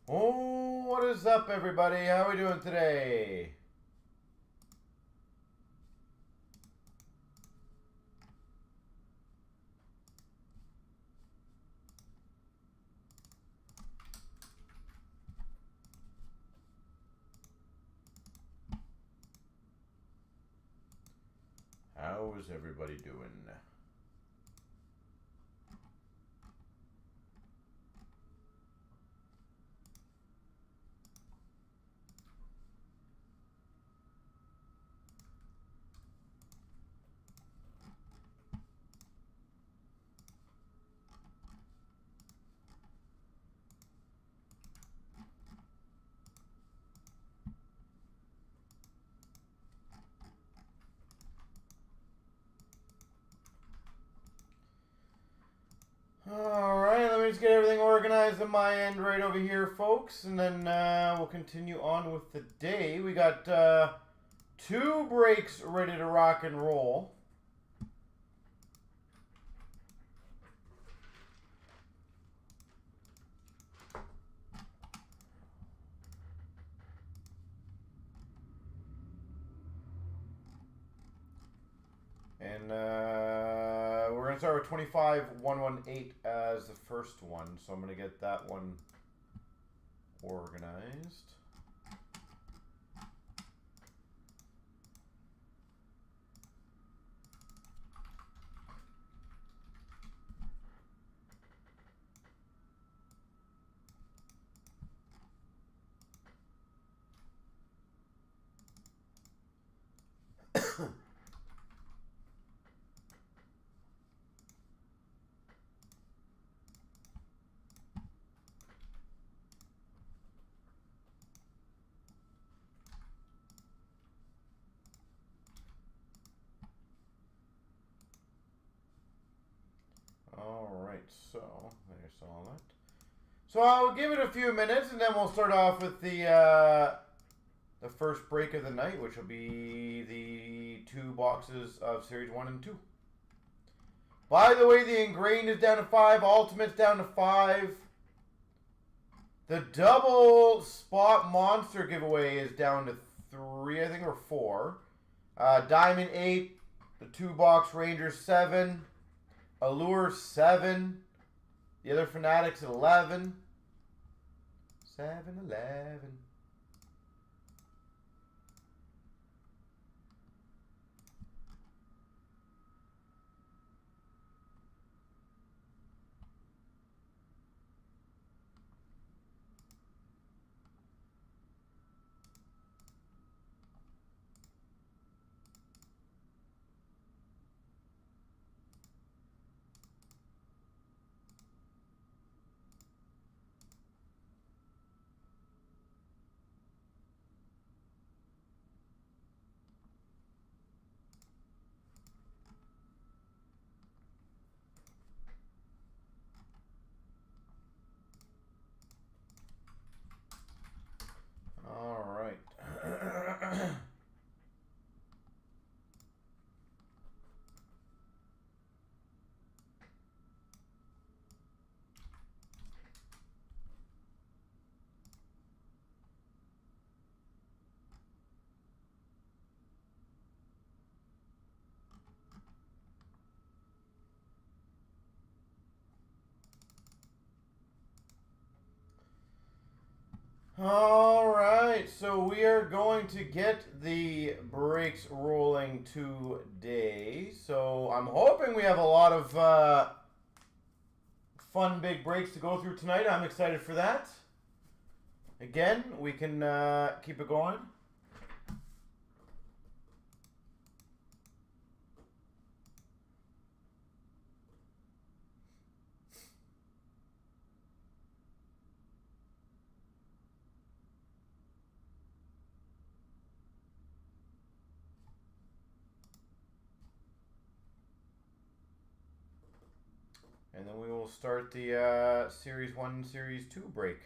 Oh, what is up, everybody? How are we doing today? How is everybody doing? Alright, let me just get everything organized on my end right over here, folks, and then we'll continue on with the day. We got 2 breaks ready to rock and roll. And we're going to start with 25118 as the first one. So I'm going to get that one organized. Alright, so there's all that. So I'll give it a few minutes and then we'll start off with the first break of the night, which will be the 2 boxes of Series 1 and 2. By the way, the Ingrained is down to 5, Ultimate's down to 5. The double spot monster giveaway is down to 3, I think, or 4. Diamond 8, the 2-box Ranger 7, Allure 7, the other Fanatics 11. 7-11. All right. All right, so we are going to get the breaks rolling today. So I'm hoping we have a lot of fun big breaks to go through tonight. I'm excited for that. Again, we can keep it going. And then we will start the Series 1 and Series 2 break.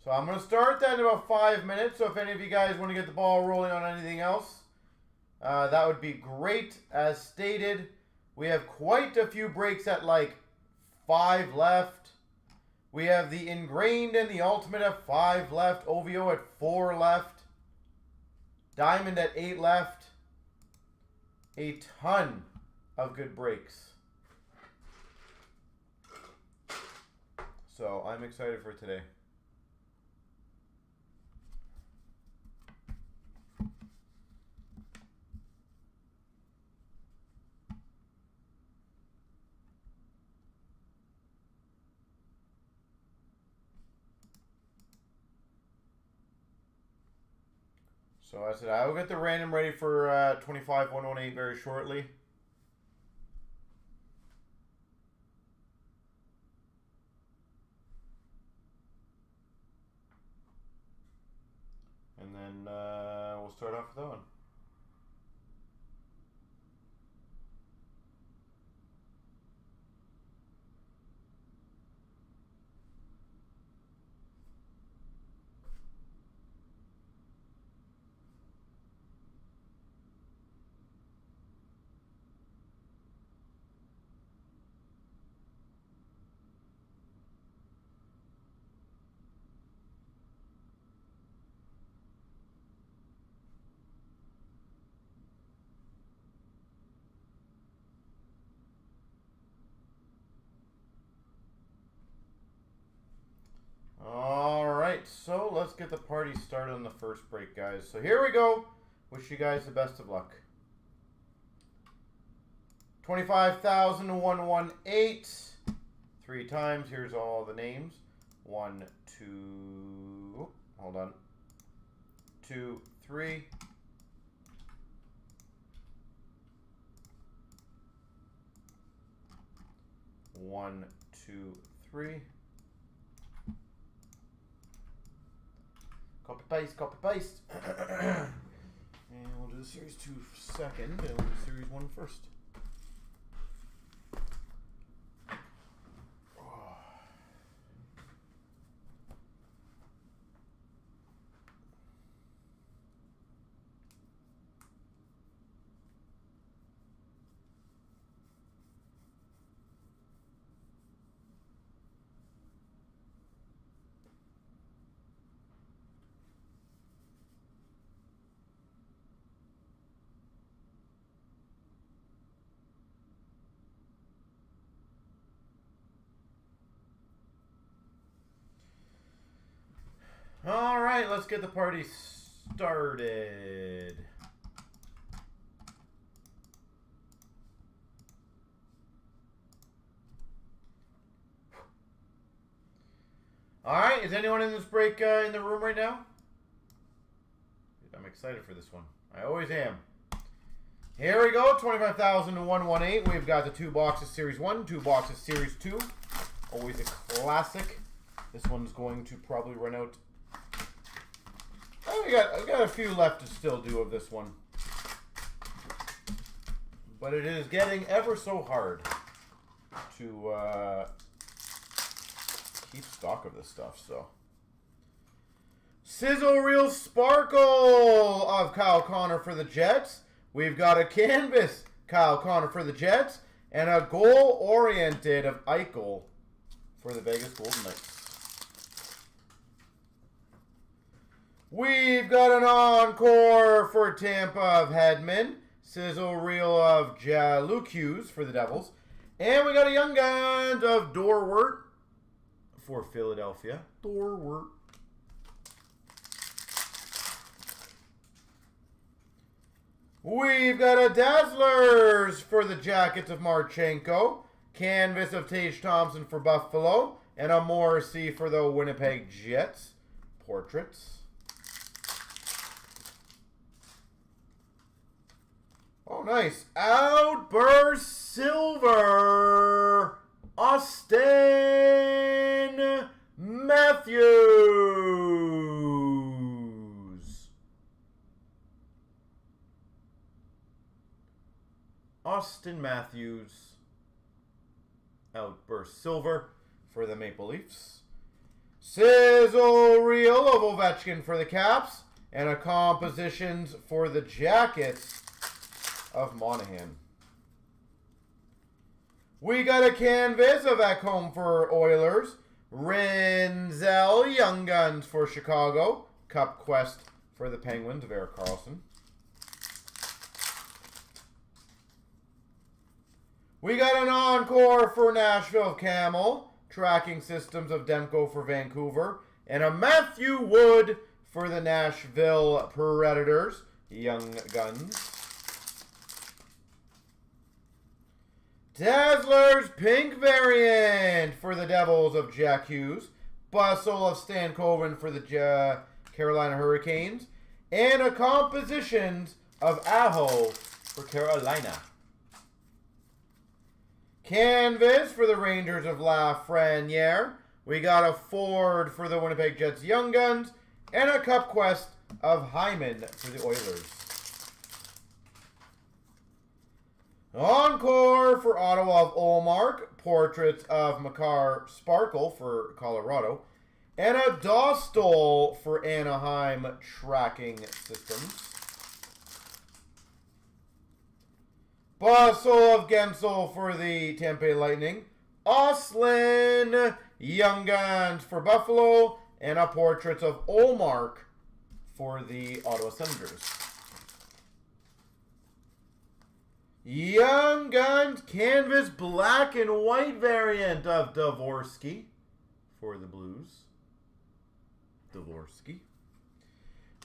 So I'm going to start that in about 5 minutes. So if any of you guys want to get the ball rolling on anything else, that would be great. As stated, we have quite a few breaks at like 5 left. We have the Ingrained and the Ultimate at 5 left. OVO at 4 left. Diamond at 8 left. A ton of good breaks. So I'm excited for today. So I said I will get the random ready for 25-118 very shortly. And then we'll start off with that one. So let's get the party started on the first break, guys. So here we go. Wish you guys the best of luck. 25,118. 3 times. Here's all the names. 1, 2. Hold on. 2, 3. 1, 2, 3. Copy paste, copy paste. And we'll do the series 2 second, and we'll do series 1 first. All right, let's get the party started. All right, is anyone in this break in the room right now? I'm excited for this one. I always am. Here we go, 25,118. We've got the 2 boxes Series 1, 2 boxes Series 2. Always a classic. This one's going to probably run out. I've got a few left to still do of this one. But it is getting ever so hard to keep stock of this stuff. So, Sizzle Reel Sparkle of Kyle Connor for the Jets. We've got a canvas Kyle Connor for the Jets. And a goal-oriented of Eichel for the Vegas Golden Knights. We've got an encore for Tampa of Hedman. Sizzle Reel of Jalucus for the Devils. And we got a Young Guns of Dorwart for Philadelphia. Dorwart. We've got a Dazzlers for the Jackets of Marchenko. Canvas of Tage Thompson for Buffalo. And a Morrissey for the Winnipeg Jets. Portraits. Oh, nice. Outburst Silver. Austin Matthews. Austin Matthews. Outburst Silver for the Maple Leafs. Sizzle Reel of Ovechkin for the Caps. And a Compositions for the Jackets of Monahan. We got a canvas of Ekholm for Oilers. Rinzel Young Guns for Chicago. Cup Quest for the Penguins of Erik Karlsson. We got an encore for Nashville Camel. Tracking Systems of Demko for Vancouver. And a Matthew Wood for the Nashville Predators. Young Guns. Dazzler's Pink Variant for the Devils of Jack Hughes. Bustle of Stan Coven for the Carolina Hurricanes. And a Compositions of Aho for Carolina. Canvas for the Rangers of Lafreniere. We got a Ford for the Winnipeg Jets Young Guns. And a Cup Quest of Hyman for the Oilers. Encore for Ottawa of Olmark. Portraits of Makar Sparkle for Colorado. And a Dostal for Anaheim Tracking Systems. Bustle of Gensel for the Tampa Bay Lightning. Oslin Young Guns for Buffalo. And a Portraits of Olmark for the Ottawa Senators. Young Guns Canvas Black and White variant of Dvorsky for the Blues. Dvorsky.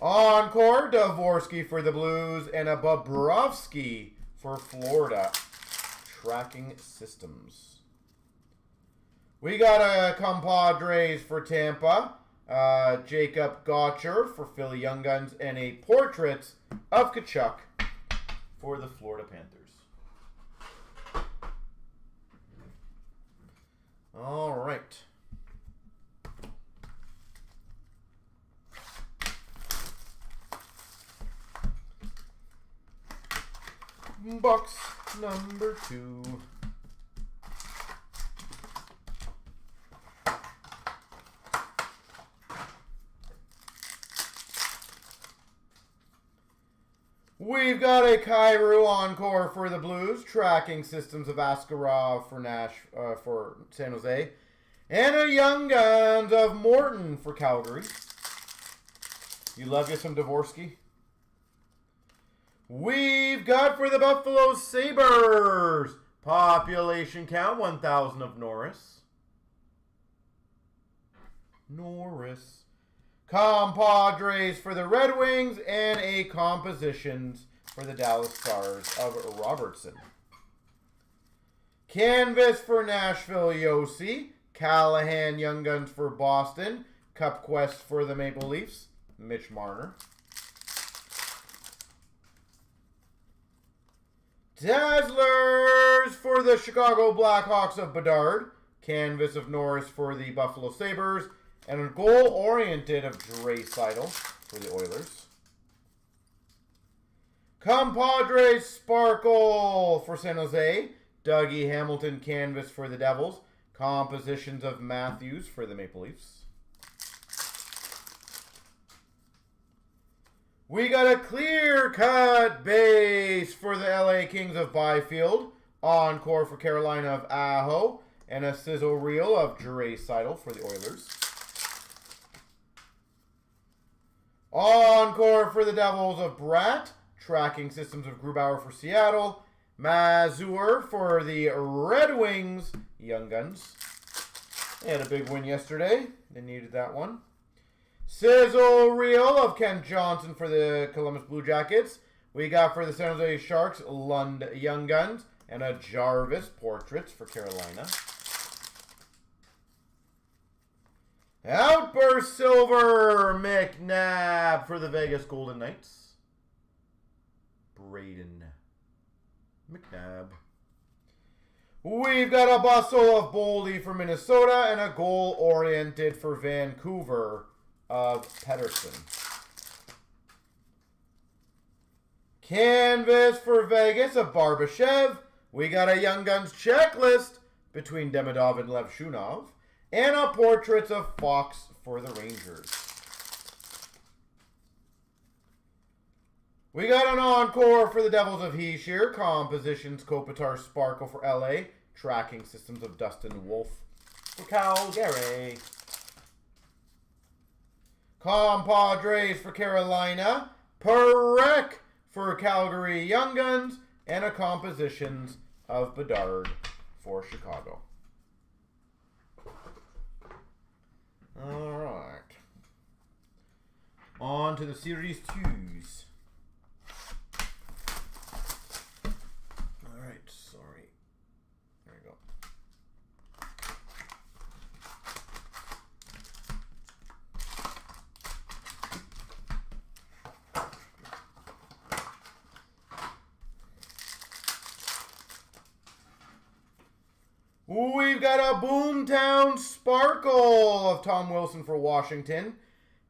Encore Dvorsky for the Blues and a Bobrovsky for Florida. Tracking Systems. We got a Compadres for Tampa. Jacob Gotcher for Philly Young Guns and a Portrait of Tkachuk for the Florida Panthers. All right. Box number 2. We've got a Kyrou Encore for the Blues. Tracking Systems of Askarov for San Jose. And a Young Guns of Morton for Calgary. You love you some Dvorsky. We've got for the Buffalo Sabres. Population count 1,000 of Norris. Compadres for the Red Wings and a Compositions for the Dallas Stars of Robertson. Canvas for Nashville Yossi. Callahan Young Guns for Boston. Cup Quest for the Maple Leafs. Mitch Marner. Dazzlers for the Chicago Blackhawks of Bedard. Canvas of Norris for the Buffalo Sabres. And a goal-oriented of Draisaitl for the Oilers. Compadres Sparkle for San Jose. Dougie Hamilton Canvas for the Devils. Compositions of Matthews for the Maple Leafs. We got a clear-cut base for the LA Kings of Byfield. Encore for Carolina of Aho. And a sizzle reel of Draisaitl for the Oilers. Encore for the Devils of Bratt. Tracking Systems of Grubauer for Seattle. Mazur for the Red Wings. Young Guns. They had a big win yesterday. They needed that one. Sizzle reel of Kent Johnson for the Columbus Blue Jackets. We got for the San Jose Sharks, Lund Young Guns. And a Jarvis Portraits for Carolina. Outburst Silver McNabb for the Vegas Golden Knights. Braden McNabb. We've got a Bustle of Boldy for Minnesota and a goal-oriented for Vancouver of Pedersen. Canvas for Vegas of Barbashev. We got a Young Guns checklist between Demidov and Levshunov. And a Portraits of Fox for the Rangers. We got an Encore for the Devils of Heeshear. Compositions Kopitar Sparkle for LA. Tracking Systems of Dustin Wolf for Calgary. Compadres for Carolina. Perek for Calgary Young Guns. And a compositions of Bedard for Chicago. All right. On to the Series 2s. All right, sorry. There we go. We've got a Boomtown Sparkle of Tom Wilson for Washington.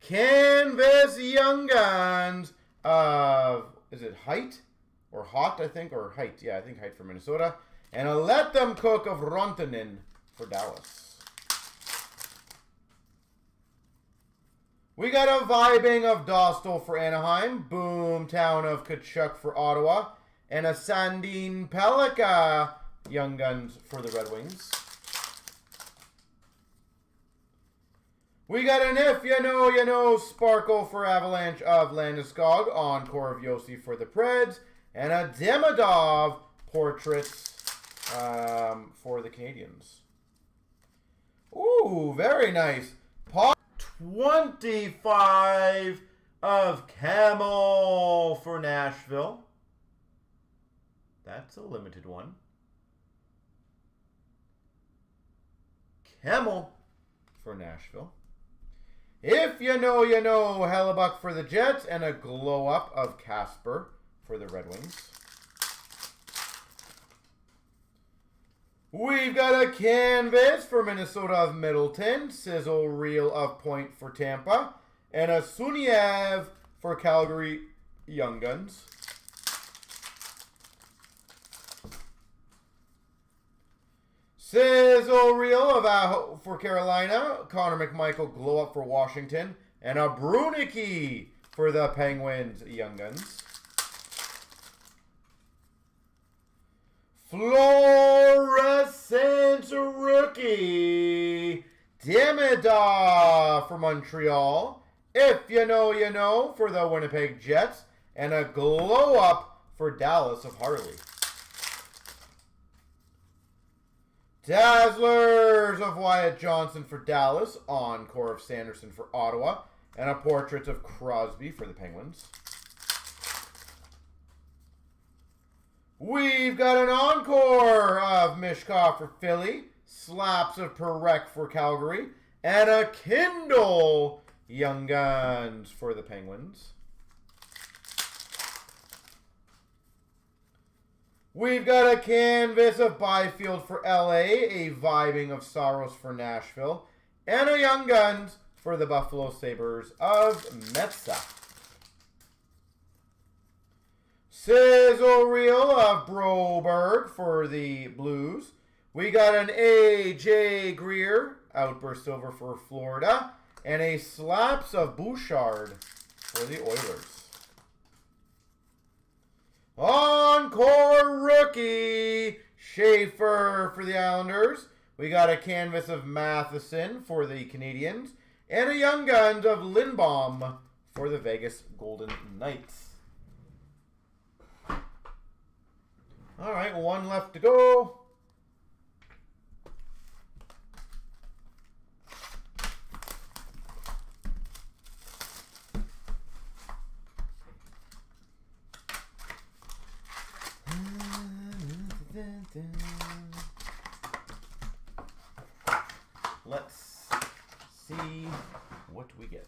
Canvas Young Guns of, is it Height? Or Hot, I think, or Height. Yeah, I think Height for Minnesota. And a Let Them Cook of Rantanen for Dallas. We got a Vibing of Dostal for Anaheim. Boomtown of Kachuk for Ottawa. And a Sandin Pelika Young Guns for the Red Wings. We got an If You Know, You Know Sparkle for Avalanche of Landeskog. Encore of Yossi for the Preds. And a Demidov Portraits for the Canadians. Ooh, very nice. 25 of Camel for Nashville. That's a limited one. Camel for Nashville. If You Know, You Know Hellebuck for the Jets. And a glow up of Casper for the Red Wings. We've got a canvas for Minnesota of Middleton. Sizzle reel of Point for Tampa. And a Suniev for Calgary Young Guns. Sizzle reel of Aho for Carolina. Connor McMichael glow up for Washington. And a Brunicky for the Penguins Young Guns. Fluorescent Rookie. Demidov for Montreal. If You Know, You Know for the Winnipeg Jets. And a glow up for Dallas of Harley. Dazzlers of Wyatt Johnson for Dallas. Encore of Sanderson for Ottawa. And a portrait of Crosby for the Penguins. We've got an encore of Mishkov for Philly. Slaps of Perek for Calgary. And a Kindle Young Guns for the Penguins. We've got a canvas of Byfield for LA. A Vibing of Saros for Nashville. And a Young Guns for the Buffalo Sabres of Metsa. Sizzle reel of Broberg for the Blues. We got an A.J. Greer, Outburst Silver for Florida. And a Slaps of Bouchard for the Oilers. Encore rookie, Schaefer for the Islanders. We got a canvas of Matheson for the Canadians. And a Young Guns of Lindbaum for the Vegas Golden Knights. All right, one left to go. Let's see what we get.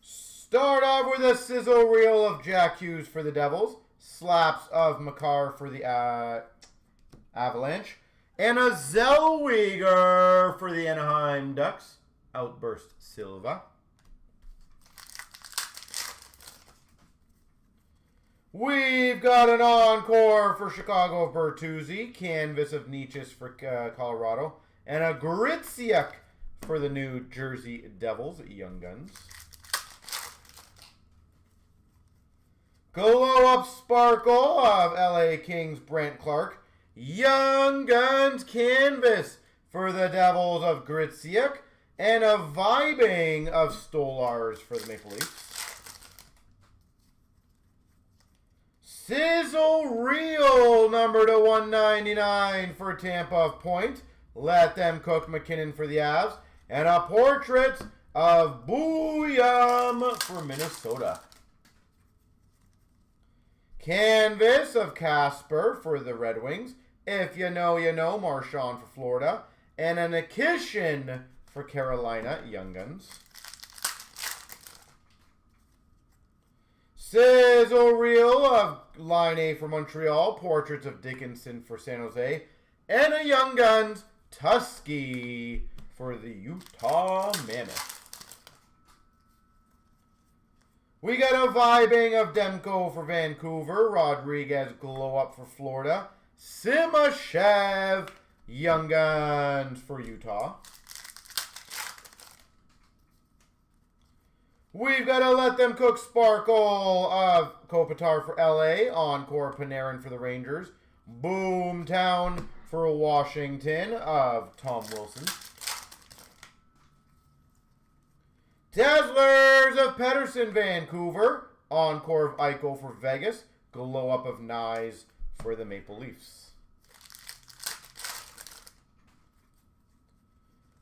Start off with a sizzle reel of Jack Hughes for the Devils. Slaps of Makar for the Avalanche. And a Zellweger for the Anaheim Ducks. Outburst Silva. We've got an encore for Chicago of Bertuzzi. Canvas of Nietzsche for Colorado. And a Gritziak for the New Jersey Devils, Young Guns. Glow Up Sparkle of LA Kings, Brent Clark. Young Guns canvas for the Devils of Gritsuk. And a vibing of Stolars for the Maple Leafs. Sizzle Reel number to 199 for Tampa of Point. Let them cook McKinnon for the Avs. And a portrait of Booyam for Minnesota. Canvas of Casper for the Red Wings. If you know, you know. Marchand for Florida. And an Akishin for Carolina, Young Guns. Sizzle Reel of Line A for Montreal. Portraits of Dickinson for San Jose. And a Young Guns Tusky for the Utah Mammoth. We got a vibing of Demko for Vancouver. Rodriguez Glow Up for Florida. Simashev Young Guns for Utah. We've got to Let Them Cook Sparkle of Kopitar for LA. Encore Panarin for the Rangers. Boomtown for Washington of Tom Wilson. Dazzlers of Pettersson, Vancouver. Encore of Eichel for Vegas. Glow Up of Nyes for the Maple Leafs.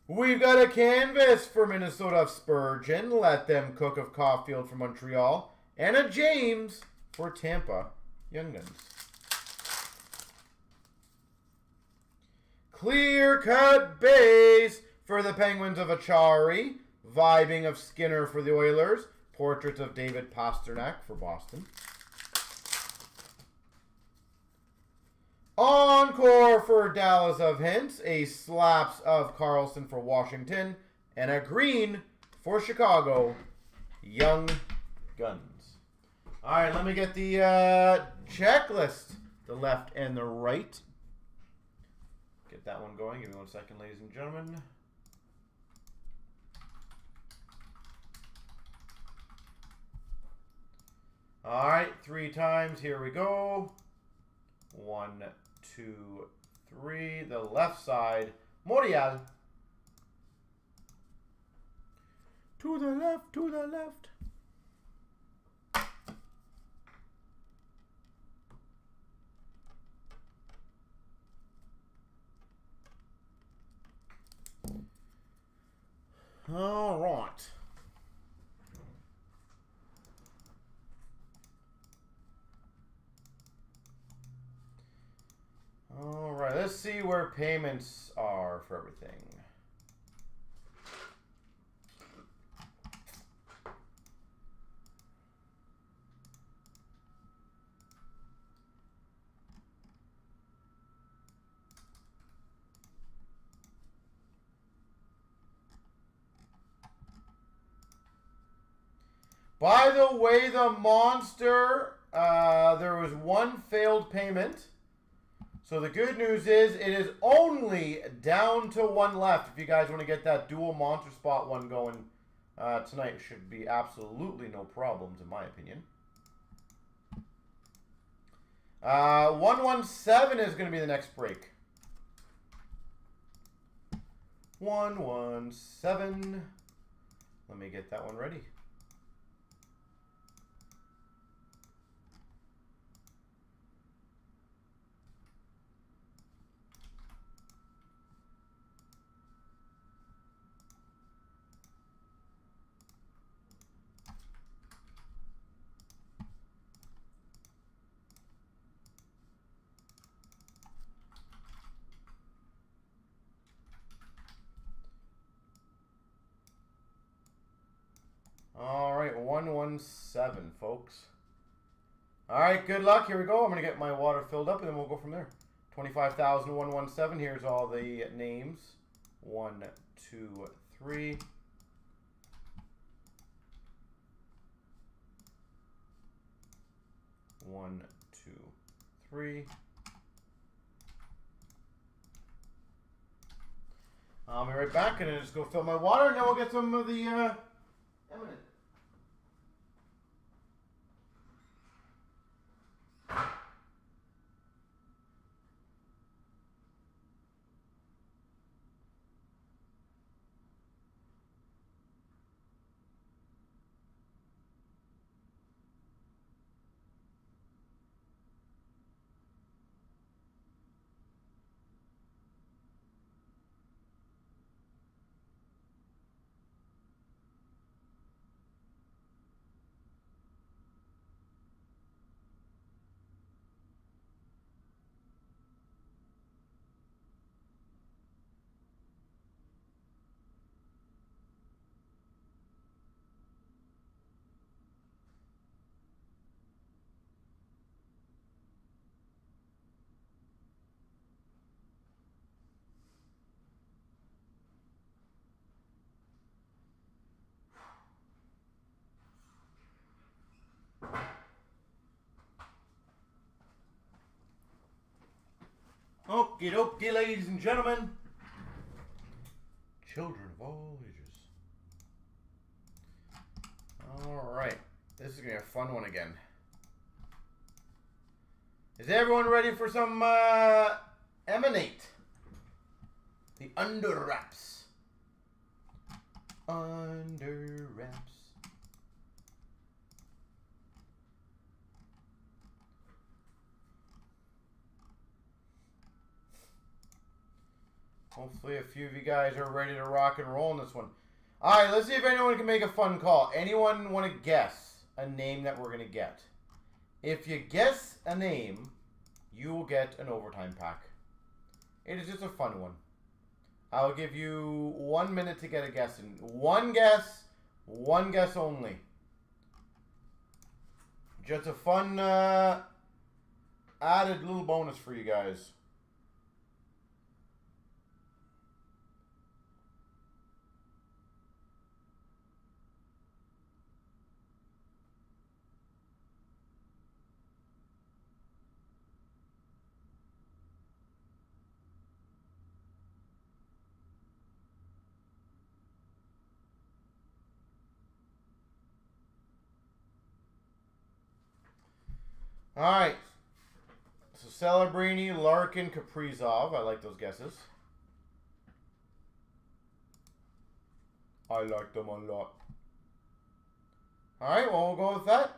We've got a canvas for Minnesota of Spurgeon. Let Them Cook of Caulfield for Montreal. And a James for Tampa, Young Guns. Clear Cut Base for the Penguins of Achari. Vibing of Skinner for the Oilers. Portrait of David Pasternak for Boston. Encore for Dallas of Hintz. A Slaps of Carlson for Washington. And a green for Chicago, Young Guns. All right, let me get the checklist. The left and the right. Get that one going. Give me 1 second, ladies and gentlemen. All right, 3 times. Here we go. 1, 2, 3. The left side. Morial. To the left, to the left. All right. All right, let's see where payments are for everything. By the way, the monster, there was 1 failed payment. So the good news is it is only down to 1 left. If you guys want to get that dual monster spot one going tonight, should be absolutely no problems in my opinion. 117 is going to be the next break. 117. Let me get that one ready. All right, 117, folks. All right, good luck. Here we go. I'm going to get my water filled up, and then we'll go from there. 25,117. Here's all the names. 1, 2, 3. One, 2, 3. I'll be right back, and then just go fill my water, and then we'll get some of the eminent. Okie dokie, ladies and gentlemen. Children of all ages. Alright. This is going to be a fun one again. Is everyone ready for some Emanate? The Under Wraps. Under Wraps. Hopefully a few of you guys are ready to rock and roll in this one. Alright, let's see if anyone can make a fun call. Anyone want to guess a name that we're going to get? If you guess a name, you will get an overtime pack. It is just a fun one. I'll give you 1 minute to get a guess in. One guess only. Just a fun added little bonus for you guys. Alright. So Celebrini, Larkin, Kaprizov. I like those guesses. I like them a lot. Alright, well, we'll go with that.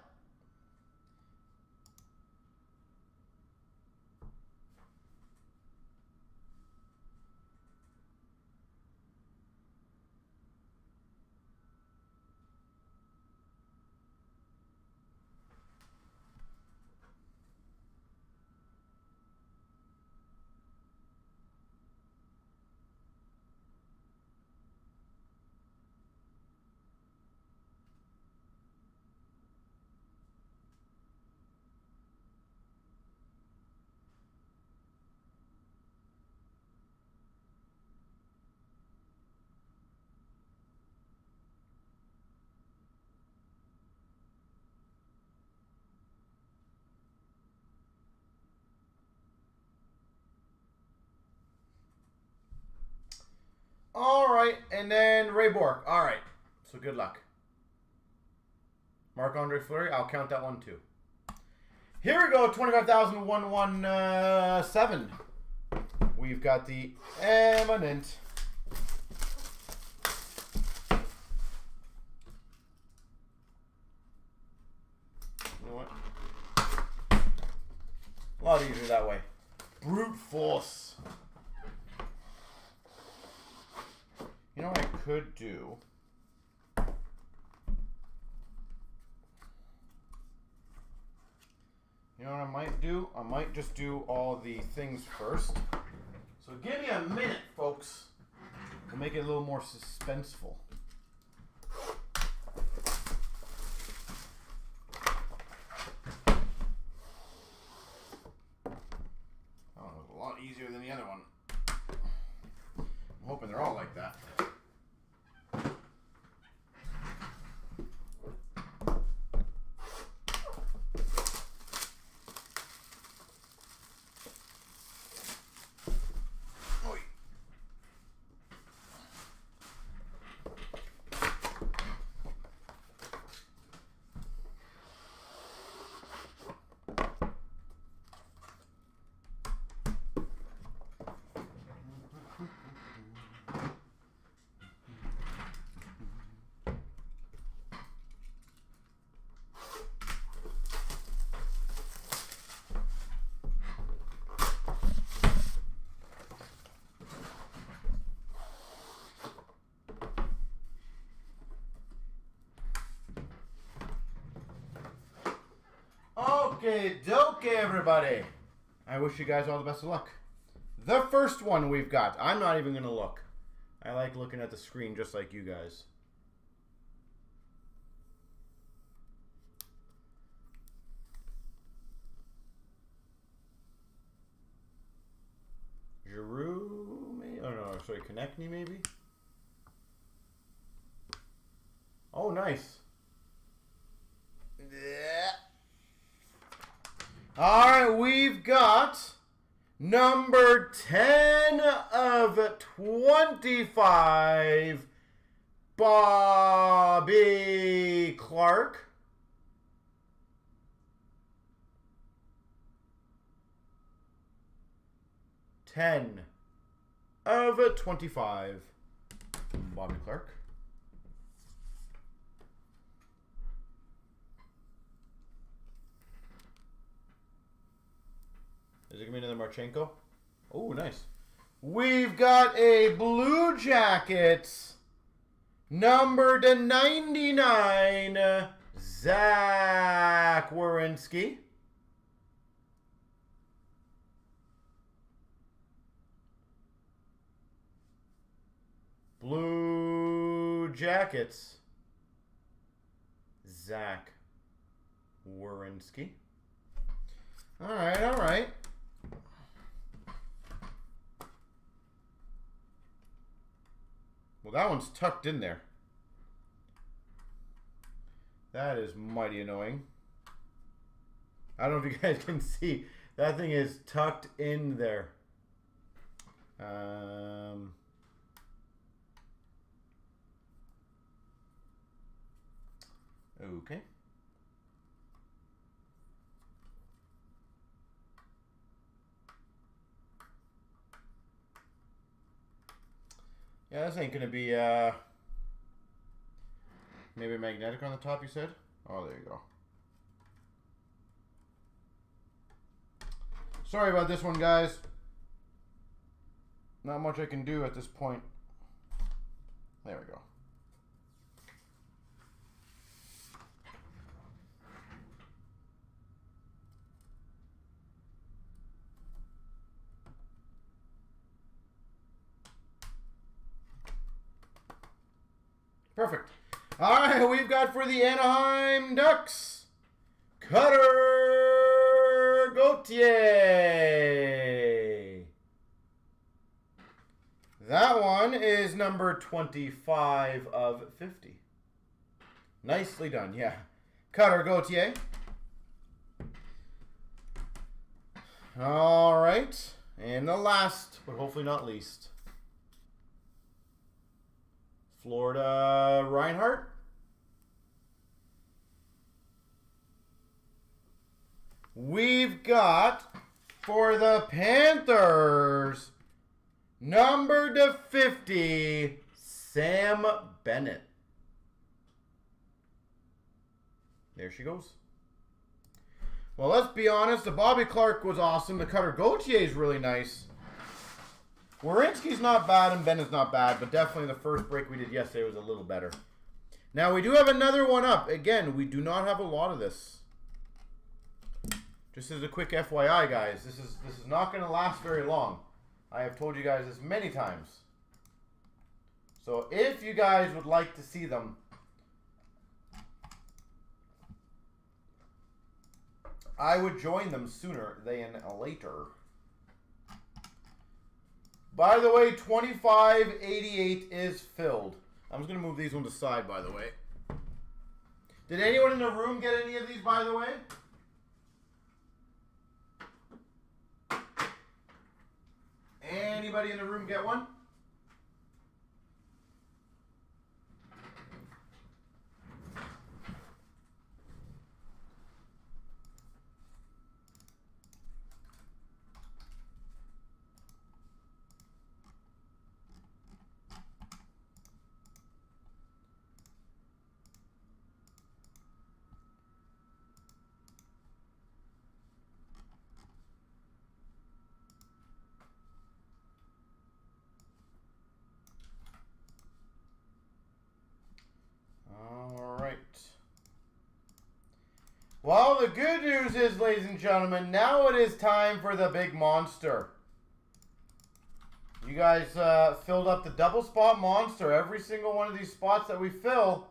Alright, and then Ray Bork. Alright, so good luck. Marc-Andre Fleury, I'll count that one too. Here we go, 25,117. We've got the Eminent. You know what? A lot easier that way. Brute Force. You know what I could do? You know what I might do? I might just do all the things first. So give me a minute, folks. We'll make it a little more suspenseful. Oh, it was a lot easier than the other one. I'm hoping they're all like that. Okay, doke, everybody. I wish you guys all the best of luck. The first one we've got. I'm not even going to look. I like looking at the screen just like you guys. Giroux, maybe? Oh, no, sorry, Konechny, maybe? Oh, nice. Yeah. All right, we've got Number 10 of 25, Bobby Clark. $10 of 25, Bobby Clark. Is it going to be another Marchenko? Oh, nice. We've got a Blue Jackets, number to 99, Zach Werenski. Blue Jackets, Zach Werenski. All right, all right. Well, that one's tucked in there. That is mighty annoying. I don't know if you guys can see. That thing is tucked in there. Okay. Yeah, this ain't gonna be maybe magnetic on the top, you said? Oh, there you go. Sorry about this one, guys. Not much I can do at this point. There we go. Perfect. All right, we've got for the Anaheim Ducks, Cutter Gauthier. That one is number 25 of 50. Nicely done, yeah. Cutter Gauthier. All right, and the last, but hopefully not least, Florida Reinhardt. We've got for the Panthers, number to 50, Sam Bennett. There she goes. Well, let's be honest. The Bobby Clark was awesome. The Cutter Gauthier is really nice. Werenski's not bad and Bennett's not bad, but definitely the first break we did yesterday was a little better. Now, we do have another one up. Again, we do not have a lot of this. Just as a quick FYI, guys, this is not going to last very long. I have told you guys this many times. So if you guys would like to see them, I would join them sooner than later. By the way, 2588 is filled. I'm just going to move these ones aside, by the way. Did anyone in the room get any of these, by the way? Anybody in the room get one? Well, the good news is, ladies and gentlemen, now it is time for the big monster. You guys filled up the double spot monster. Every single one of these spots that we fill,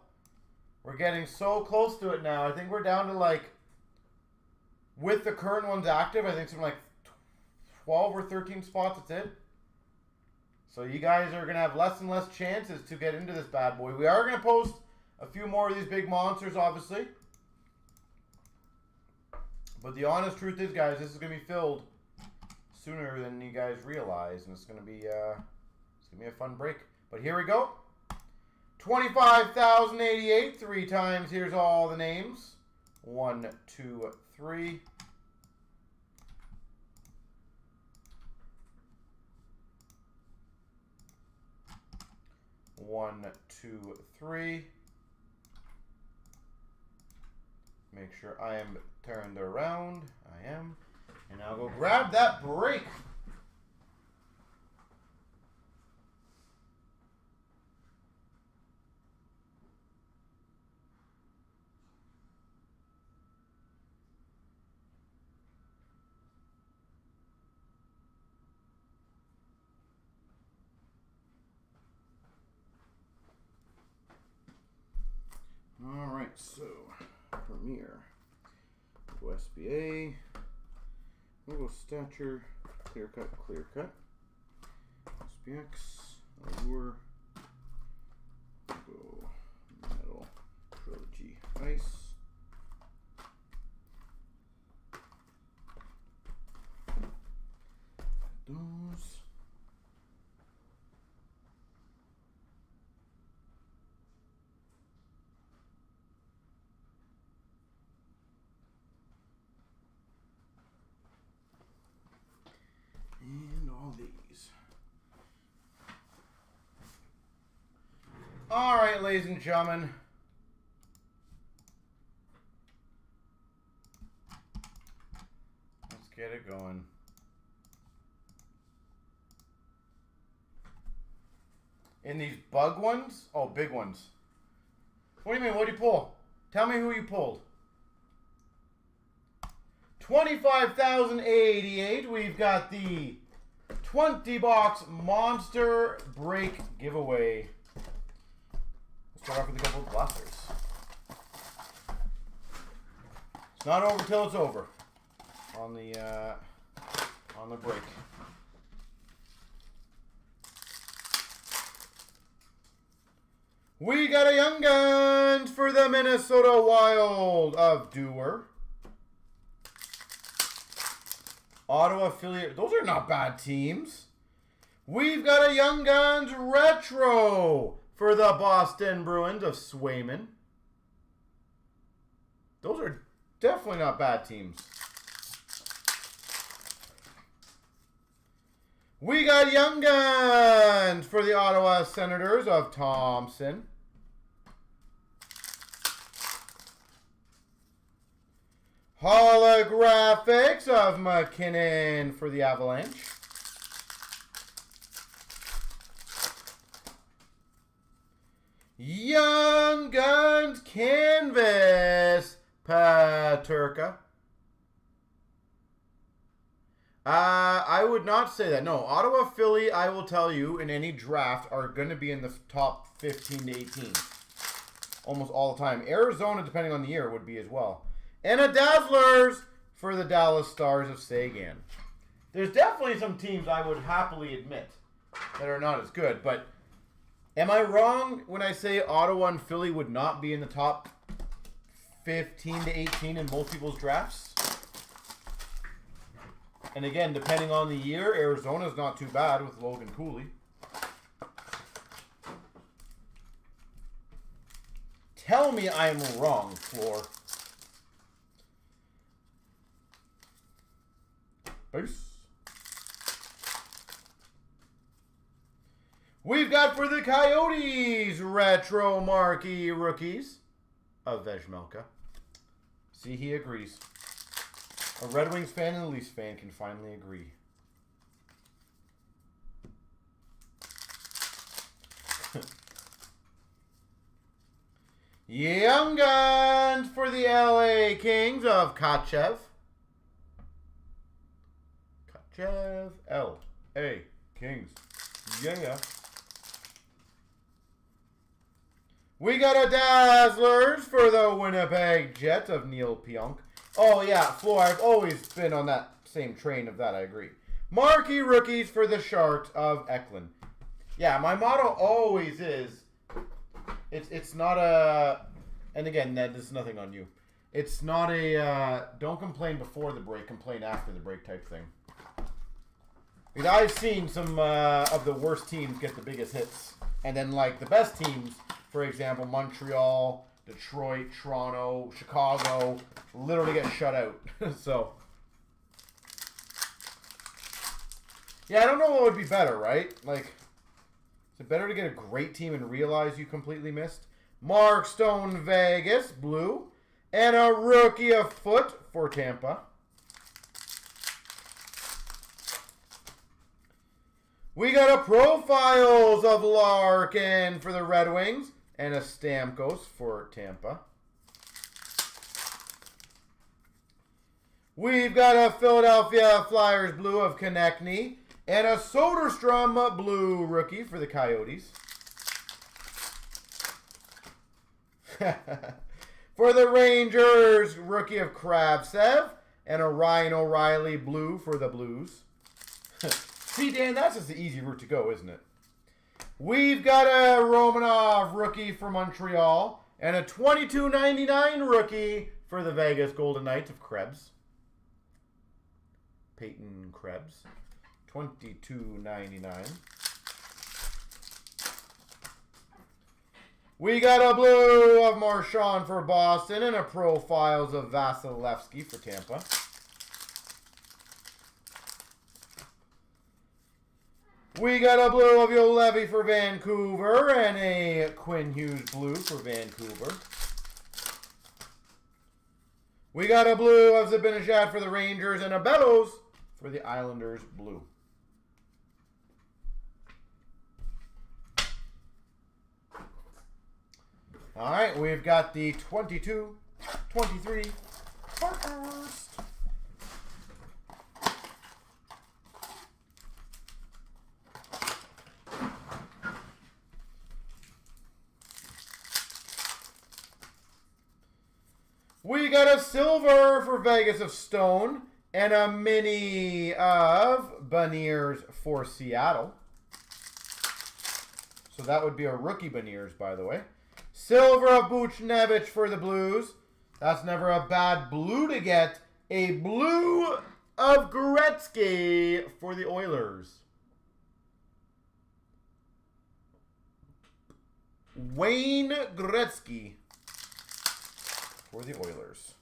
we're getting so close to it now. I think we're down to, like, with the current ones active, I think something like 12 or 13 spots, that's it. So you guys are going to have less and less chances to get into this bad boy. We are going to post a few more of these big monsters, obviously. But the honest truth is, guys, this is going to be filled sooner than you guys realize, and it's gonna be a fun break. But here we go. 25,088 3 times. Here's all the names. 1, 2, 3. 1, 2, 3. Make sure I am turned around. I am. And I'll go grab that break. All right, so Premier, go SBA, we'll go Stature, Clear Cut, SPX, Allure, go Metal, Trilogy, Ice, those. And all these. All right, ladies and gentlemen. Let's get it going. In these bug ones? Oh, big ones. What do you mean? What did you pull? Tell me who you pulled. 25,088. We've got the 20-box Monster Break giveaway. Let's start off with a couple of blasters. It's not over till it's over on the break. We got a Young Guns for the Minnesota Wild of Dewar. Ottawa affiliate. Those are not bad teams. We've got a Young Guns retro for the Boston Bruins of Swayman. Those are definitely not bad teams. We got Young Guns for the Ottawa Senators of Thompson. Holographics of McKinnon for the Avalanche. Young Guns Canvas Paterka. I would not say that. No, Ottawa, Philly, I will tell you, in any draft are going to be in the top 15 to 18. Almost all the time. Arizona, depending on the year, would be as well. And a Dazzlers for the Dallas Stars of Sagan. There's definitely some teams I would happily admit that are not as good. But am I wrong when I say Ottawa and Philly would not be in the top 15 to 18 in most people's drafts? And again, depending on the year, Arizona's not too bad with Logan Cooley. Tell me I'm wrong, Floor. Peace. We've got for the Coyotes, retro marquee rookies of Vejmelka. See, he agrees. A Red Wings fan and a Leafs fan can finally agree. Young Guns for the LA Kings of Kachev. L.A. Kings. Yeah. We got a Dazzlers for the Winnipeg Jets of Neil Pionk. Oh, yeah, Floor, I've always been on that same train of that, I agree. Marquee rookies for the Sharks of Eklund. Yeah, my motto always is, it's not a, and again, Ned, this is nothing on you. It's not a, don't complain before the break, complain after the break type thing. Because I've seen some of the worst teams get the biggest hits. And then, like, the best teams, for example, Montreal, Detroit, Toronto, Chicago, literally get shut out. So, yeah, I don't know what would be better, right? Like, is it better to get a great team and realize you completely missed? Mark Stone, Vegas, blue. And a rookie of foot for Tampa. We got a Profiles of Larkin for the Red Wings. And a Stamkos for Tampa. We've got a Philadelphia Flyers blue of Konechny. And a Soderstrom blue rookie for the Coyotes. For the Rangers, rookie of Kravtsev. And a Ryan O'Reilly blue for the Blues. See, Dan, that's just the easy route to go, isn't it? We've got a Romanov rookie for Montreal. And a $22.99 rookie for the Vegas Golden Knights of Krebs. Peyton Krebs. $22.99. We got a blue of Marchand for Boston and a Profiles of Vasilevsky for Tampa. We got a blue of Yolevi for Vancouver and a Quinn Hughes blue for Vancouver. We got a blue of Zibanejad for the Rangers and a Bellows for the Islanders blue. All right, we've got the 22-23 first. We got a silver for Vegas of Stone and a mini of Beniers for Seattle. So that would be a rookie Beniers, by the way. Silver of Buchnevich for the Blues. That's never a bad blue to get. A blue of Gretzky for the Oilers. Wayne Gretzky for the Oilers.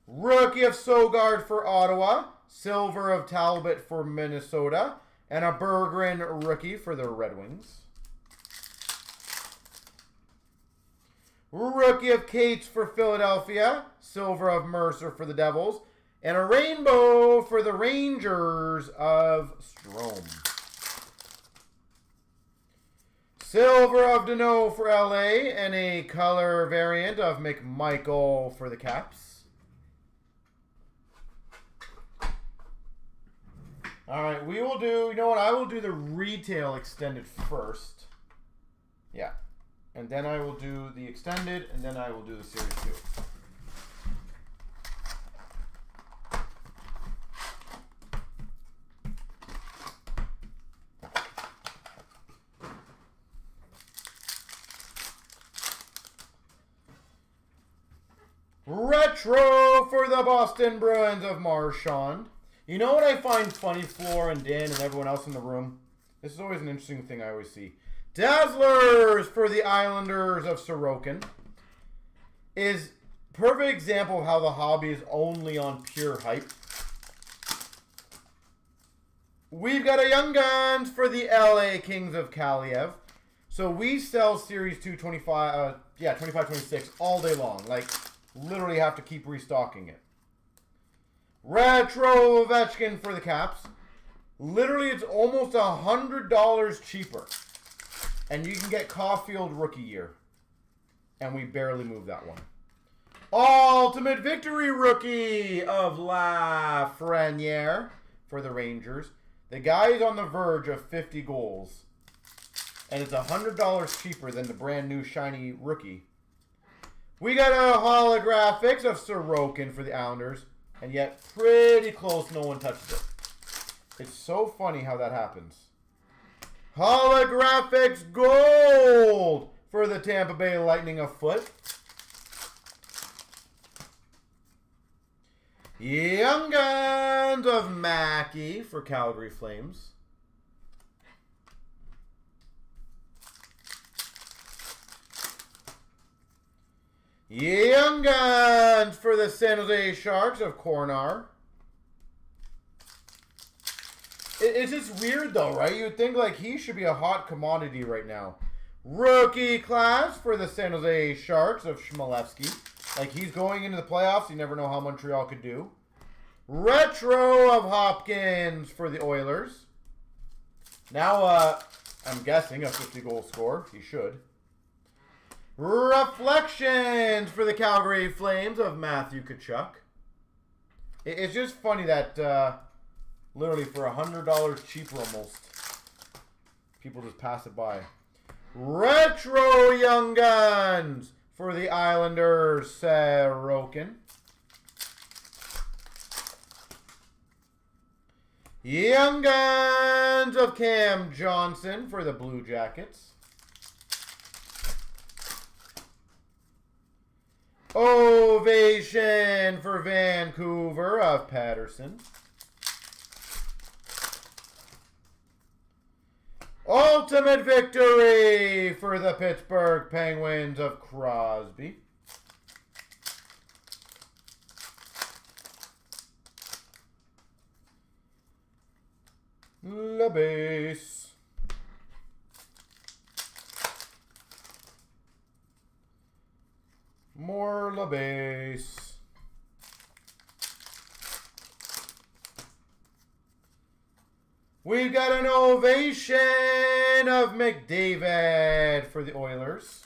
Rookie of Sogard for Ottawa. Silver of Talbot for Minnesota. And a Berggren rookie for the Red Wings. Rookie of Cates for Philadelphia. Silver of Mercer for the Devils. And a rainbow for the Rangers of Strome. Silver of Deneau for LA. And a color variant of McMichael for the Caps. Alright, we will do, you know what, I will do the retail extended first. Yeah. And then I will do the extended, and then I will do the series 2. Retro for the Boston Bruins of Marchand. You know what I find funny, Floor and Dan and everyone else in the room? This is always an interesting thing I always see. Dazzlers for the Islanders of Sorokin is perfect example of how the hobby is only on pure hype. We've got a Young Guns for the LA Kings of Kaliev. So we sell Series 2 25-26 all day long. Like, literally have to keep restocking it. Retro Ovechkin for the Caps. Literally, it's almost $100 cheaper. And you can get Caulfield rookie year. And we barely moved that one. Ultimate Victory rookie of Lafreniere for the Rangers. The guy is on the verge of 50 goals. And it's $100 cheaper than the brand new shiny rookie. We got a holographics of Sorokin for the Islanders. And yet, pretty close, no one touches it. It's so funny how that happens. Holographics gold for the Tampa Bay Lightning a foot. Young Guns Guns of Mackey for Calgary Flames. Young Guns for the San Jose Sharks of Cornar. It's just weird though, right? You'd think like he should be a hot commodity right now. Rookie class for the San Jose Sharks of Chmelevski. Like he's going into the playoffs. You never know how Montreal could do. Retro of Hopkins for the Oilers. Now, I'm guessing a 50-goal scorer. He should. Reflections for the Calgary Flames of Matthew Tkachuk. It's just funny that literally for $100 cheaper almost, people just pass it by. Retro Young Guns for the Islanders, Sorokin. Young Guns of Cam Johnson for the Blue Jackets. Ovation for Vancouver of Patterson. Ultimate victory for the Pittsburgh Penguins of Crosby. La base. More La base. We've got an ovation of McDavid for the Oilers.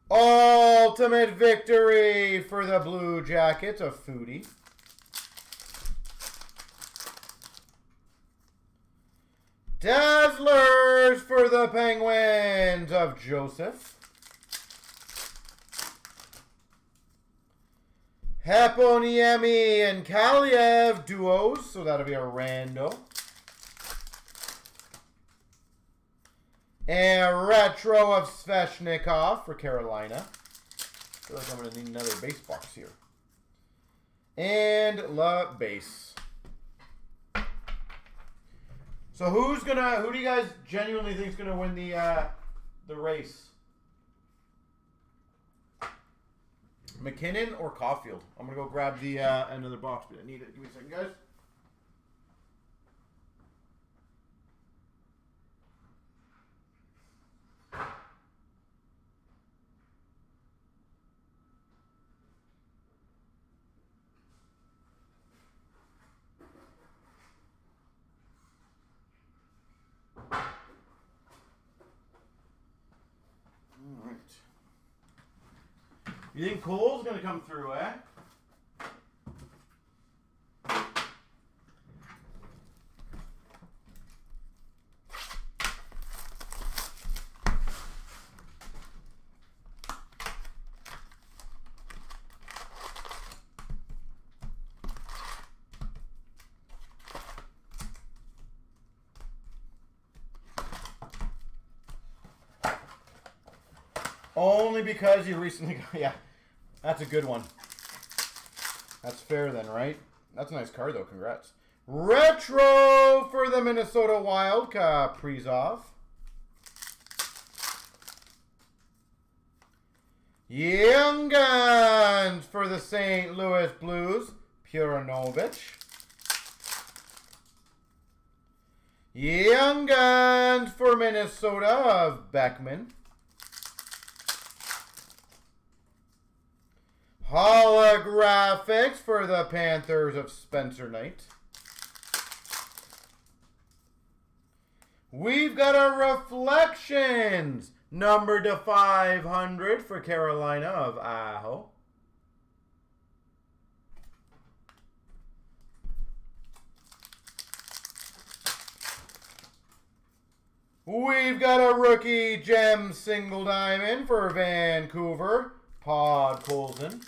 Ultimate victory for the Blue Jackets of Foodie. Dazzlers for the Penguins of Joseph. Heponiemi and Kaliev duos, so that'll be a rando. And retro of Svechnikov for Carolina. I feel like I'm going to need another base box here. And La Base. So who do you guys genuinely think is gonna win the race? McKinnon or Caulfield? I'm gonna go grab the another box, but I need it. Give me a second, guys. You think Cole's going to come through, eh? Only because you recently got... Yeah. That's a good one. That's fair then, right? That's a nice card, though. Congrats. Retro for the Minnesota Wild, Kaprizov. Young Guns for the St. Louis Blues, Puranovich. Young Guns for Minnesota of Beckman. Holographics for the Panthers of Spencer Knight. We've got a Reflections number to 500 for Carolina of Aho. We've got a rookie gem single diamond for Vancouver, Pod Colson.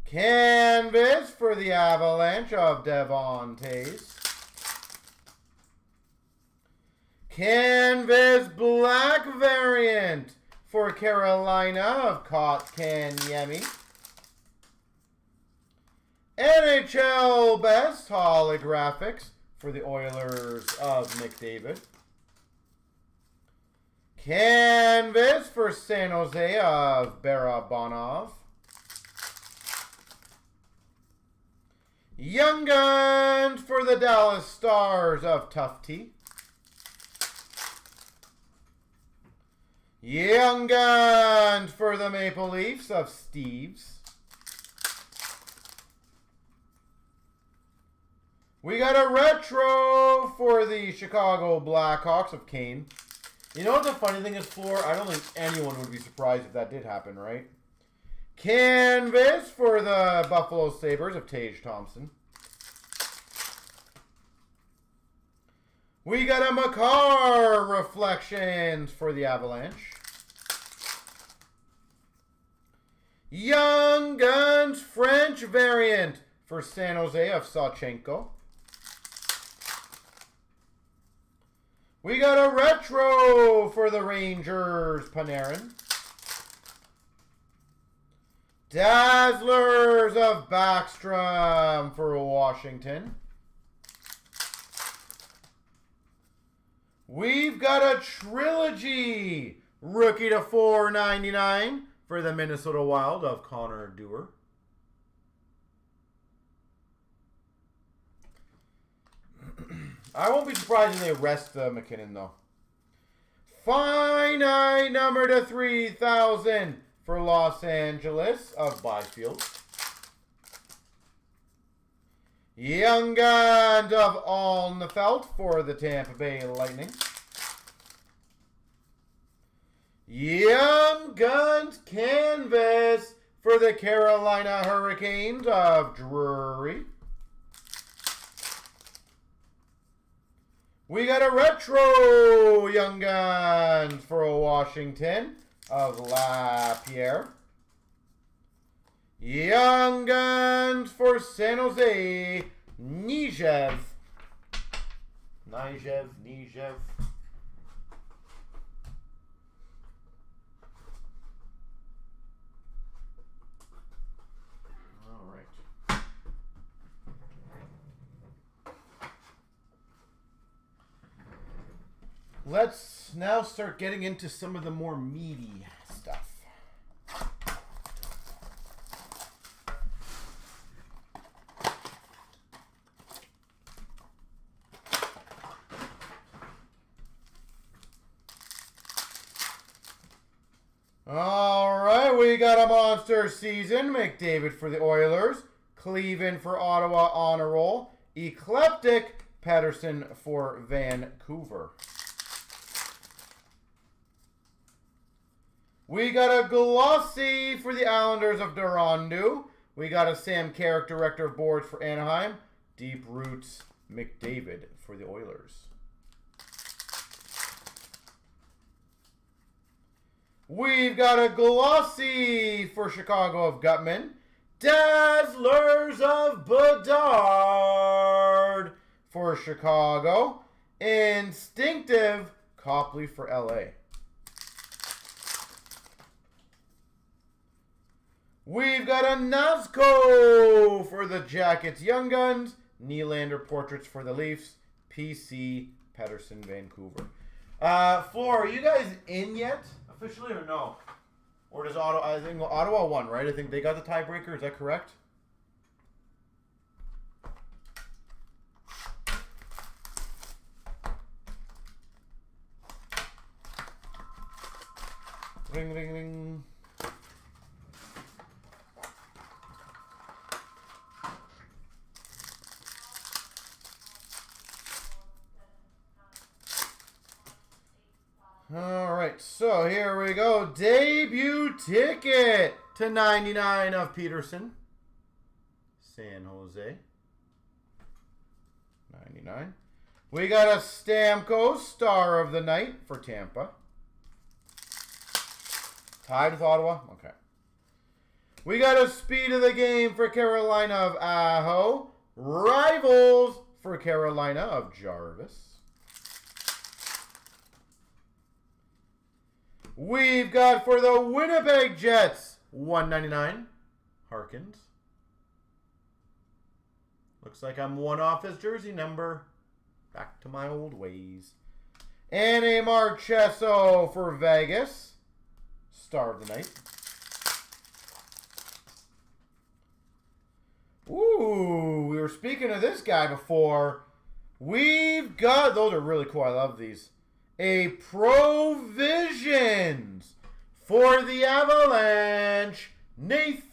Canvas for the Avalanche of Devon Tays. Canvas black variant for Carolina of Cnc. NHL Best Holographics for the Oilers of McDavid. Canvas for San Jose of Barabanov. Young Guns for the Dallas Stars of Tufty. Young Guns for the Maple Leafs of Steves. We got a retro for the Chicago Blackhawks of Kane. You know what the funny thing is, Floor? I don't think anyone would be surprised if that did happen, right? Canvas for the Buffalo Sabres of Tage Thompson. We got a Makar Reflections for the Avalanche. Young Guns French variant for San Jose of Sawchenko. We got a retro for the Rangers, Panarin. Dazzlers of Backstrom for Washington. We've got a trilogy rookie to 499 for the Minnesota Wild of Connor Dewar. I won't be surprised if they rest McKinnon, though. Finite number to 3,000 for Los Angeles of Byfield. Young Guns of Alnefelt for the Tampa Bay Lightning. Young Guns Canvas for the Carolina Hurricanes of Drury. We got a retro Young Guns for Washington of LaPierre. Young Guns for San Jose, Nijev. All right. Let's now start getting into some of the more meaty stuff. All right, we got a monster season. McDavid for the Oilers. Cleveland for Ottawa on a roll. Eclectic Patterson for Vancouver. We got a glossy for the Islanders of Durandu. We got a Sam Carrick, Director of Boards for Anaheim. Deep Roots McDavid for the Oilers. We've got a glossy for Chicago of Gutman. Dazzlers of Bedard for Chicago. Instinctive Copley for LA. We've got a Nazco for the Jackets Young Guns. Nylander Portraits for the Leafs. PC Patterson Vancouver. Floor, are you guys in yet? Officially or no? Or does Ottawa, I think Ottawa won, right? I think they got the tiebreaker, is that correct? Ring, ring, ring. All right, so here we go. Debut ticket to 99 of Peterson. San Jose. 99. We got a Stamkos, Star of the Night for Tampa. Tied with Ottawa? Okay. We got a Speed of the Game for Carolina of Aho. Rivals for Carolina of Jarvis. We've got for the Winnipeg Jets, 199, Harkins. Looks like I'm one off his jersey number. Back to my old ways. And a Marchesso for Vegas. Star of the night. Ooh, we were speaking of this guy before. We've got, those are really cool. I love these. A Provisions for the Avalanche, Nathan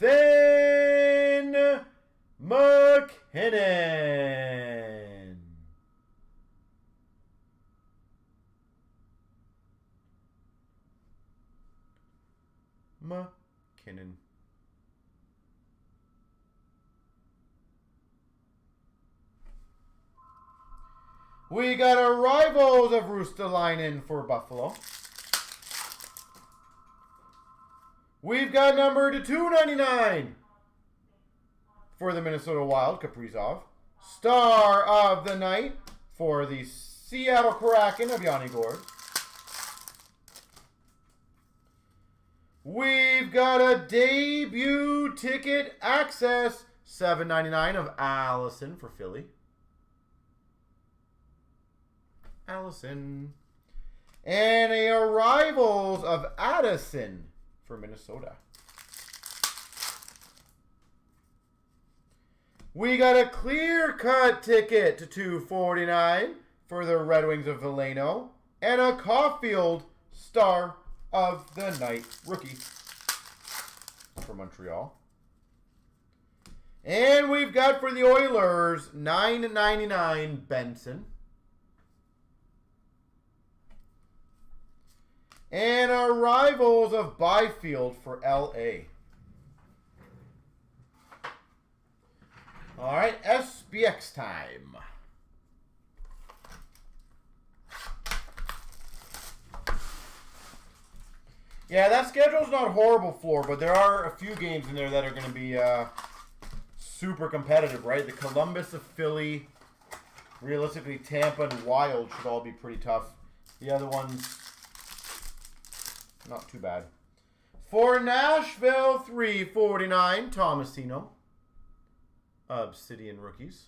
McKinnon. McKinnon. We got arrivals of Ristolainen for Buffalo. We've got number to 299 for the Minnesota Wild, Kaprizov. Star of the night for the Seattle Kraken of Yanni Gourde. We've got a debut ticket access, $7.99 of Allison for Philly. Allison. And a arrivals of Addison for Minnesota. We got a clear-cut ticket to 249 for the Red Wings of Veleno. And a Caulfield Star of the Night rookie for Montreal. And we've got for the Oilers, $9.99 Benson. And arrivals of Byfield for LA. All right, SBX time. Yeah, that schedule's not horrible, Floor, but there are a few games in there that are going to be super competitive, right? The Columbus of Philly, realistically Tampa and Wild should all be pretty tough. The other ones, not too bad. For Nashville, 349, Tomasino. Obsidian rookies.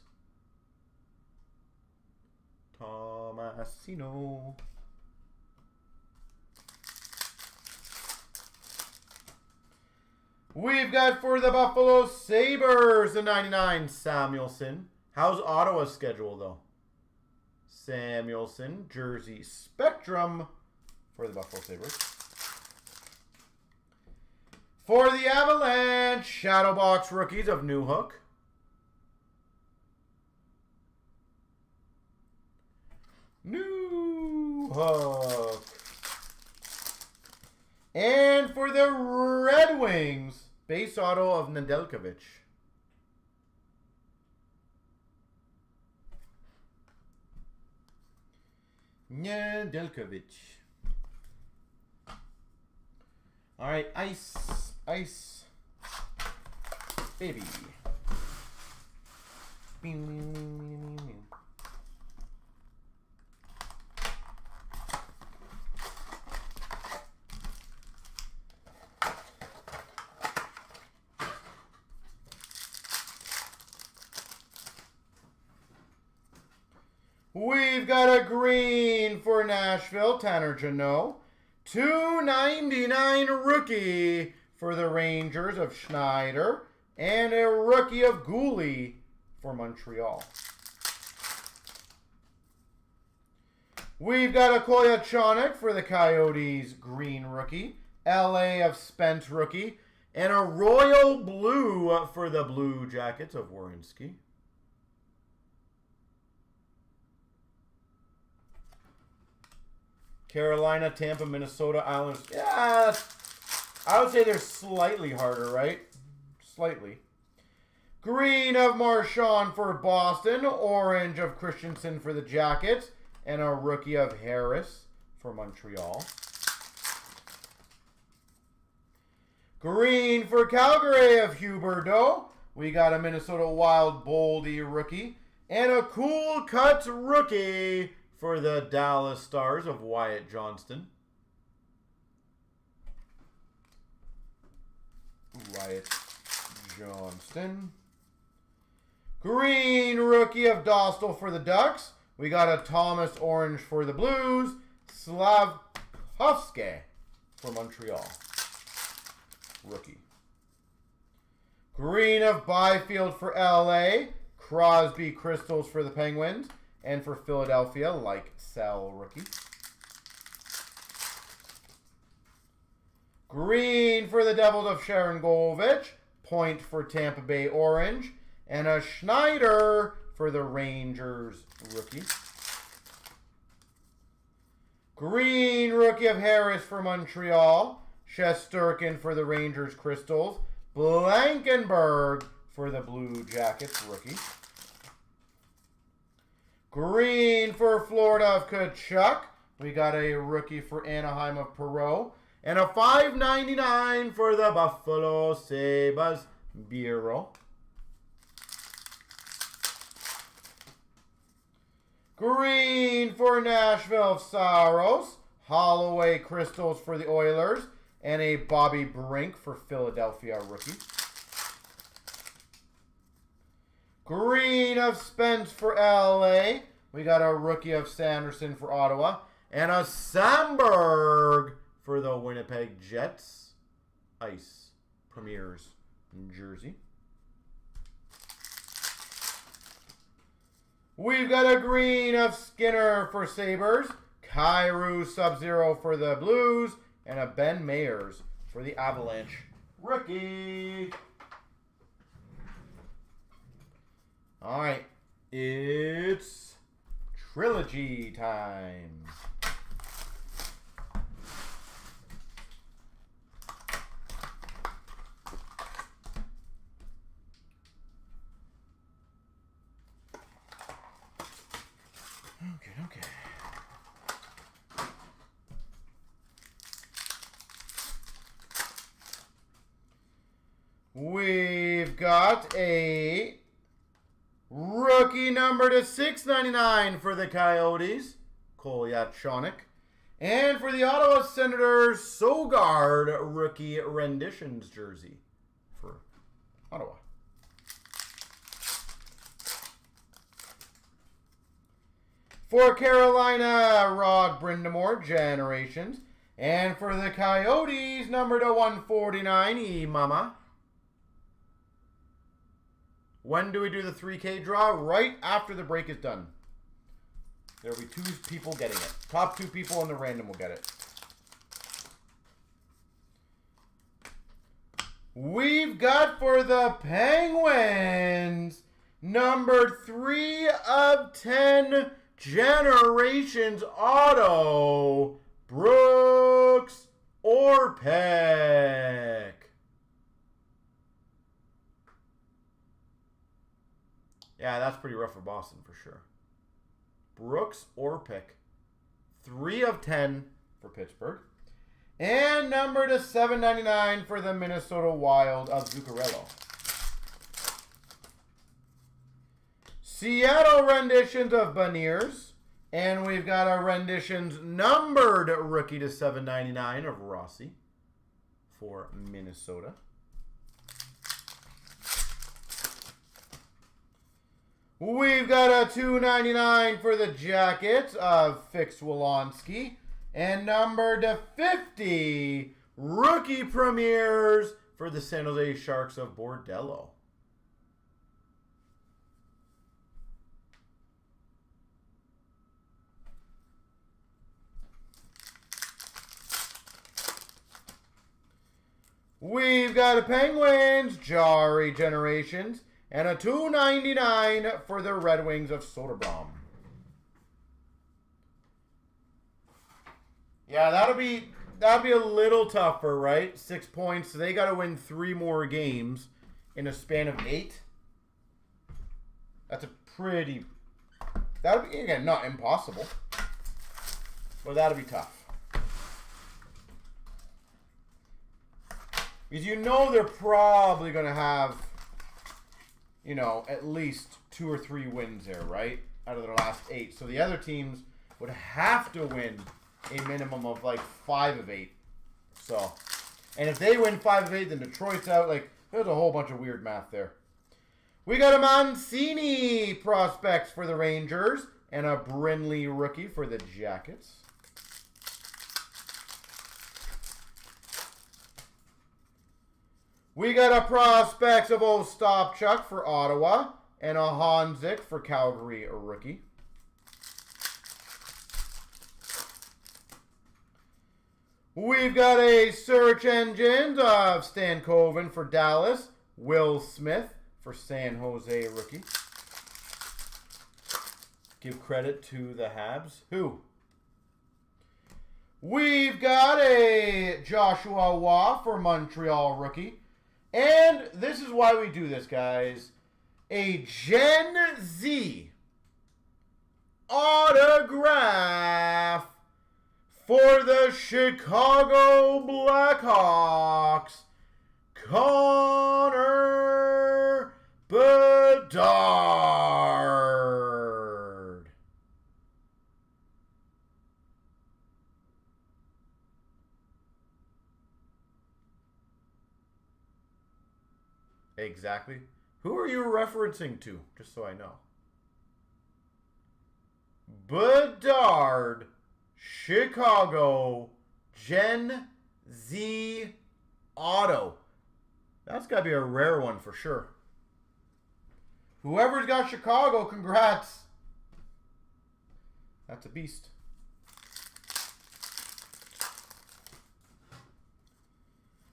Tomasino. We've got for the Buffalo Sabres, the 99, Samuelson. How's Ottawa's schedule, though? Samuelson, Jersey Spectrum for the Buffalo Sabres. For the Avalanche, Shadow Box rookies of Newhook. Newhook. And for the Red Wings, base auto of Nedeljkovic. Nedeljkovic. All right, ice, baby. We've got a green for Nashville, Tanner Jeannot. $2.99 rookie for the Rangers of Schneider. And a rookie of Gooley for Montreal. We've got a Koyachonic for the Coyotes, green rookie. LA of Spence rookie. And a Royal Blue for the Blue Jackets of Werenski. Carolina, Tampa, Minnesota, Islanders. Yeah, I would say they're slightly harder, right? Slightly. Green of Marchand for Boston. Orange of Christensen for the Jackets. And a rookie of Harris for Montreal. Green for Calgary of Huberdeau. We got a Minnesota Wild Boldy rookie. And a Cool Cuts rookie for the Dallas Stars of Wyatt Johnston. Wyatt Johnston. Green rookie of Dostal for the Ducks. We got a Thomas orange for the Blues. Slavkovsky for Montreal. Rookie. Green of Byfield for LA. Crosby Crystals for the Penguins. And for Philadelphia, like Sal rookie. Green for the Devils of Sharangovich. Point for Tampa Bay orange. And a Schneider for the Rangers rookie. Green rookie of Harris for Montreal. Shesterkin for the Rangers Crystals. Blankenberg for the Blue Jackets rookie. Green for Florida of Kachuk. We got a rookie for Anaheim of Perreault. And a $5.99 for the Buffalo Sabres Bureau. Green for Nashville of Saros. Holloway Crystals for the Oilers. And a Bobby Brink for Philadelphia rookie. Green of Spence for LA. We got a rookie of Sanderson for Ottawa. And a Samberg for the Winnipeg Jets. Ice Premier's jersey. We've got a green of Skinner for Sabres. Kyrou Sub-Zero for the Blues. And a Ben Mayers for the Avalanche rookie. All right, it's trilogy time. Okay. We've got a rookie number to $6.99 for the Coyotes, Kolyachonik. And for the Ottawa Senators, Sogard rookie renditions jersey for Ottawa. For Carolina, Rod Brindamore, Generations. And for the Coyotes, number to 149, E-Mama. When do we do the 3K draw? Right after the break is done. There will be 2 people getting it. Top 2 people in the random will get it. We've got for the Penguins, number 3 of 10, Generations Auto, Brooks Orpik. Yeah, that's pretty rough for Boston for sure. Brooks Orpik, 3 of 10 for Pittsburgh. And number to $7.99 for the Minnesota Wild of Zuccarello. Seattle renditions of Beniers. And we've got our renditions numbered rookie to $7.99 of Rossi for Minnesota. We've got a $2.99 for the Jackets of Fix-Wolonski. And number to 50, rookie premieres for the San Jose Sharks of Bordello. We've got a Penguins, Jari Generations. And a $2.99 for the Red Wings of Soderblom. Yeah, that'll be a little tougher, right? 6 points. So they got to win 3 more games in a span of 8. That's a pretty. That'll be, again, not impossible, but that'll be tough. Because you know they're probably going to have, you know, at least 2 or 3 wins there, right? Out of their last 8. So the other teams would have to win a minimum of like 5 of 8. So And if they win 5 of 8, then Detroit's out. Like, there's a whole bunch of weird math there. We got a Mancini prospects for the Rangers and a Brinley rookie for the Jackets. We got a prospects of Ostapchuk for Ottawa and a Hanzik for Calgary, a rookie. We've got a search engines of Stan Coven for Dallas, Will Smith for San Jose, rookie. Give credit to the Habs. Who? We've got a Joshua Waugh for Montreal, rookie. And this is why we do this, guys. A Gen Z autograph for the Chicago Blackhawks, Connor Bedard. Exactly. Who are you referencing to? Just so I know. Bedard, Chicago, Gen Z Auto. That's got to be a rare one for sure. Whoever's got Chicago, congrats. That's a beast.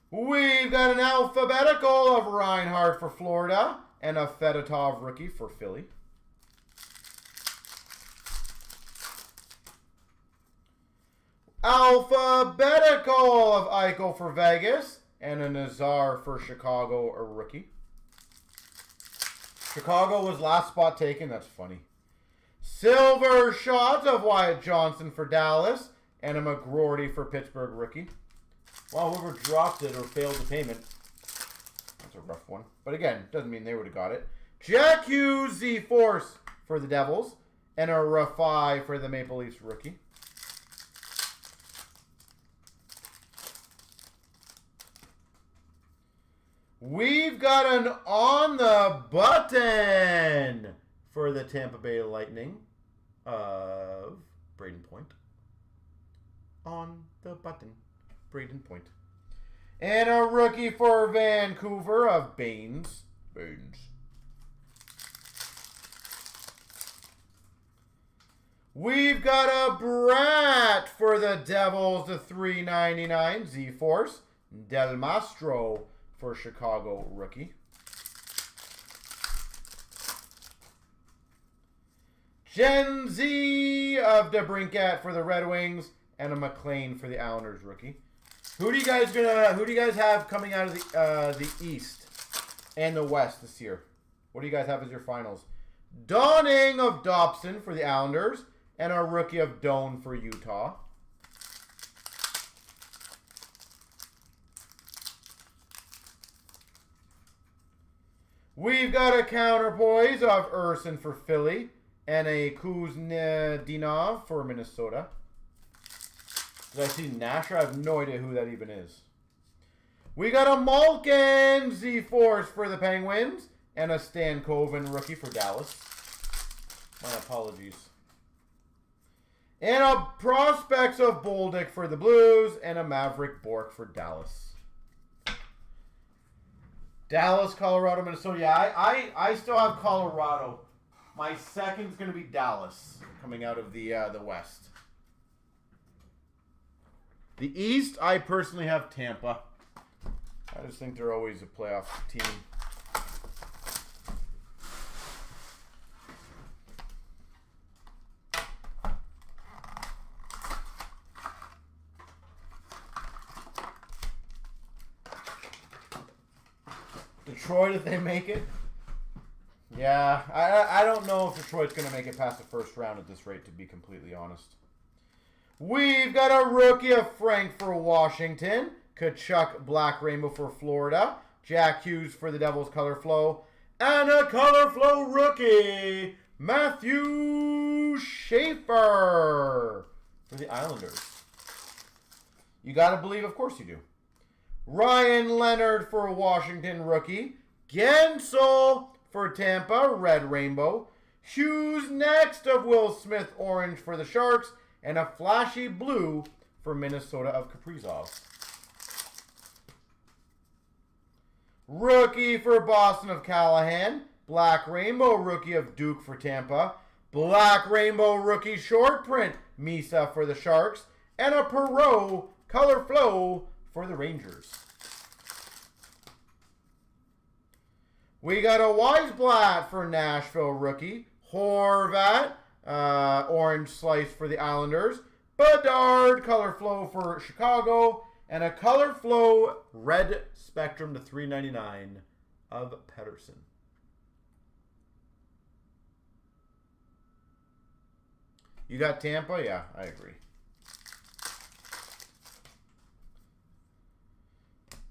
We've got an alphabetical of Reinhardt for Florida and a Fedotov rookie for Philly. Alphabetical of Eichel for Vegas and a Nazar for Chicago, a rookie. Chicago was last spot taken. That's funny. Silver shot of Wyatt Johnson for Dallas and a McGroarty for Pittsburgh, rookie. Well, whoever dropped it or failed the payment, that's a rough one. But again, doesn't mean they would have got it. Jack Hughes, Z-Force for the Devils, and a Rafai for the Maple Leafs, rookie. We've got an on the button for the Tampa Bay Lightning of Braden Point. On the button. Braden Point. And a rookie for Vancouver of Baines. We've got a Brat for the Devils, the $3.99 Z-Force. Del Mastro for Chicago, rookie. Gen Z of DeBrincat for the Red Wings and a McLean for the Islanders, rookie. Who do you guys have coming out of the East and the West this year? What do you guys have as your finals? Dawning of Dobson for the Islanders and a rookie of Doan for Utah. We've got a counterpoise of Urson for Philly and a Kuznetsov for Minnesota. Did I see Nasher? I have no idea who that even is. We got a Malkin Z-Force for the Penguins and a Stan Coven rookie for Dallas. My apologies. And a Prospects of Bolduc for the Blues and a Maverick Bork for Dallas. Dallas, Colorado, Minnesota. Yeah, I still have Colorado. My second's going to be Dallas coming out of the West. The East, I personally have Tampa. I just think they're always a playoff team. Detroit, if they make it. Yeah, I don't know if Detroit's going to make it past the first round at this rate, to be completely honest. We've got a rookie of Frank for Washington. Kachuk Black Rainbow for Florida. Jack Hughes for the Devils Color Flow. And a Color Flow rookie, Matthew Schaefer for the Islanders. You got to believe, of course you do. Ryan Leonard for Washington, rookie. Gensel for Tampa, red rainbow. Hughes next of Will Smith, orange for the Sharks. And a flashy blue for Minnesota of Kaprizov. Rookie for Boston of Callahan. Black rainbow rookie of Duke for Tampa. Black rainbow rookie short print Misa for the Sharks. And a Perot color flow for the Rangers. We got a Weisblatt for Nashville rookie. Horvat, orange slice for the Islanders. Bedard, color flow for Chicago. And a color flow red spectrum to $3.99 of Pedersen. You got Tampa? Yeah, I agree.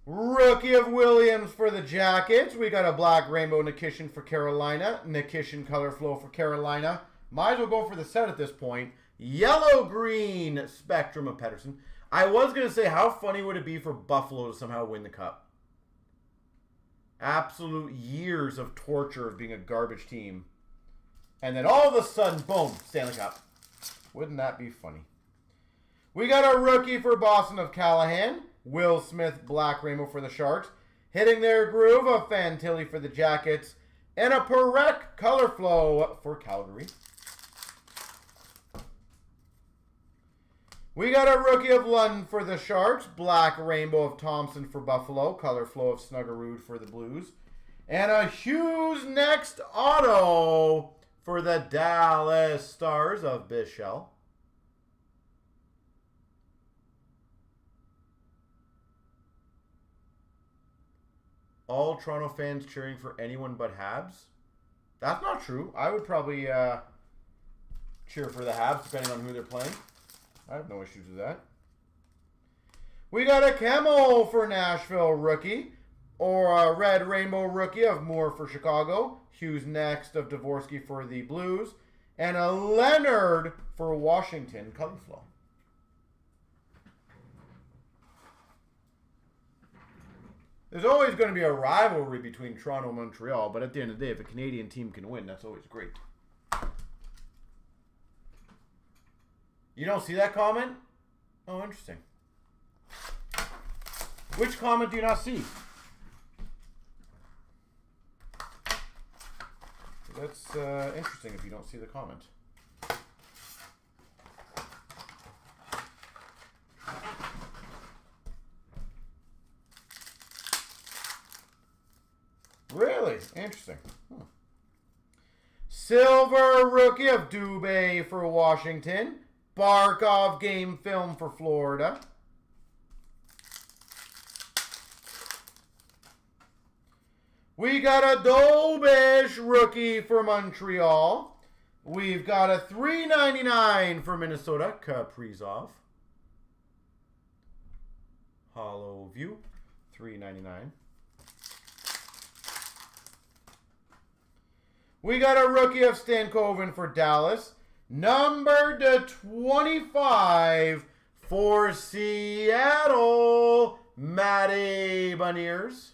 Rookie of Williams for the Jackets. We got a black rainbow Nikishin for Carolina. Nikishin color flow for Carolina. Might as well go for the set at this point. Yellow-green spectrum of Pedersen. I was going to say, how funny would it be for Buffalo to somehow win the Cup? Absolute years of torture of being a garbage team. And then all of a sudden, boom, Stanley Cup. Wouldn't that be funny? We got a rookie for Boston of Callahan. Will Smith, black rainbow for the Sharks. Hitting their groove of Fantilli for the Jackets. And a Perec color flow for Calgary. We got a rookie of London for the Sharks. Black rainbow of Thompson for Buffalo. Color flow of Snuggerud for the Blues. And a Hughes next auto for the Dallas Stars of Bichelle. All Toronto fans cheering for anyone but Habs? That's not true. I would probably cheer for the Habs depending on who they're playing. I have no issues with that. We got a camo for Nashville rookie. Or a red rainbow rookie of Moore for Chicago. Hughes next of Dvorsky for the Blues. And a Leonard for Washington color flow. There's always going to be a rivalry between Toronto and Montreal, but at the end of the day, if a Canadian team can win, that's always great. You don't see that comment? Oh, interesting. Which comment do you not see? That's interesting if you don't see the comment. Really? Interesting. Silver rookie of Dubé for Washington. Barkov game film for Florida. We got a Dobish rookie for Montreal. We've got a $3.99 for Minnesota, Kaprizov. Hollow View, $3.99. We got a rookie of Stankoven for Dallas. Number to 25 for Seattle, Matty Beniers.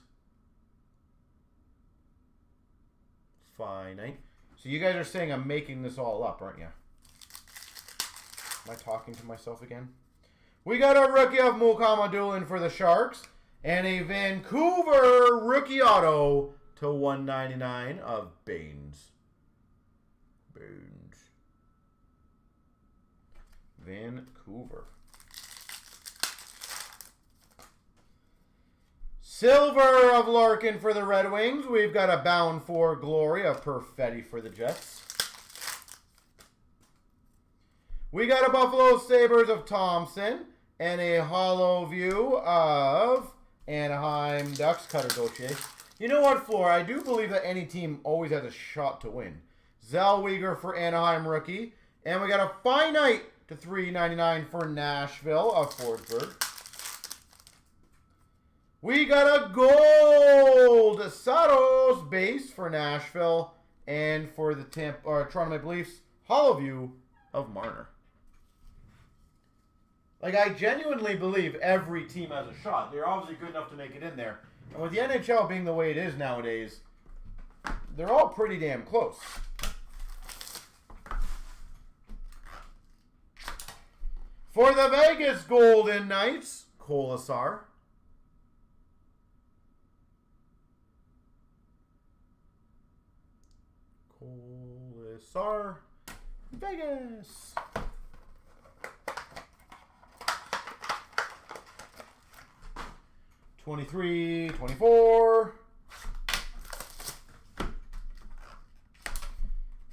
Finite. So you guys are saying I'm making this all up, aren't you? Am I talking to myself again? We got a rookie of Mukamadulin for the Sharks. And a Vancouver rookie auto to $1.99 of Baines. Vancouver. Silver of Larkin for the Red Wings. We've got a Bound for Glory of Perfetti for the Jets. We got a Buffalo Sabres of Thompson. And a hollow view of Anaheim Ducks, Cutter Gauthier. You know what, Floor? I do believe that any team always has a shot to win. Zellweger for Anaheim rookie. And we got a finite to $3.99 for Nashville of Forsberg. We got a gold Saros base for Nashville. And for the Toronto Maple Leafs, hollow view of Marner. Like, I genuinely believe every team has a shot. They're obviously good enough to make it in there. And with the NHL being the way it is nowadays, they're all pretty damn close. For the Vegas Golden Knights, Colasar. Colasar, Vegas. '23, '24.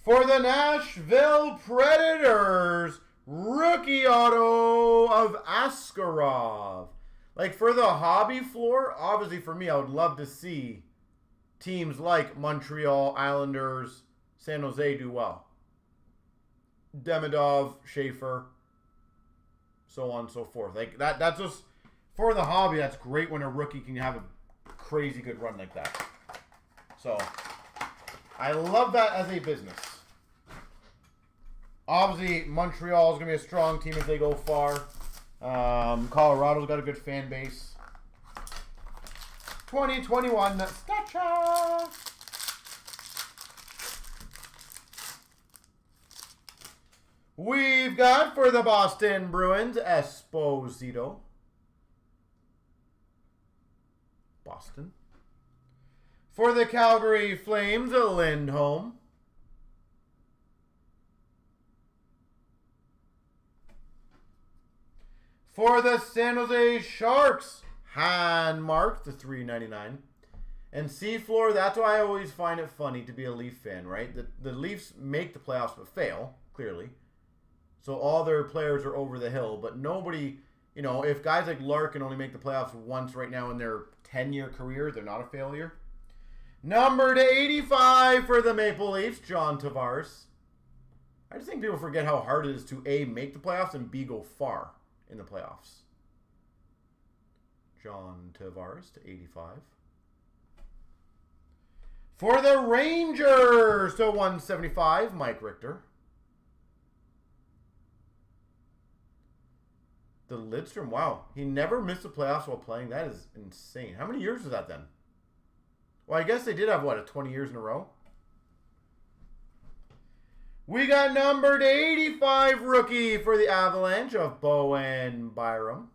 For the Nashville Predators, rookie auto of Askarov. Like, for the hobby floor, obviously for me, I would love to see teams like Montreal, Islanders, San Jose do well. Demidov, Schaefer, so on and so forth. Like, that's just, for the hobby, that's great when a rookie can have a crazy good run like that. So, I love that as a business. Obviously, Montreal is going to be a strong team if they go far. Colorado's got a good fan base. 2021 Stitcher. We've got for the Boston Bruins, Esposito. Boston. For the Calgary Flames, Lindholm. For the San Jose Sharks, Hanmark, the $3.99. And Seafloor, that's why I always find it funny to be a Leaf fan, right? The Leafs make the playoffs but fail, clearly. So all their players are over the hill. But nobody, you know, if guys like Larkin only make the playoffs once right now in their 10-year career, they're not a failure. Number to 85 for the Maple Leafs, John Tavares. I just think people forget how hard it is to A, make the playoffs, and B, go far in the playoffs. John Tavares to 85. For the Rangers to 175, Mike Richter. The Lidstrom, wow. He never missed the playoffs while playing. That is insane. How many years was that then? Well, I guess they did have, what, 20 years in a row? We got numbered 85 rookie for the Avalanche of Bowen Byram.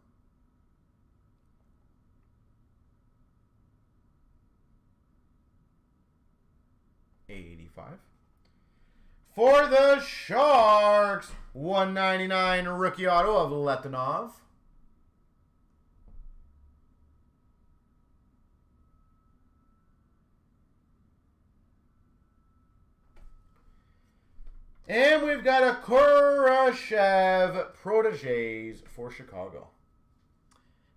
$85. For the Sharks, $199 rookie auto of Letonov. And we've got a Kurashev Protégés for Chicago.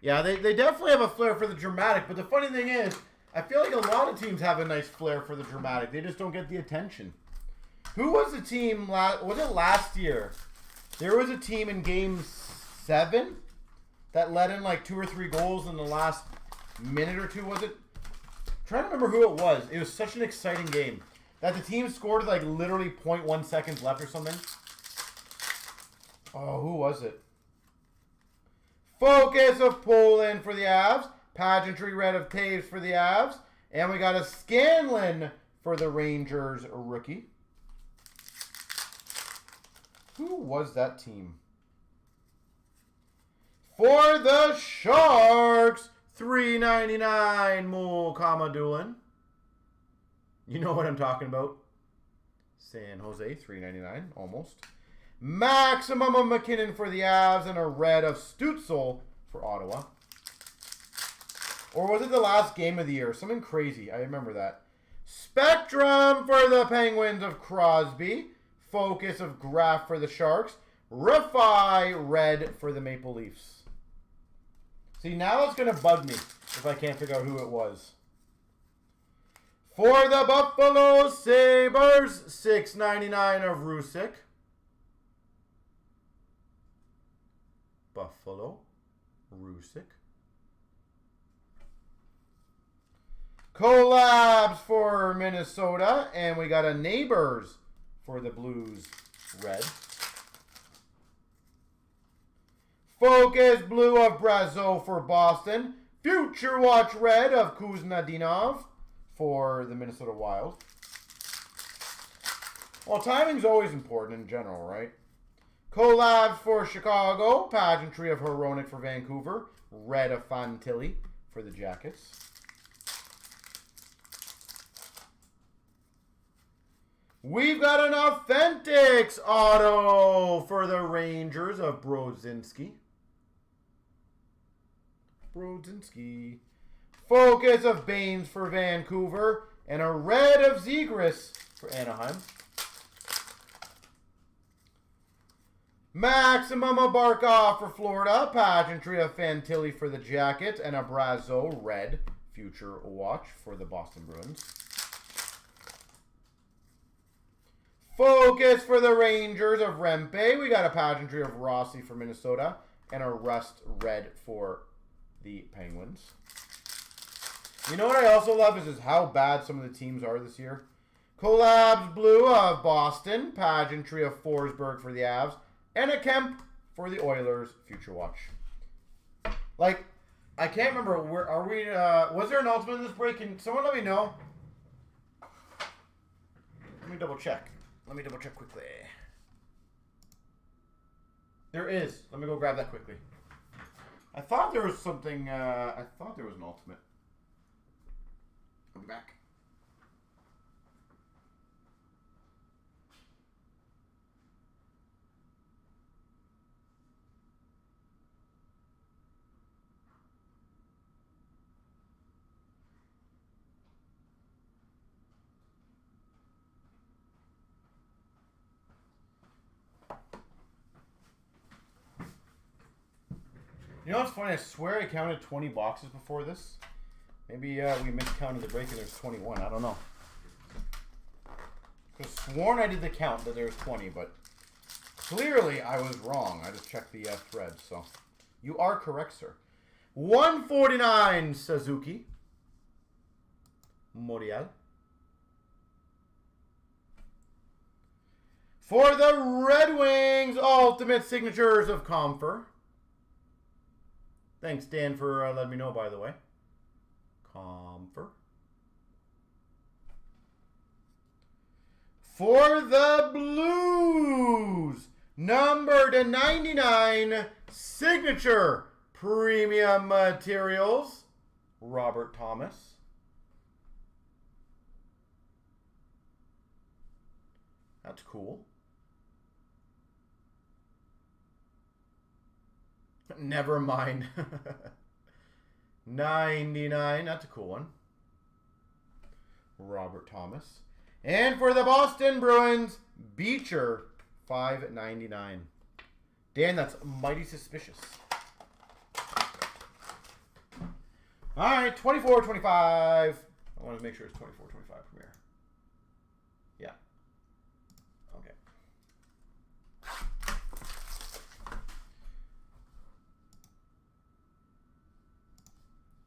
Yeah, they definitely have a flair for the dramatic, but the funny thing is, I feel like a lot of teams have a nice flair for the dramatic. They just don't get the attention. Who was the team, was it last year? There was a team in Game 7 that let in like 2 or 3 goals in the last minute or two, was it? I'm trying to remember who it was. It was such an exciting game. That the team scored like literally 0.1 seconds left or something. Oh, who was it? Focus of Poland for the Avs. Pageantry red of Taves for the Avs. And we got a Scanlon for the Rangers rookie. Who was that team? For the Sharks, $3.99 Mulkama Doolin. You know what I'm talking about. San Jose, $3.99, almost. Maximum of McKinnon for the Avs and a red of Stützle for Ottawa. Or was it the last game of the year? Something crazy. I remember that. Spectrum for the Penguins of Crosby. Focus of Graf for the Sharks. Refi red for the Maple Leafs. See, now it's going to bug me if I can't figure out who it was. For the Buffalo Sabres, $6.99 of Rusick. Buffalo, Rusick. Collabs for Minnesota. And we got a Neighbors for the Blues, red. Focus blue of Brazeau for Boston. Future Watch red of Kuznetsov for the Minnesota Wild. Well, timing's always important in general, right? Collabs for Chicago. Pageantry of Hronek for Vancouver. Red of Fantilli for the Jackets. We've got an Authentics auto for the Rangers of Brodzinski. Focus of Baines for Vancouver. And a red of Zegras for Anaheim. Maximum of Barkov for Florida. Pageantry of Fantilli for the Jackets. And a Brazeau red Future Watch for the Boston Bruins. Focus for the Rangers of Rempe. We got a Pageantry of Rossi for Minnesota. And a Rust red for the Penguins. You know what I also love is how bad some of the teams are this year. Collabs blue of Boston. Pageantry of Forsberg for the Avs. And a Kemp for the Oilers. Future Watch. Like, I can't remember. Where are we? Was there an ultimate in this break? Can someone let me know? Let me double check. Let me double check quickly. There is. Let me go grab that quickly. I thought there was something. I thought there was an ultimate. I'll be back. You know what's funny? I swear I counted 20 boxes before this. Maybe we miscounted the break and there's 21. I don't know. I could have sworn I did the count that there's 20, but clearly I was wrong. I just checked the thread, so you are correct, sir. 149 Suzuki. Morial. For the Red Wings, Ultimate Signatures of Comfer. Thanks, Dan, for letting me know, by the way. Comfer. For the Blues, number to 99, Signature Premium Materials, Robert Thomas. That's cool. Never mind. 99. That's a cool one. Robert Thomas. And for the Boston Bruins, Beecher, $5.99. Dan, that's mighty suspicious. All right, 24-25. I want to make sure it's 24-25 Premier. Yeah. Okay.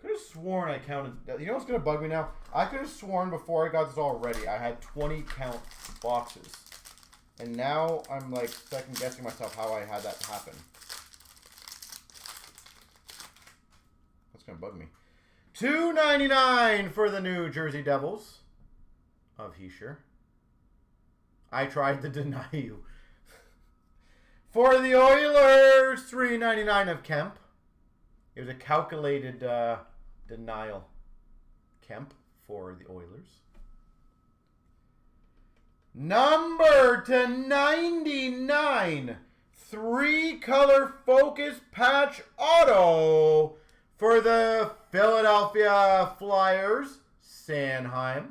Could have sworn I counted. You know what's going to bug me now? I could have sworn before I got this all ready, I had 20 count boxes. And now I'm like second guessing myself how I had that happen. That's going to bug me. $2.99 for the New Jersey Devils of Heischer. I tried to deny you. For the Oilers, $3.99 of Kemp. It was a calculated denial. Kemp for the Oilers. Number to 99. 3-color focus patch auto for the Philadelphia Flyers, Sanheim.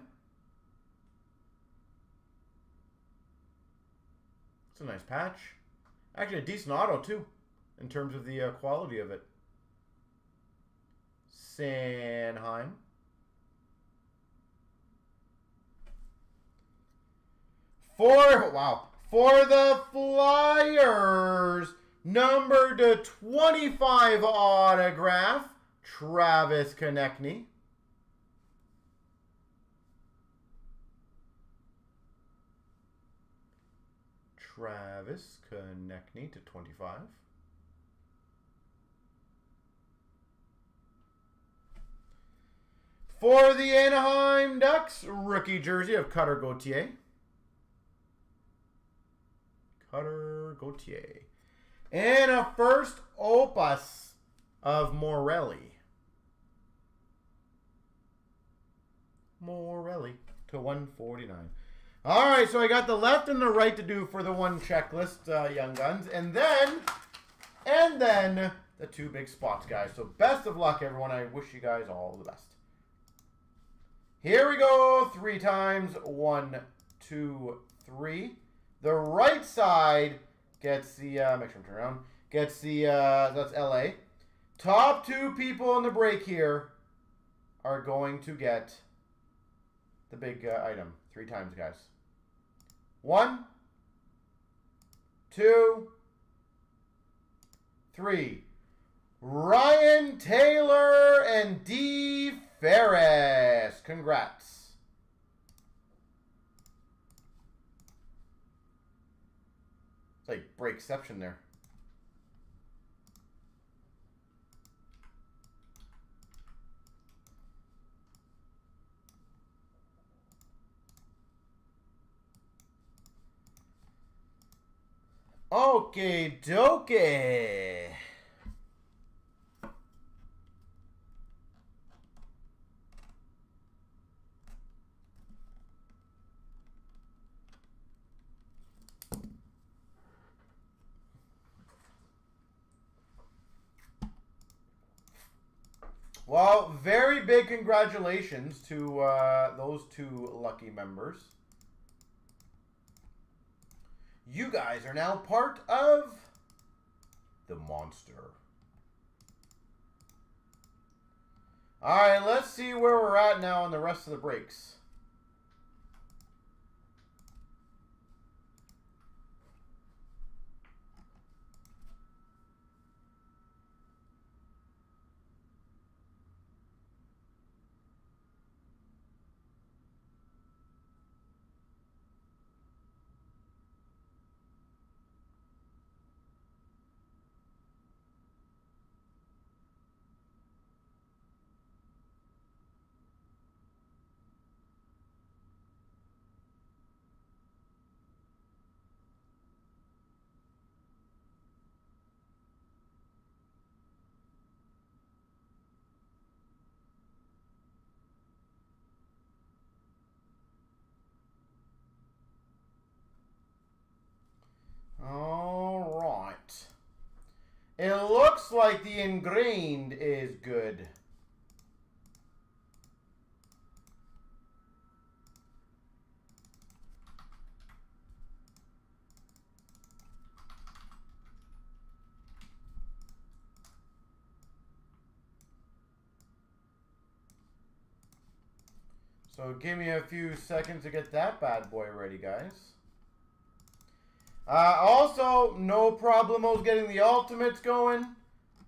It's a nice patch. Actually, a decent auto, too, in terms of the quality of it. Sanheim. For the Flyers, number to 25 autograph, Travis Konechny. Travis Konechny to 25. For the Anaheim Ducks, rookie jersey of Cutter Gauthier. Cutter Gauthier. And a first opus of Morelli. Morelli to 149. All right, so I got the left and the right to do for the one checklist, Young Guns. And then the two big spots, guys. So best of luck, everyone. I wish you guys all the best. Here we go. 3 times. 1, 2, 3. The right side gets the, make sure I'm turning around, gets the, that's LA. Top 2 people in the break here are going to get the big item. 3 times, guys. 1, 2, 3. Ryan Taylor and D. Ferris. Congrats. It's like breakception there. Okie dokie. Well, very big congratulations to those 2 lucky members. You guys are now part of the monster. All right, let's see where we're at now on the rest of the breaks. All right. It looks like the ingrained is good. So give me a few seconds to get that bad boy ready, guys. Also, no problemos getting the ultimates going,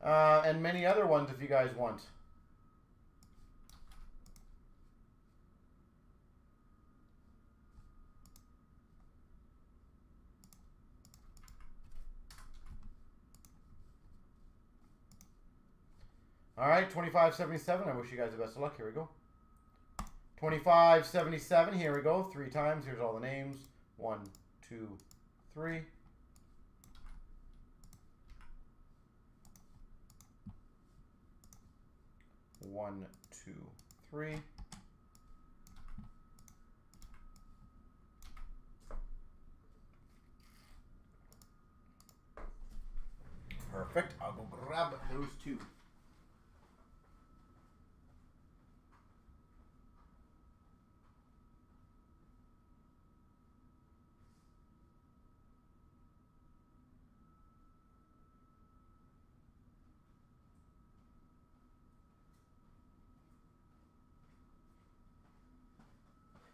and many other ones if you guys want. All right, 2577. I wish you guys the best of luck. Here we go. 2577. Here we go. 3 times. Here's all the names. 1, 2, 3. One, 2, 3. Perfect. I'll go grab those 2.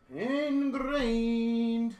Ingrained.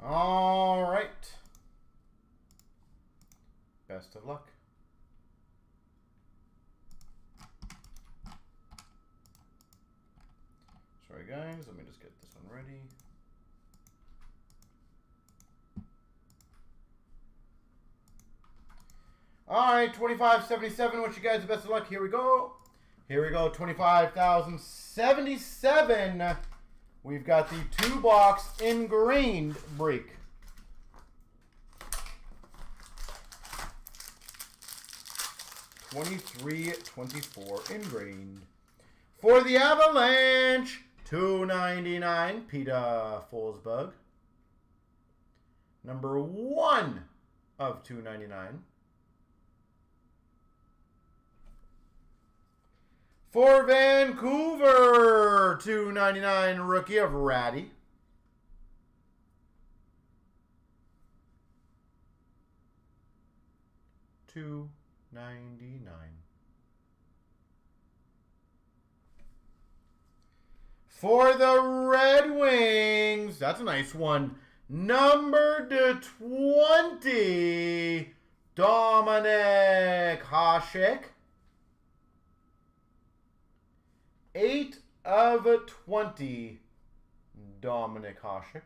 All right. Best of luck. Sorry, guys. Let me just get this one ready. All right, 2577. Wish you guys the best of luck. Here we go. Here we go. 25,077. We've got the 2-box ingrained break. $23.24 ingrained. For the Avalanche, $2.99. Peter Forsberg. Number 1 of $2.99. For Vancouver, $2.99 rookie of Ratty. $2.99. For the Red Wings, that's a nice one. Number /20, Dominik Hasek. 8 of 20, Dominik Hasek.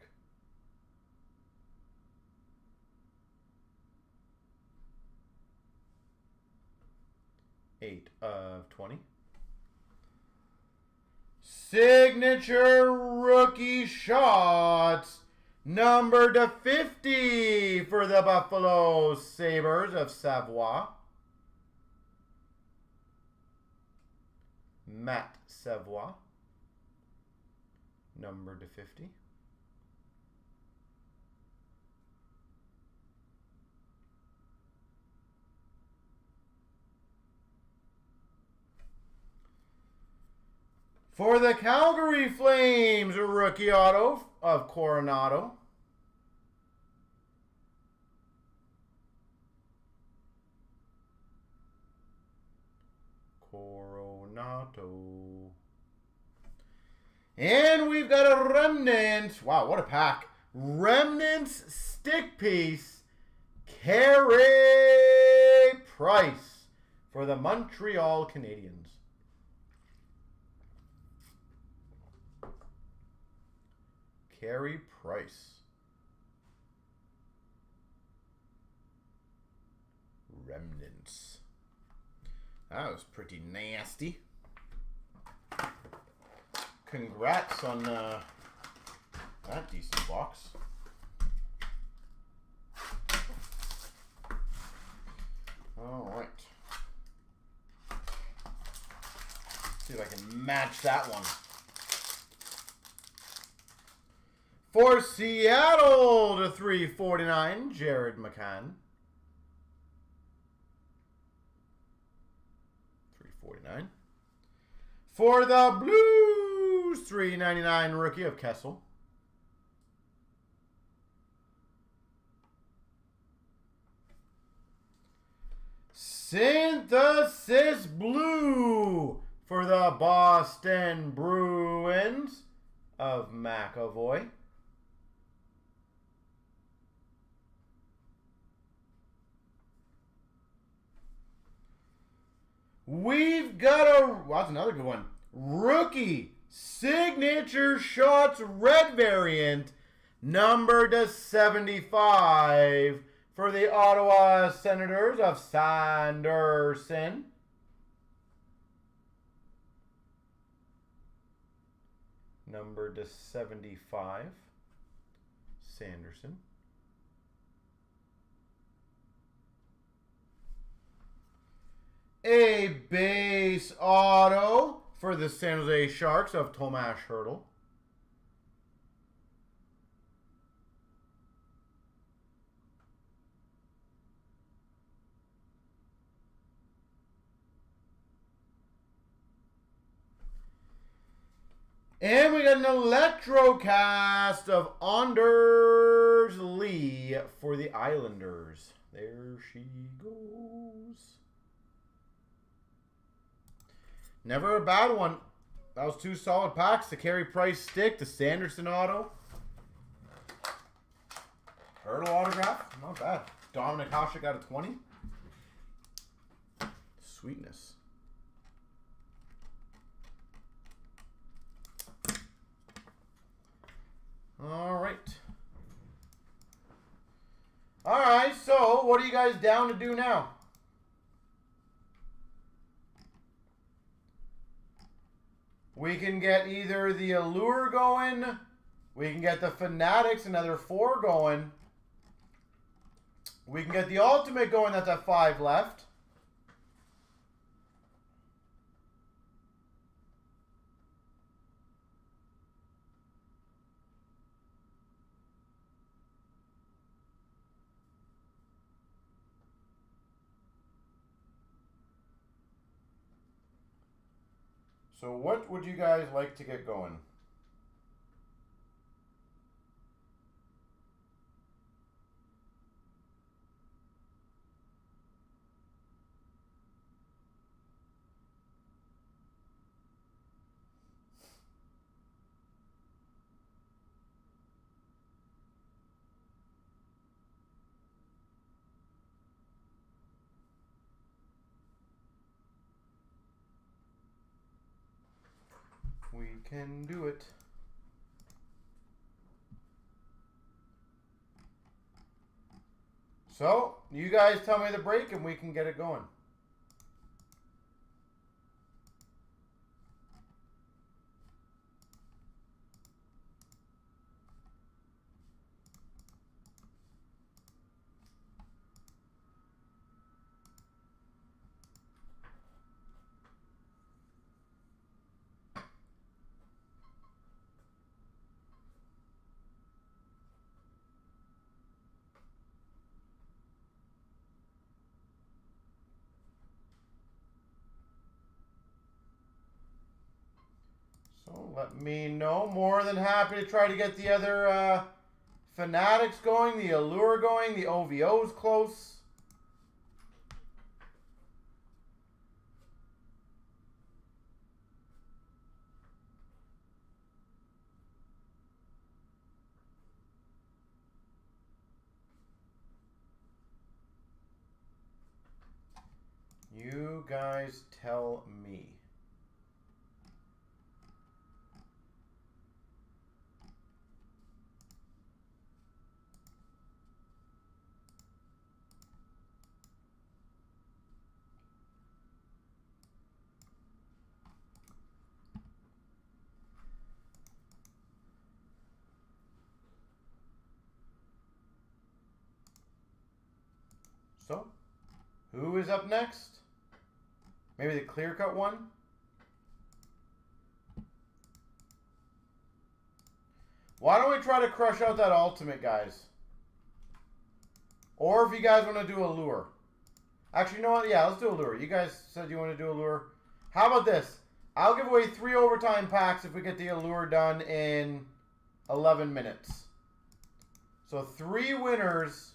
Eight of 20. Signature rookie shots. Number /50 for the Buffalo Sabres of Savoie. Matt Savoie. Number /50. For the Calgary Flames, a rookie auto of Coronado. And we've got a remnant. Wow, what a pack. Remnants stick piece. Carey Price for the Montreal Canadiens. Carey Price. Remnants. That was pretty nasty. Congrats on that decent box. All right. See if I can match that one. For Seattle /349, Jared McCann. 349. For the Blues, $3.99 rookie of Kessel. Synthesis Blue for the Boston Bruins of McAvoy. We've got a, well, that's another good one. Rookie signature shots red variant, number /75 for the Ottawa Senators of Sanderson. Number /75, Sanderson. A base auto for the San Jose Sharks of Tomas Hertl. And we got an Electrocast of Anders Lee for the Islanders. There she goes. Never a bad one. That was 2 solid packs. The Carey Price stick, the Sanderson auto. Hurdle autograph. Not bad. Dominic Hasek got a 20. Sweetness. All right. All right, so what are you guys down to do now? We can get either the Allure going. We can get the Fanatics, another 4 going. We can get the Ultimate going, that's at 5 left. So what would you guys like to get going? We can do it. So, you guys tell me the break and we can get it going. So let me know. More than happy to try to get the other Fanatics going, the Allure going, the OVO's close. You guys tell me. So, who is up next? Maybe the clear-cut one? Why don't we try to crush out that Ultimate, guys? Or if you guys want to do Allure. Actually, you know what? Yeah, let's do Allure. You guys said you want to do Allure. How about this? I'll give away 3 overtime packs if we get the Allure done in 11 minutes. So 3 winners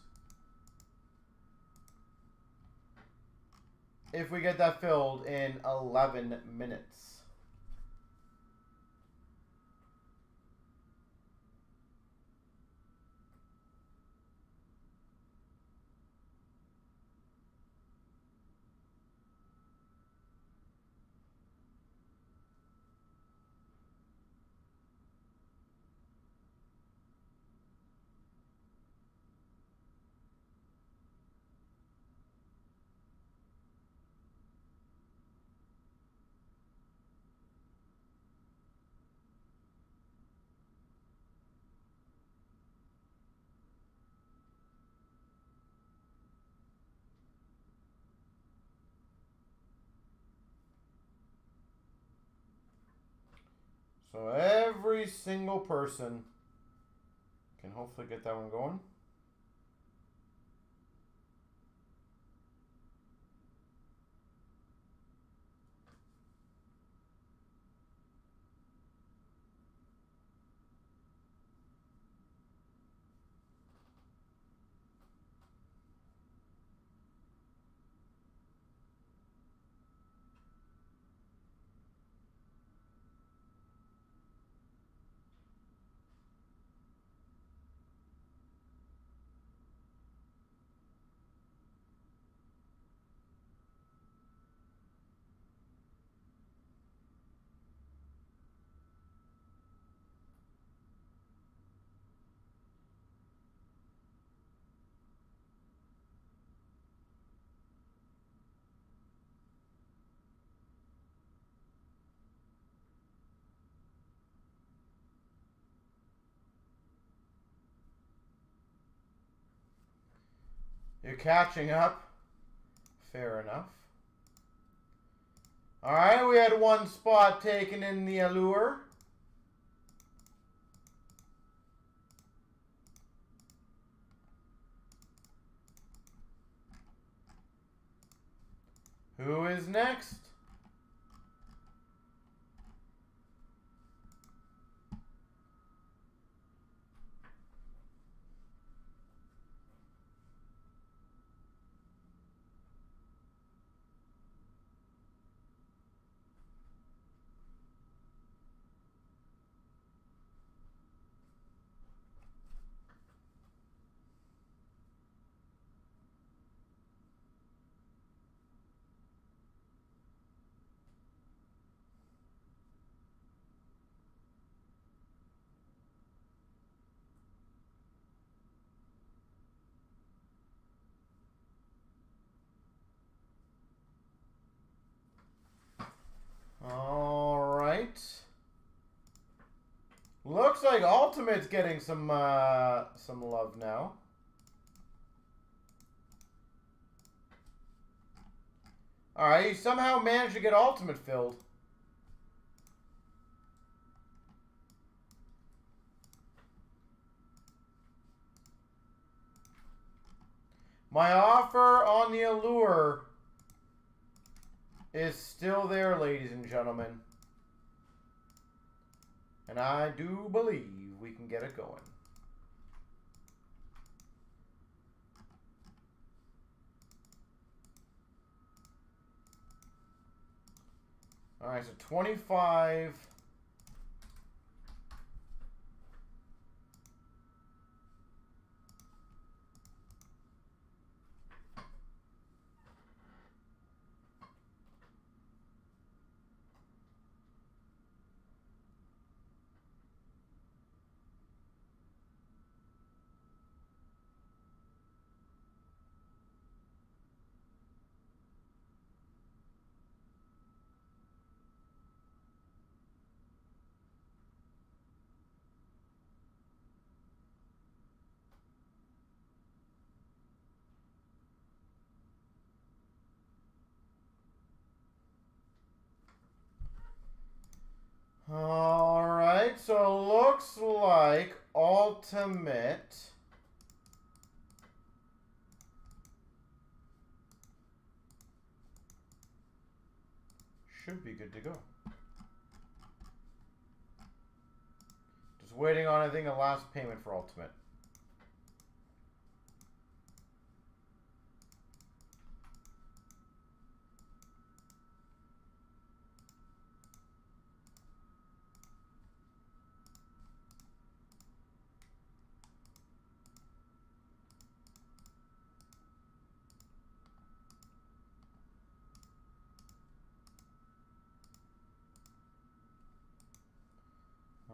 if we get that filled in 11 minutes. So every single person can hopefully get that one going. You're catching up. Fair enough. Alright, we had one spot taken in the Allure. Who is next? Alright. Looks like Ultimate's getting some love now. Alright, he somehow managed to get Ultimate filled. My offer on the Allure is still there, ladies and gentlemen. And I do believe we can get it going. All right, so 25. All right, so it looks like Ultimate should be good to go. Just waiting on, I think, a last payment for Ultimate.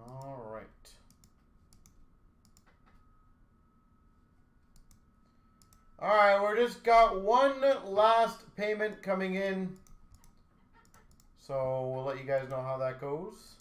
All right. All right, we're just got one last payment coming in. So we'll let you guys know how that goes.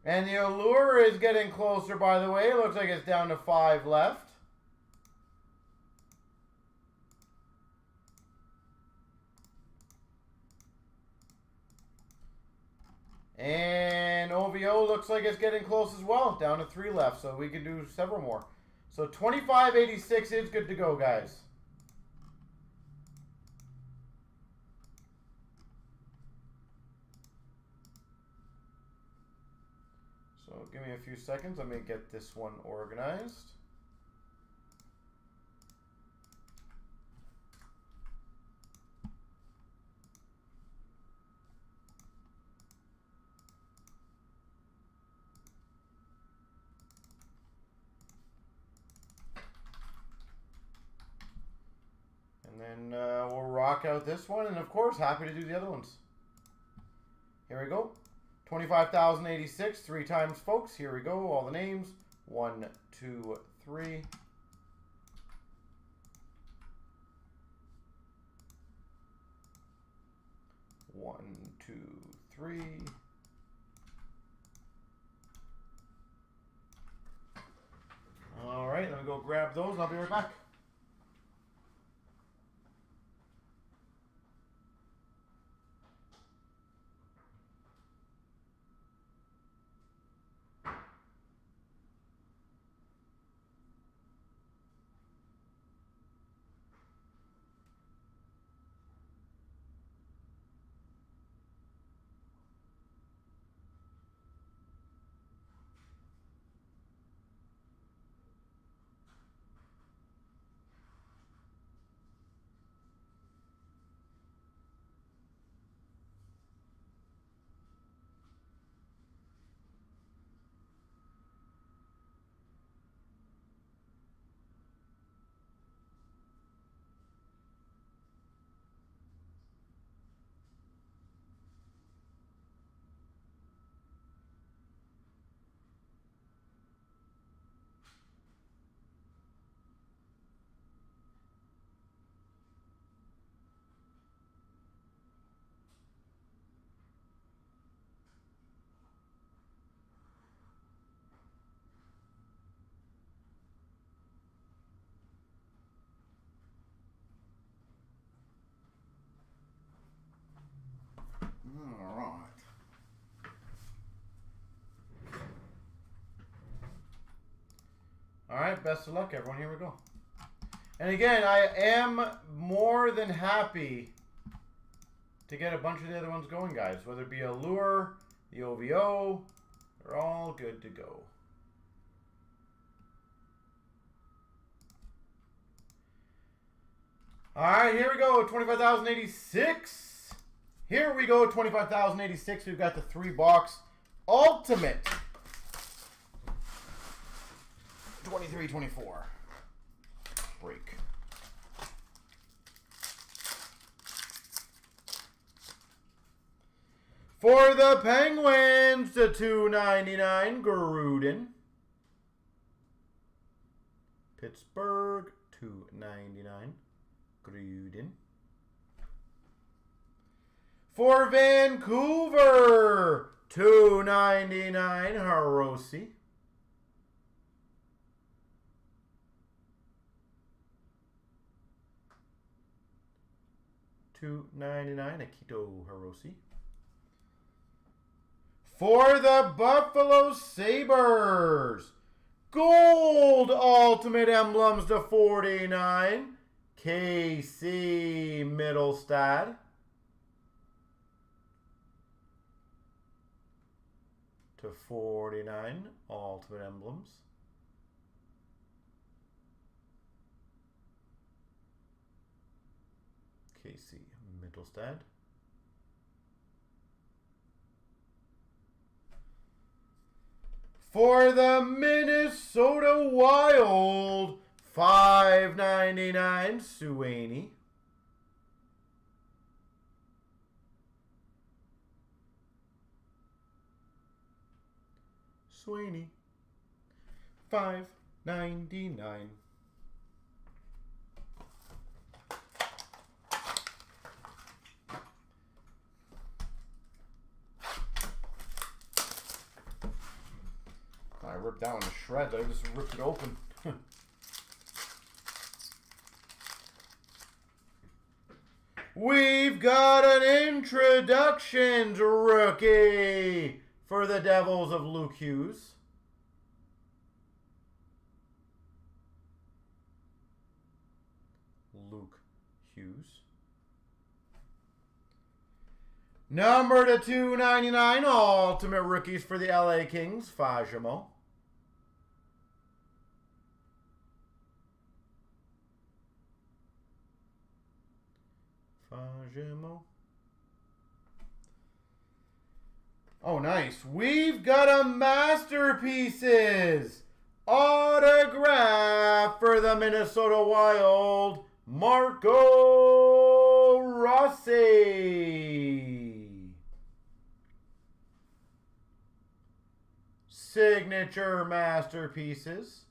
And the Allure is getting closer, by the way. It looks like it's down to 5 left. And OVO looks like it's getting close as well. Down to 3 left, so we can do several more. So 25.86 is good to go, guys. So give me a few seconds. Let me get this one organized. knock out this one. And, of course, happy to do the other ones. Here we go. 25,086, 3 times, folks. Here we go. All the names. 1, 2, 3. One, two, three. All right, let me go grab those and I'll be right back. All right, best of luck, everyone. Here we go. And again, I am more than happy to get a bunch of the other ones going, guys. Whether it be Allure, the OVO, they're all good to go. All right, here we go. 25,086. Here we go. 25,086. We've got the 3-box Ultimate 23-24 break. For the Penguins, to 299, Gruden. Pittsburgh, 299, Gruden. For Vancouver, 299, Hirose. $2.99, Akito Hirose. For the Buffalo Sabres, gold ultimate emblems to 49, KC Middlestad. To 49, ultimate emblems. KC Middlestad. For the Minnesota Wild, $5.99, Sweeney. Sweeney, $5.99. I ripped that one to shreds. I just ripped it open. We've got an introductions rookie for the Devils of Luke Hughes. Luke Hughes. Number to 299, ultimate rookies for the LA Kings, Fajimo. Fajimo. Oh, nice. We've got a Masterpieces autograph for the Minnesota Wild, Marco Rossi. Signature Masterpieces,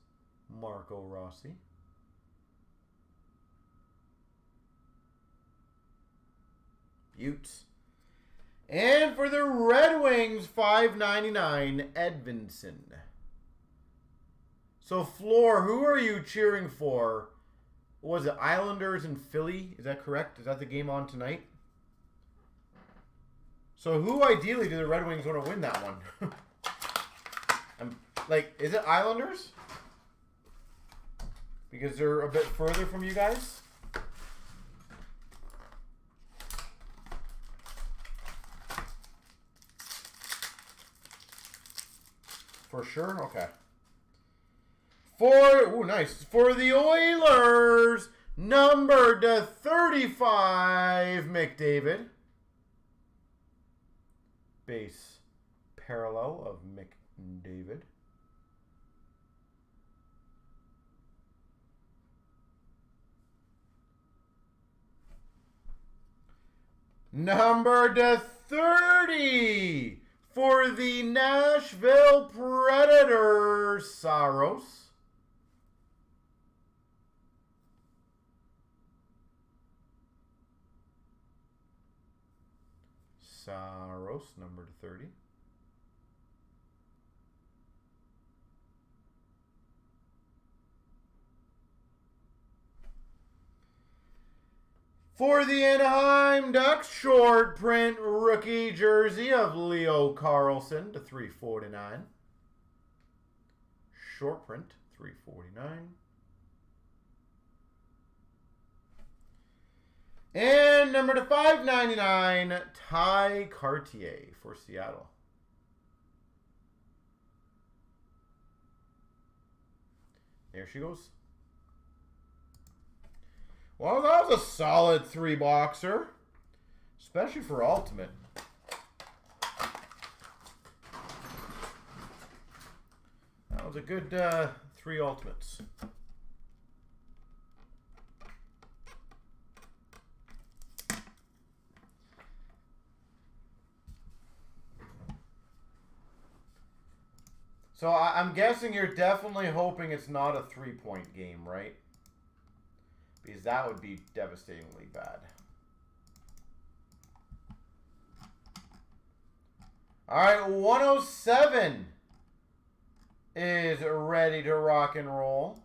Marco Rossi. Utes. And for the Red Wings, $5.99, Edvinson. So, Floor, who are you cheering for? Was it Islanders and Philly? Is that correct? Is that the game on tonight? So, who ideally do the Red Wings want to win that one? Like, is it Islanders? Because they're a bit further from you guys? For sure? Okay. Ooh, nice. For the Oilers, numbered to 35, McDavid. Base parallel of McDavid. Number to 30 for the Nashville Predators, Saros. Saros, number to 30. For the Anaheim Ducks, short print rookie jersey of Leo Carlson to 349. Short print, 349. And number to 599, Ty Cartier for Seattle. There she goes. Well, that was a solid 3-boxer, especially for Ultimate. That was a good 3 Ultimates. So I'm guessing you're definitely hoping it's not a 3-point game, right? Because that would be devastatingly bad. All right, 107 is ready to rock and roll.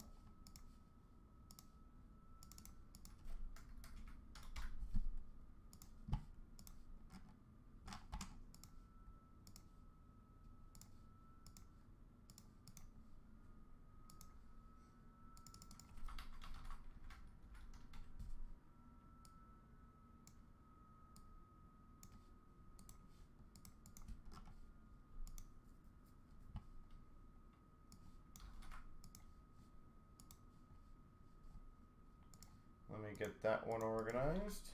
Let me get that one organized.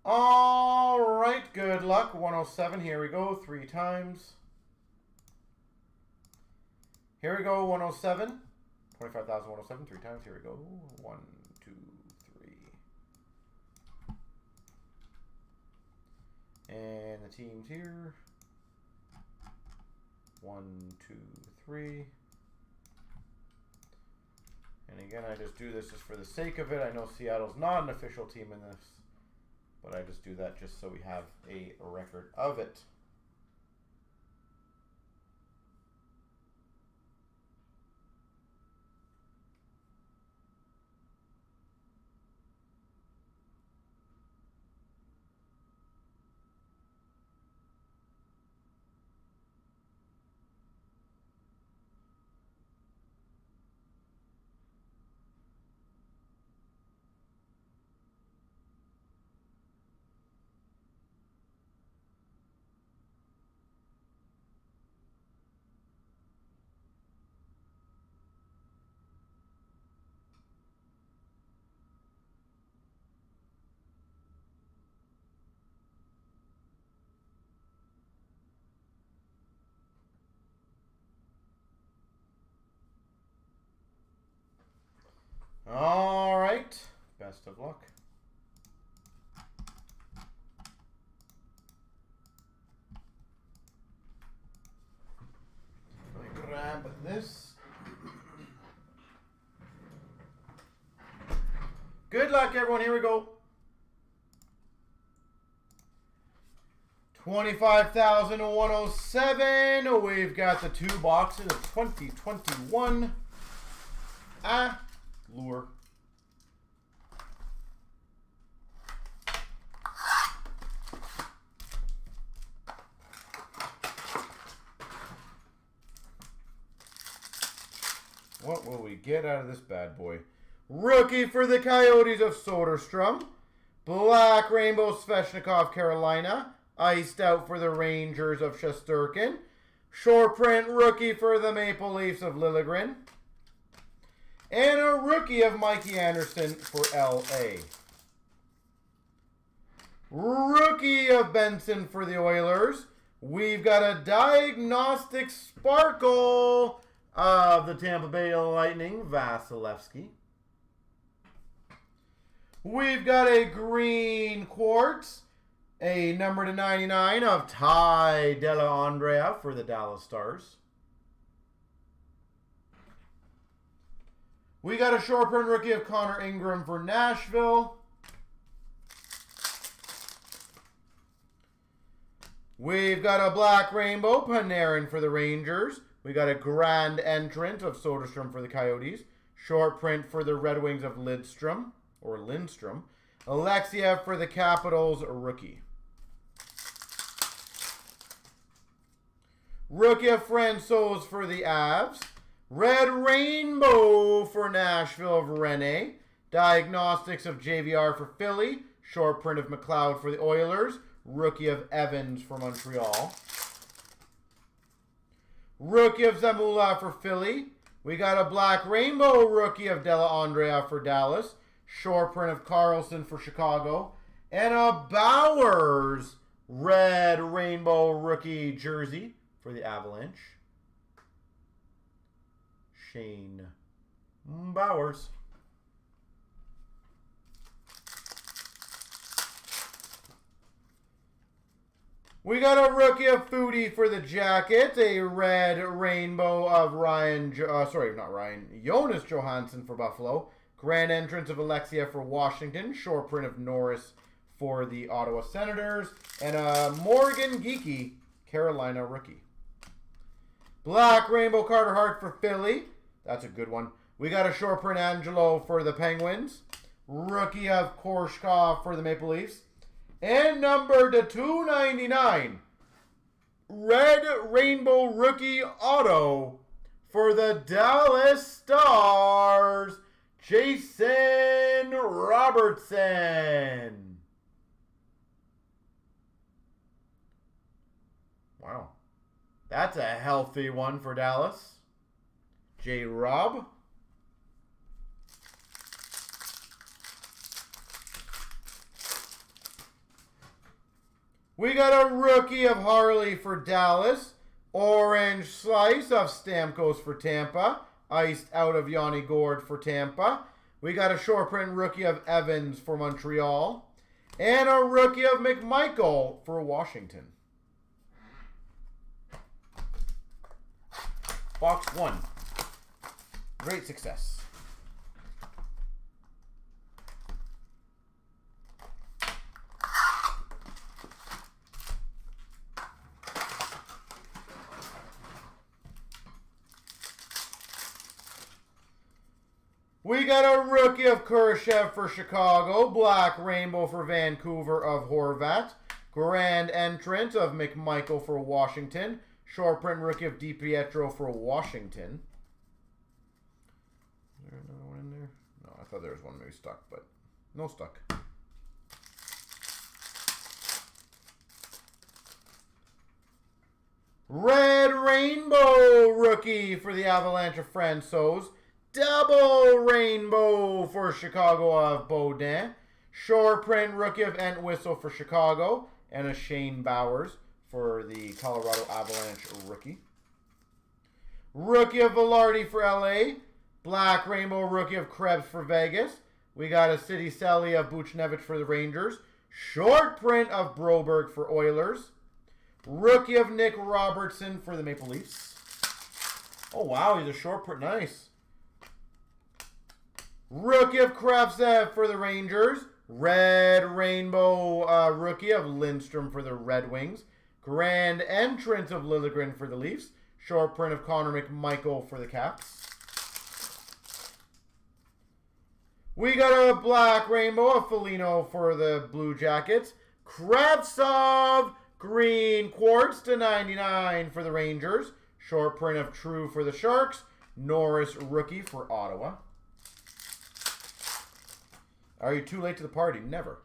All right, good luck. 107, here we go, 3 times. Here we go, 107. 25,107, 3 times. Here we go. 1, 2, 3. And the teams here. 1, 2, 3. And again, I just do this just for the sake of it. I know Seattle's not an official team in this, but I just do that just so we have a record of it. All right. Best of luck. Let me grab this. Good luck, everyone. Here we go. 25,107. We've got the 2 boxes of 2021 Allure. What will we get out of this bad boy? Rookie for the Coyotes of Soderstrom. Black Rainbow Svechnikov, Carolina. Iced out for the Rangers of Shesterkin. Short print rookie for the Maple Leafs of Liljegren. And a rookie of Mikey Anderson for LA. Rookie of Benson for the Oilers. We've got a diagnostic sparkle of the Tampa Bay Lightning, Vasilevsky. We've got a green quartz, a number /99 of Ty Dellandrea for the Dallas Stars. We got a short print rookie of Connor Ingram for Nashville. We've got a black rainbow Panarin for the Rangers. We got a grand entrant of Soderstrom for the Coyotes. Short print for the Red Wings of Lindstrom. Alexiev for the Capitals, rookie. Rookie of Francouz for the Avs. Red Rainbow for Nashville of Rene. Diagnostics of JVR for Philly. Short print of McLeod for the Oilers. Rookie of Evans for Montreal. Rookie of Zamula for Philly. We got a black rainbow rookie of Dellandrea for Dallas. Short print of Carlson for Chicago. And a Bowers red rainbow rookie jersey for the Avalanche. Shane Bowers. We got a rookie of Foodie for the Jackets, a red rainbow of Jonas Johansson for Buffalo, grand entrance of Alexia for Washington, short print of Norris for the Ottawa Senators, and a Morgan Geekie Carolina rookie. Black rainbow Carter Hart for Philly, that's a good one. We got a short print Angelo for the Penguins, rookie of Korshkov for the Maple Leafs. And number /299, red rainbow rookie auto for the Dallas Stars, Jason Robertson. Wow. That's a healthy one for Dallas. J-Rob. We got a rookie of Harley for Dallas. Orange slice of Stamkos for Tampa. Iced out of Yanni Gourde for Tampa. We got a short print rookie of Evans for Montreal. And a rookie of McMichael for Washington. Box 1. Great success. We got a rookie of Kurashev for Chicago. Black rainbow for Vancouver of Horvat. Grand entrant of McMichael for Washington. Short print rookie of DiPietro for Washington. Is there another one in there? No, I thought there was one maybe stuck, but no stuck. Red rainbow rookie for the Avalanche of Francouz. Double rainbow for Chicago of Baudin. Short print rookie of Entwistle for Chicago. And a Shane Bowers for the Colorado Avalanche rookie. Rookie of Velarde for LA. Black Rainbow rookie of Krebs for Vegas. We got a City Sally of Buchnevich for the Rangers. Short print of Broberg for Oilers. Rookie of Nick Robertson for the Maple Leafs. Oh, wow. He's a short print. Nice. Rookie of Kravtsev for the Rangers. Red Rainbow rookie of Lindstrom for the Red Wings. Grand entrance of Liljegren for the Leafs. Short print of Connor McMichael for the Caps. We got a Black Rainbow of Foligno for the Blue Jackets. Kravtsov green quartz /99 for the Rangers. Short print of True for the Sharks. Norris rookie for Ottawa. Are you too late to the party? Never.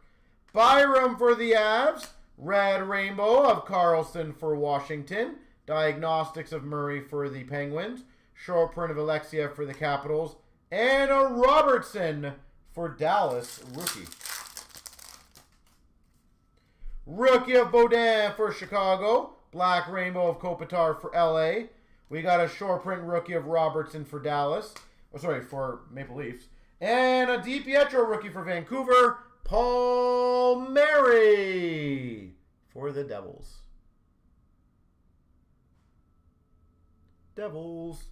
Byram for the Avs. Red Rainbow of Carlson for Washington. Diagnostics of Murray for the Penguins. Short print of Alexiev for the Capitals. And a Robertson for Dallas rookie. Rookie of Baudin for Chicago. Black Rainbow of Kopitar for LA. We got a short print rookie of Robertson for Dallas. Oh, sorry, for Maple Leafs. And a DiPietro rookie for Vancouver. Paul Mary for the Devils. Devils.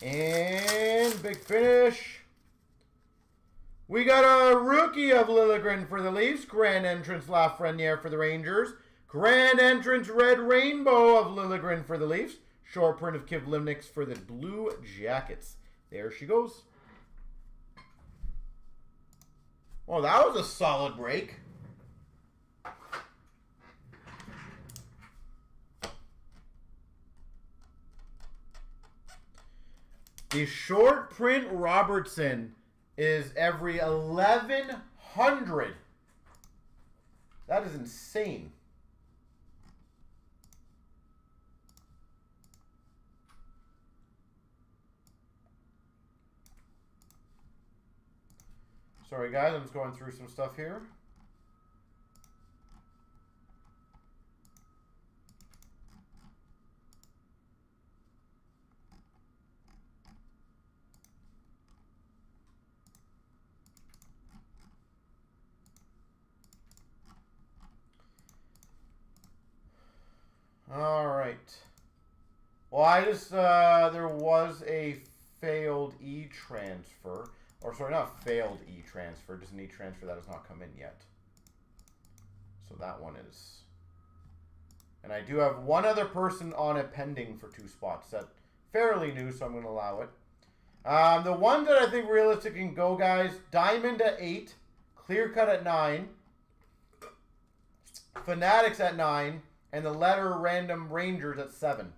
And big finish. We got a rookie of Liljegren for the Leafs. Grand entrance Lafreniere for the Rangers. Grand entrance Red Rainbow of Liljegren for the Leafs. Short print of Kivlivniks for the Blue Jackets. There she goes. Well, that was a solid break. The short print Robertson is every 1,100. That is insane. Sorry guys, I'm just going through some stuff here. All right. Well, I just, there was a failed e-transfer. Or sorry, not failed e-transfer, just an e-transfer that has not come in yet. So that one is. And I do have one other person on it pending for 2 spots. That's fairly new, so I'm going to allow it. The one that I think realistic can go, guys, Diamond at 8, Clear Cut at 9, Fanatics at 9, and the Letter Random Rangers at 7.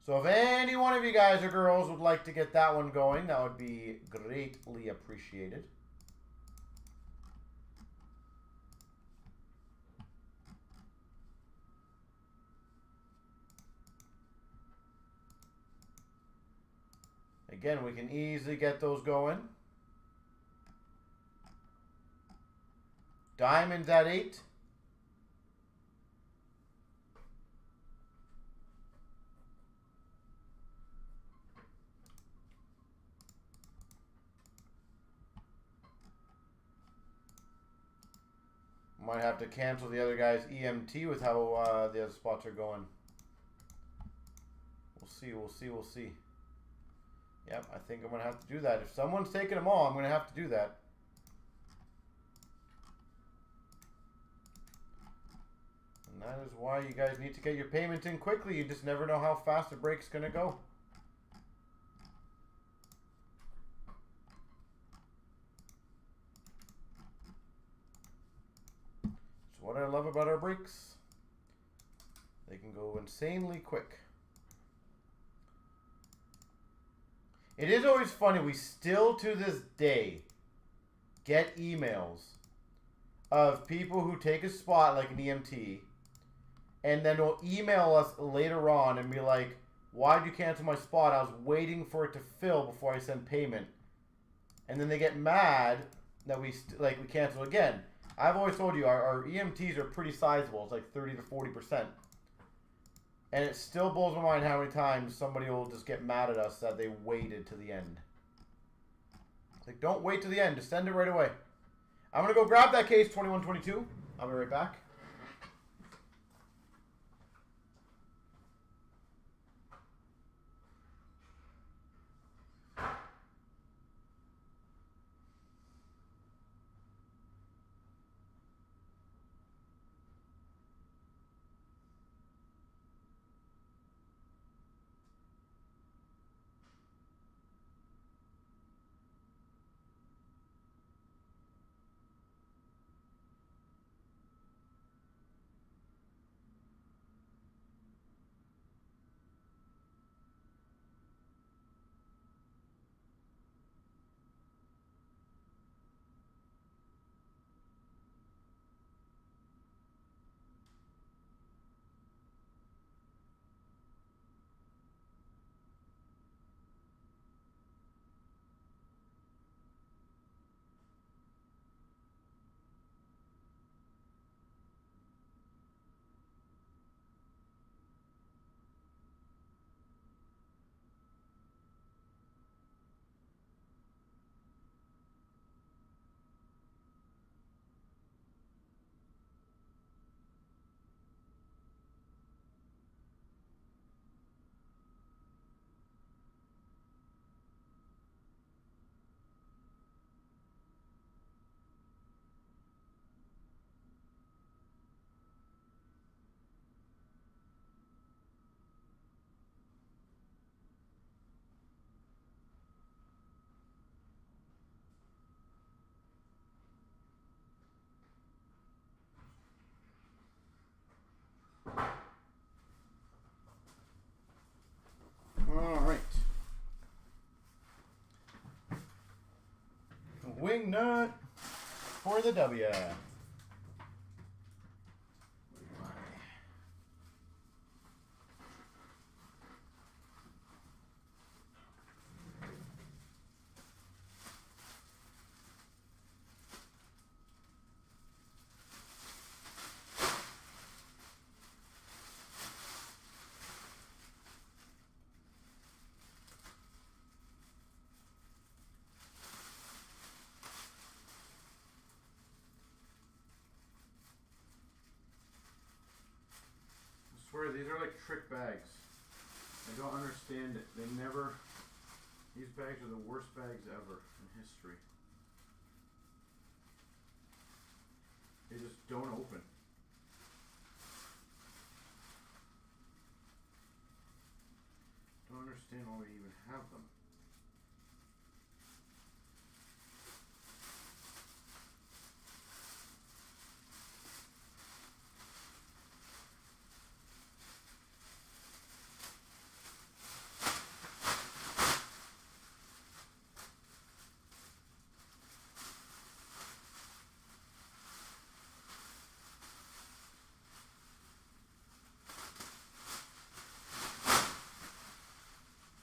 So if any one of you guys or girls would like to get that one going, that would be greatly appreciated. Again, we can easily get those going. Diamonds at 8. Might have to cancel the other guy's EMT with how the other spots are going. We'll see, we'll see, we'll see. Yep, I think I'm going to have to do that. If someone's taking them all, I'm going to have to do that. And that is why you guys need to get your payments in quickly. You just never know how fast the break's going to go. What I love about our breaks, they can go insanely quick. It is always funny, we still to this day get emails of people who take a spot like an EMT and then will email us later on and be like, why'd you cancel my spot? I was waiting for it to fill before I send payment. And then they get mad that we cancel again. I've always told you our EMTs are pretty sizable. It's like 30 to 40%. And it still blows my mind how many times somebody will just get mad at us that they waited to the end. Like, don't wait to the end. Just send it right away. I'm going to go grab that case 2122. I'll be right back. All right. Wing nut for the W. I swear, these are like trick bags. I don't understand it. They never... These bags are the worst bags ever in history. They just don't open. Don't understand why we even have them.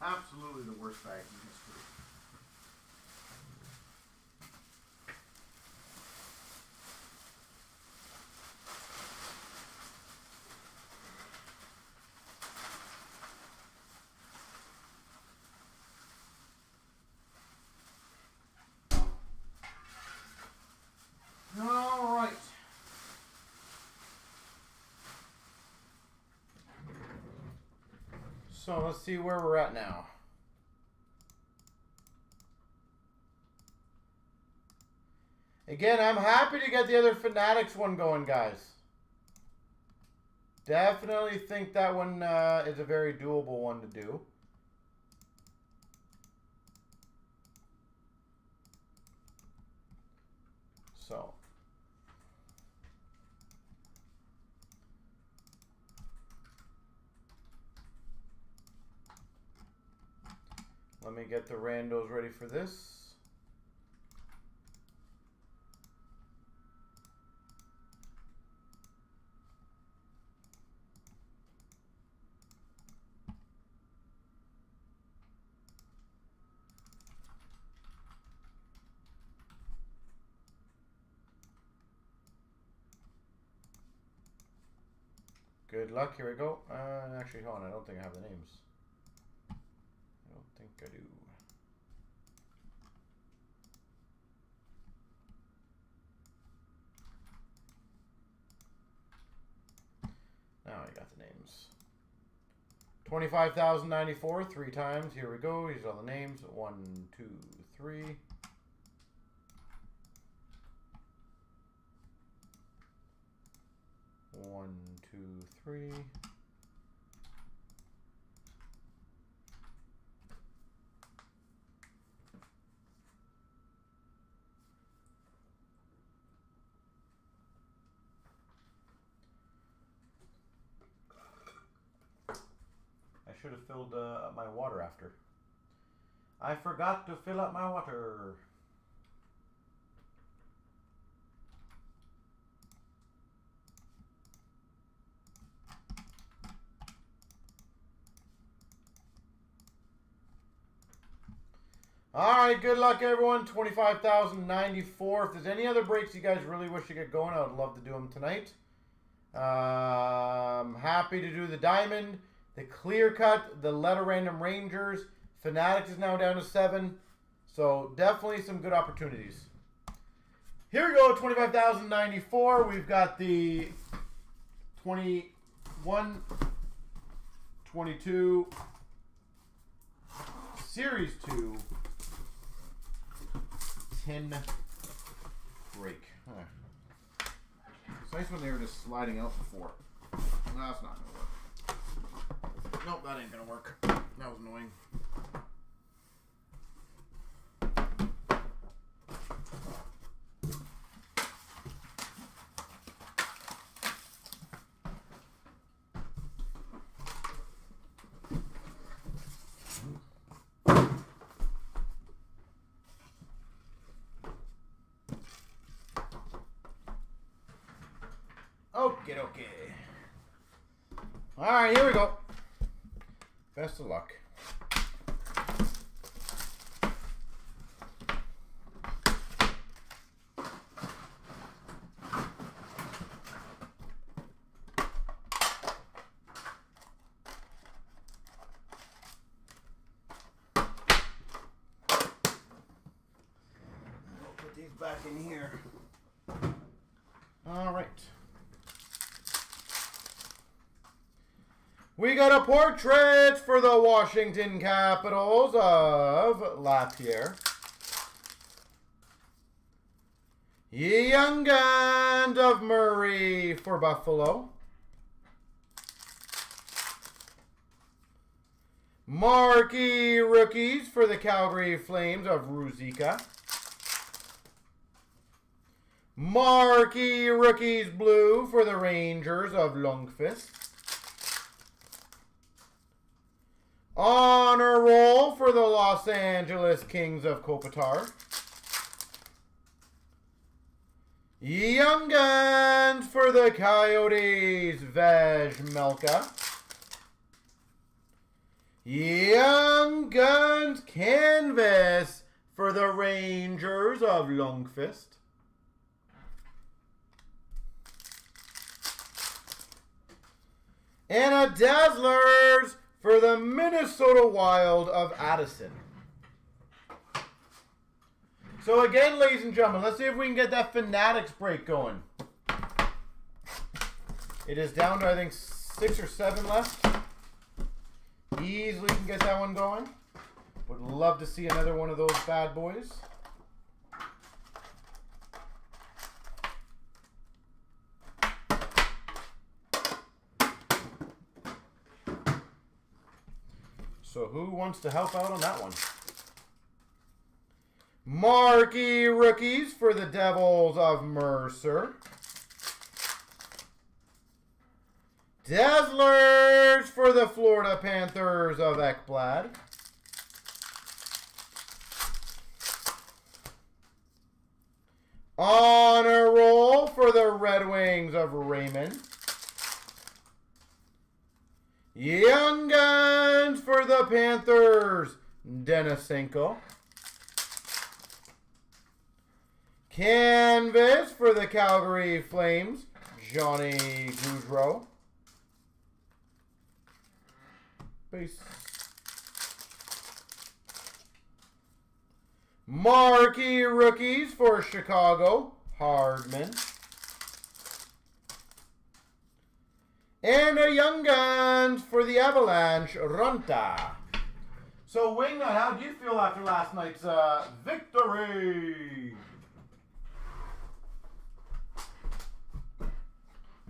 Absolutely the worst bag in history. All right. So let's see where we're at now. Again, I'm happy to get the other Fanatics one going, guys. Definitely think that one is a very doable one to do. So. Let me get the randos ready for this. Good luck. Here we go. Actually, hold on. I don't think I have the names. I don't think I do. Now I got the names. 25,094, 3 times. Here we go. These are all the names. 1, 2, 3. One, two, three. I should have filled up my water after. I forgot to fill up my water. All right, good luck, everyone. 25,094. If there's any other breaks you guys really wish to get going, I would love to do them tonight. Happy to do the diamond, the clear cut, the letter random Rangers. Fanatics is now down to 7. So definitely some good opportunities. Here we go, 25,094. We've got the 21, 22, Series 2. 10 break. It's nice when they were just sliding out before. No, that's not going to work. Nope, that ain't going to work. That was annoying. Okay. All right, here we go. Best of luck. I'll put these back in here. All right. We got a portrait for the Washington Capitals of Lapierre. Young Guns of Murray for Buffalo. Marquee Rookies for the Calgary Flames of Ruzicka. Marquee Rookies Blue for the Rangers of Lundqvist. Honor Roll for the Los Angeles Kings of Kopitar. Young Guns for the Coyotes, Vejmelka. Young Guns Canvas for the Rangers of Lundqvist. And a Dazzlers for the Minnesota Wild of Addison. So again, ladies and gentlemen, let's see if we can get that Fanatics break going. It is down to, I think, 6 or 7 left. Easily can get that one going. Would love to see another one of those bad boys. So who wants to help out on that one? Marquee Rookies for the Devils of Mercer. Dazzlers for the Florida Panthers of Ekblad. Honor Roll for the Red Wings of Raymond. Young Guns for the Panthers, Denisenko. Canvas for the Calgary Flames, Johnny Gaudreau. Base. Marquee rookies for Chicago, Hardman. And a Young Guns for the Avalanche, Runta. So, Wingnut, how did you feel after last night's victory?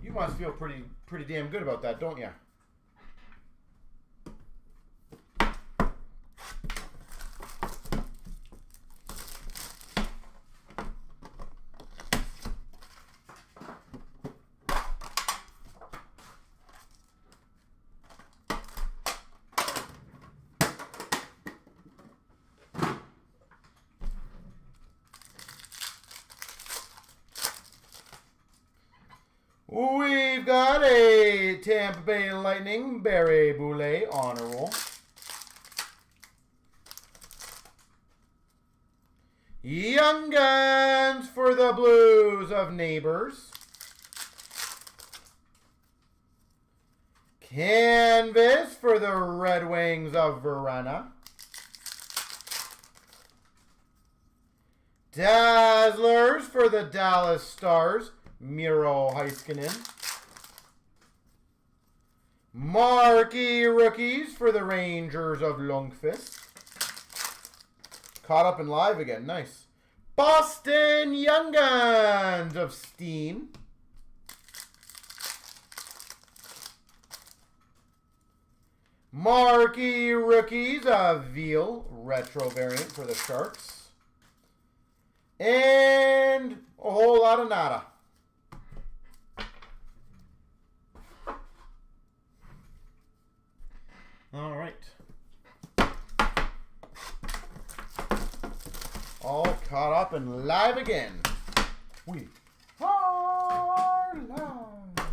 You must feel pretty damn good about that, don't you? We've got a Tampa Bay Lightning Barry Boulay honor roll. Young Guns for the Blues of Neighbors. Canvas for the Red Wings of Verona. Dazzlers for the Dallas Stars, Miro Heiskanen. Marquee rookies for the Rangers of Lundqvist. Caught up and live again. Nice. Boston Young Guns of Steen. Marquee rookies of Veal. Retro variant for the Sharks. And a whole lot of nada. All right. All caught up and live again. We are live.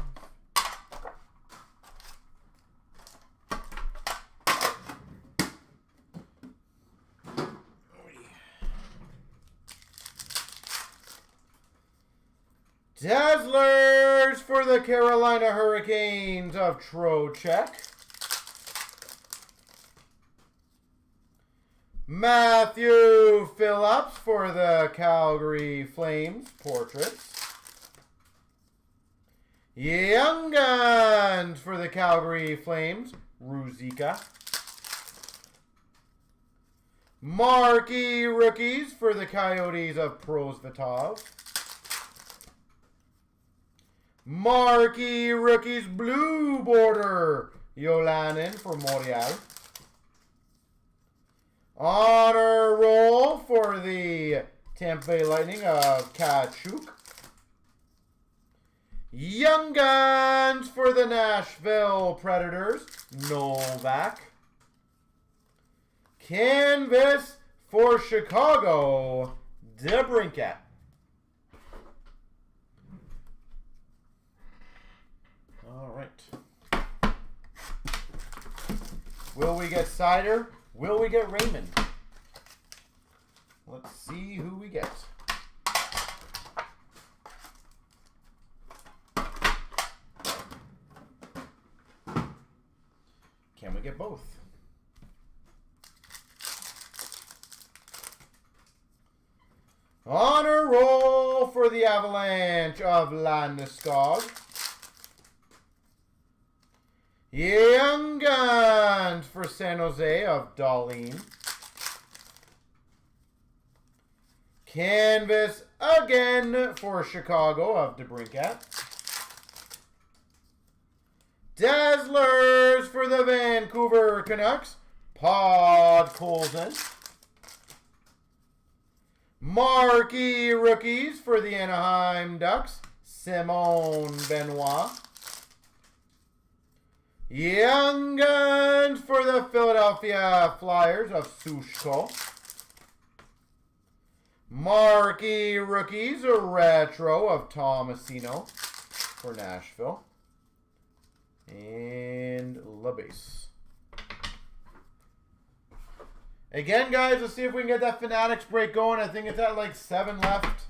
Dazzlers for the Carolina Hurricanes of Trocheck. Matthew Phillips for the Calgary Flames, portraits. Young Guns for the Calgary Flames, Ruzicka. Marquee rookies for the Coyotes of Prosvetov. Marquee rookies, blue border, Yolanen for Montreal. Honor roll for the Tampa Bay Lightning of Kachuk. Young Guns for the Nashville Predators, Novak. Canvas for Chicago, DeBrincat. All right. Will we get Cider? Will we get Raymond? Let's see who we get. Can we get both? Honor roll for the Avalanche of Landeskog. Young Guns for San Jose of Darlene. Canvas again for Chicago of DeBrincat. Dazzlers for the Vancouver Canucks, Podkolzin. Marquee rookies for the Anaheim Ducks, Simone Benoit. Young Guns for the Philadelphia Flyers of Sushko. Marquee rookies, a retro of Tomasino for Nashville. And LaBase. Again, guys, let's see if we can get that Fanatics break going. I think it's at like 7 left.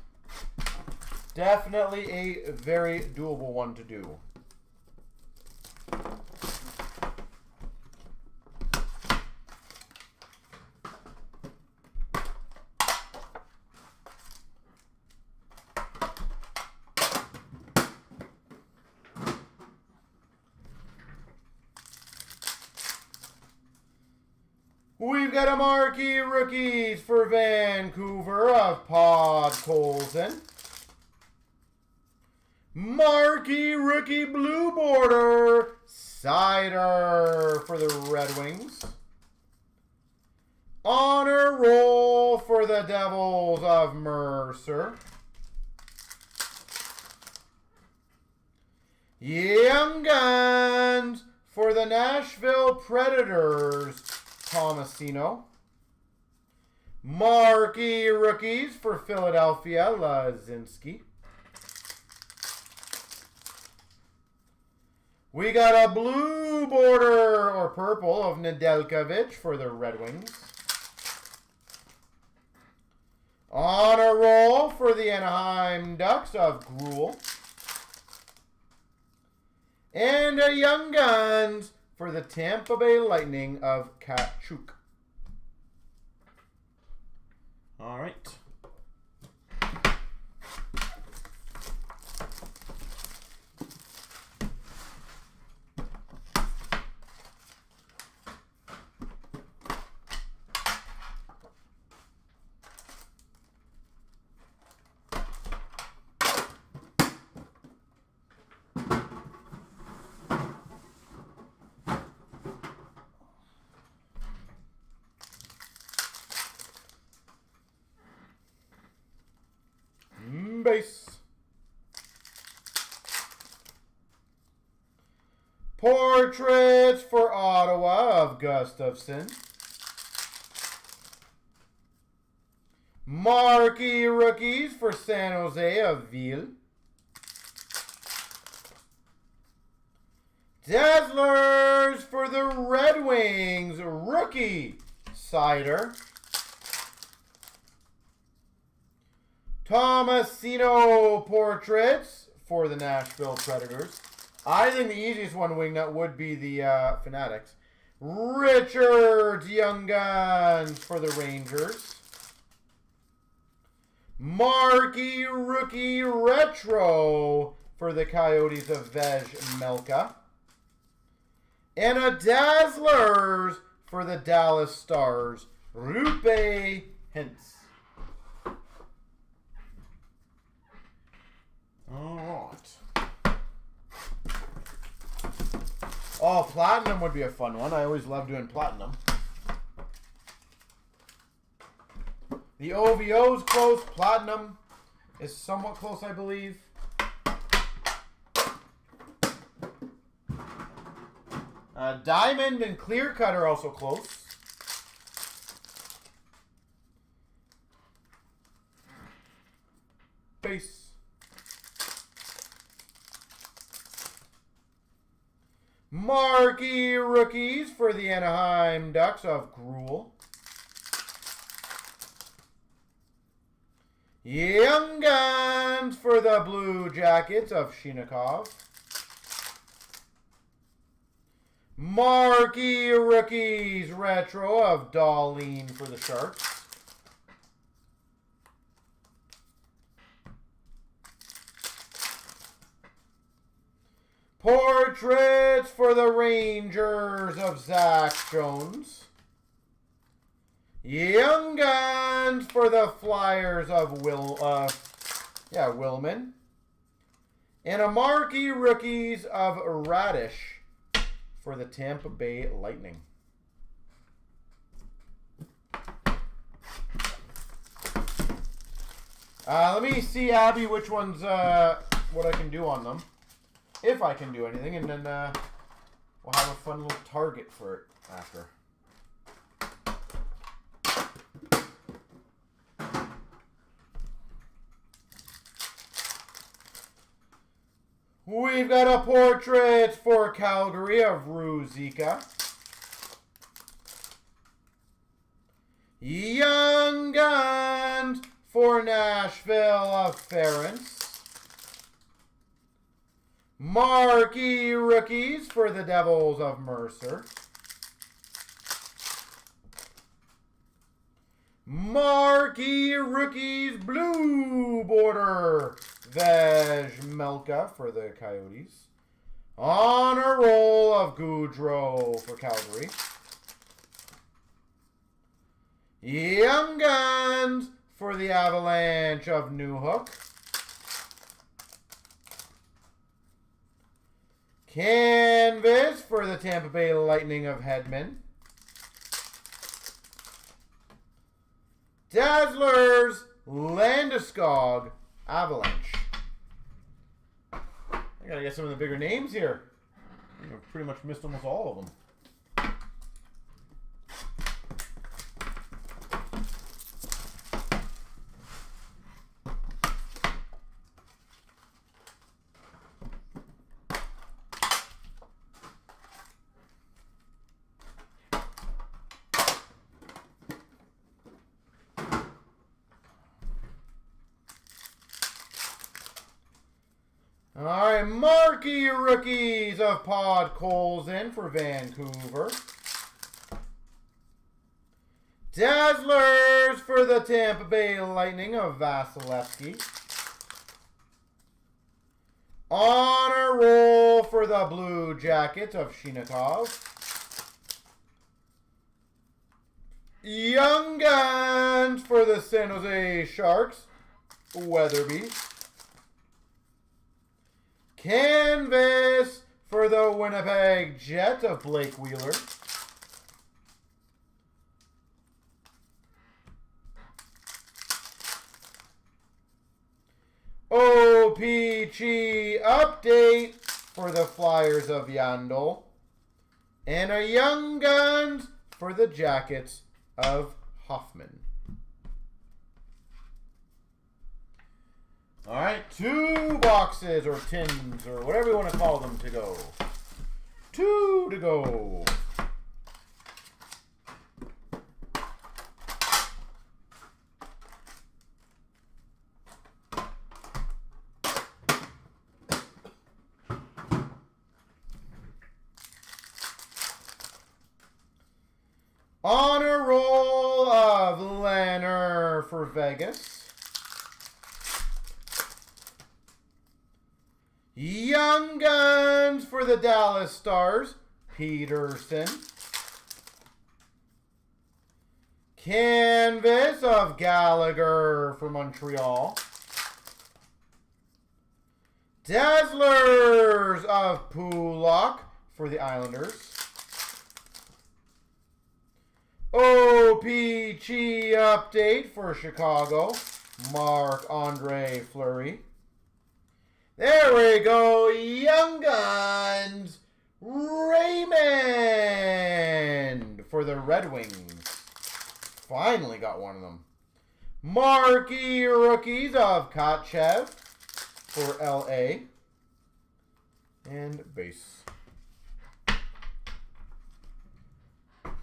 Definitely a very doable one to do. We've got a marquee rookies for Vancouver of Pod Colson. Marquee rookie blue border Cider for the Red Wings. Honor roll for the Devils of Mercer. Young Guns for the Nashville Predators, Tomasino. Marquee rookies for Philadelphia, Cnc. We got a blue border or purple of Nedeljkovic for the Red Wings. Honor roll for the Anaheim Ducks of Gruel. And a Young Guns for the Tampa Bay Lightning of Tkachuk. All right. Base. Portraits for Ottawa of Gustafsson. Marquee rookies for San Jose of Ville. Dazzlers for the Red Wings, rookie Cider. Tomasino portraits for the Nashville Predators. I think the easiest one wingnut would be the Fanatics. Richards Young Guns for the Rangers. Marquee rookie retro for the Coyotes of Melka. And a Dazzlers for the Dallas Stars, Rupe Hintz. All right. Oh, Platinum would be a fun one. I always love doing Platinum. The OVO's close. Platinum is somewhat close, I believe. Diamond and Clear Cut are also close. Base. Marquee rookies for the Anaheim Ducks of Gruel. Young Guns for the Blue Jackets of Shinikov. Marquee rookies retro of Darlene for the Sharks. Portraits for the Rangers of Zach Jones. Young Guns for the Flyers of Willman. And a marquee rookies of Radish for the Tampa Bay Lightning. Let me see, Abby, which ones, what I can do on them. If I can do anything, and then we'll have a fun little target for it after. We've got a portrait for Calgary of Ruzika. Young Guns for Nashville of Ference. Marquee rookies for the Devils of Mercer. Marquee rookies blue border Melka for the Coyotes. Honor roll of Goudreau for Calgary. Young Guns for the Avalanche of Newhook. Canvas for the Tampa Bay Lightning of Hedman. Dazzlers, Landeskog, Avalanche. I gotta get some of the bigger names here. I've pretty much missed almost all of them. All right, marquee rookies of Podkolzin for Vancouver. Dazzlers for the Tampa Bay Lightning of Vasilevsky. Honor roll for the Blue Jackets of Shinikov. Young Guns for the San Jose Sharks, Weatherby. Canvas for the Winnipeg Jets of Blake Wheeler. OPG update for the Flyers of Yandel. And a Young Guns for the Jackets of Hoffman. All right, 2 boxes or tins or whatever you want to call them to go. 2 to go. Honor roll of Lanner for Vegas. Young Guns for the Dallas Stars, Peterson. Canvas of Gallagher for Montreal. Dazzlers of Pulock for the Islanders. OPG update for Chicago, Marc-Andre Fleury. There we go, Young Guns, Raymond for the Red Wings. Finally got one of them. Marquee rookies of Kotchev for LA. And base.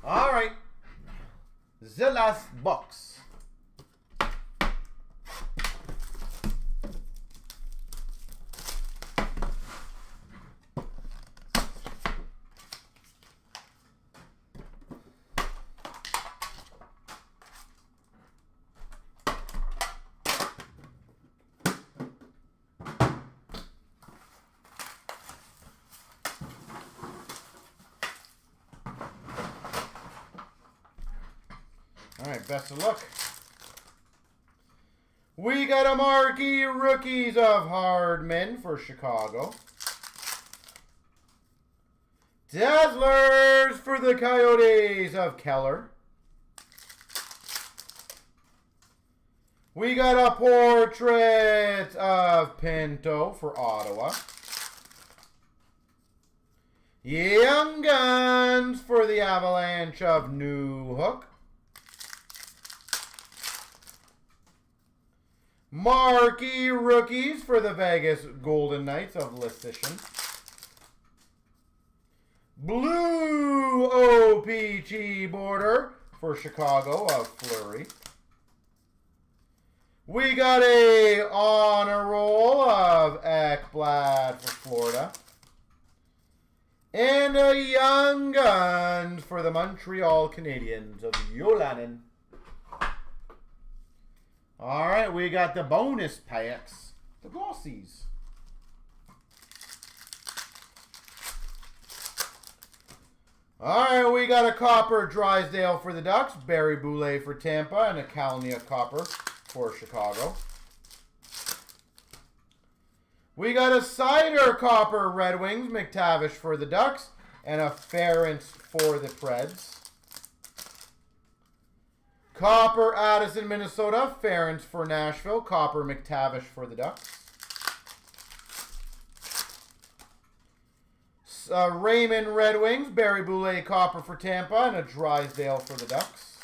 All right. The last box. All right, best of luck. We got a marquee rookies of Hardman for Chicago. Dazzlers for the Coyotes of Keller. We got a portrait of Pinto for Ottawa. Young Guns for the Avalanche of Newhook. Marquee rookies for the Vegas Golden Knights of Lecition. Blue OPG border for Chicago of Fleury. We got a honor roll of Ekblad for Florida. And a Young Guns for the Montreal Canadiens of Yolanen. All right, we got the bonus packs, the glossies. All right, we got a copper Drysdale for the Ducks, Barry Boulay for Tampa, and a Kalnia copper for Chicago. We got a Cider copper Red Wings, McTavish for the Ducks, and a Ference for the Preds. Copper Addison, Minnesota, Ference for Nashville, copper McTavish for the Ducks. Raymond Red Wings, Barry Boulay copper for Tampa, and a Drysdale for the Ducks.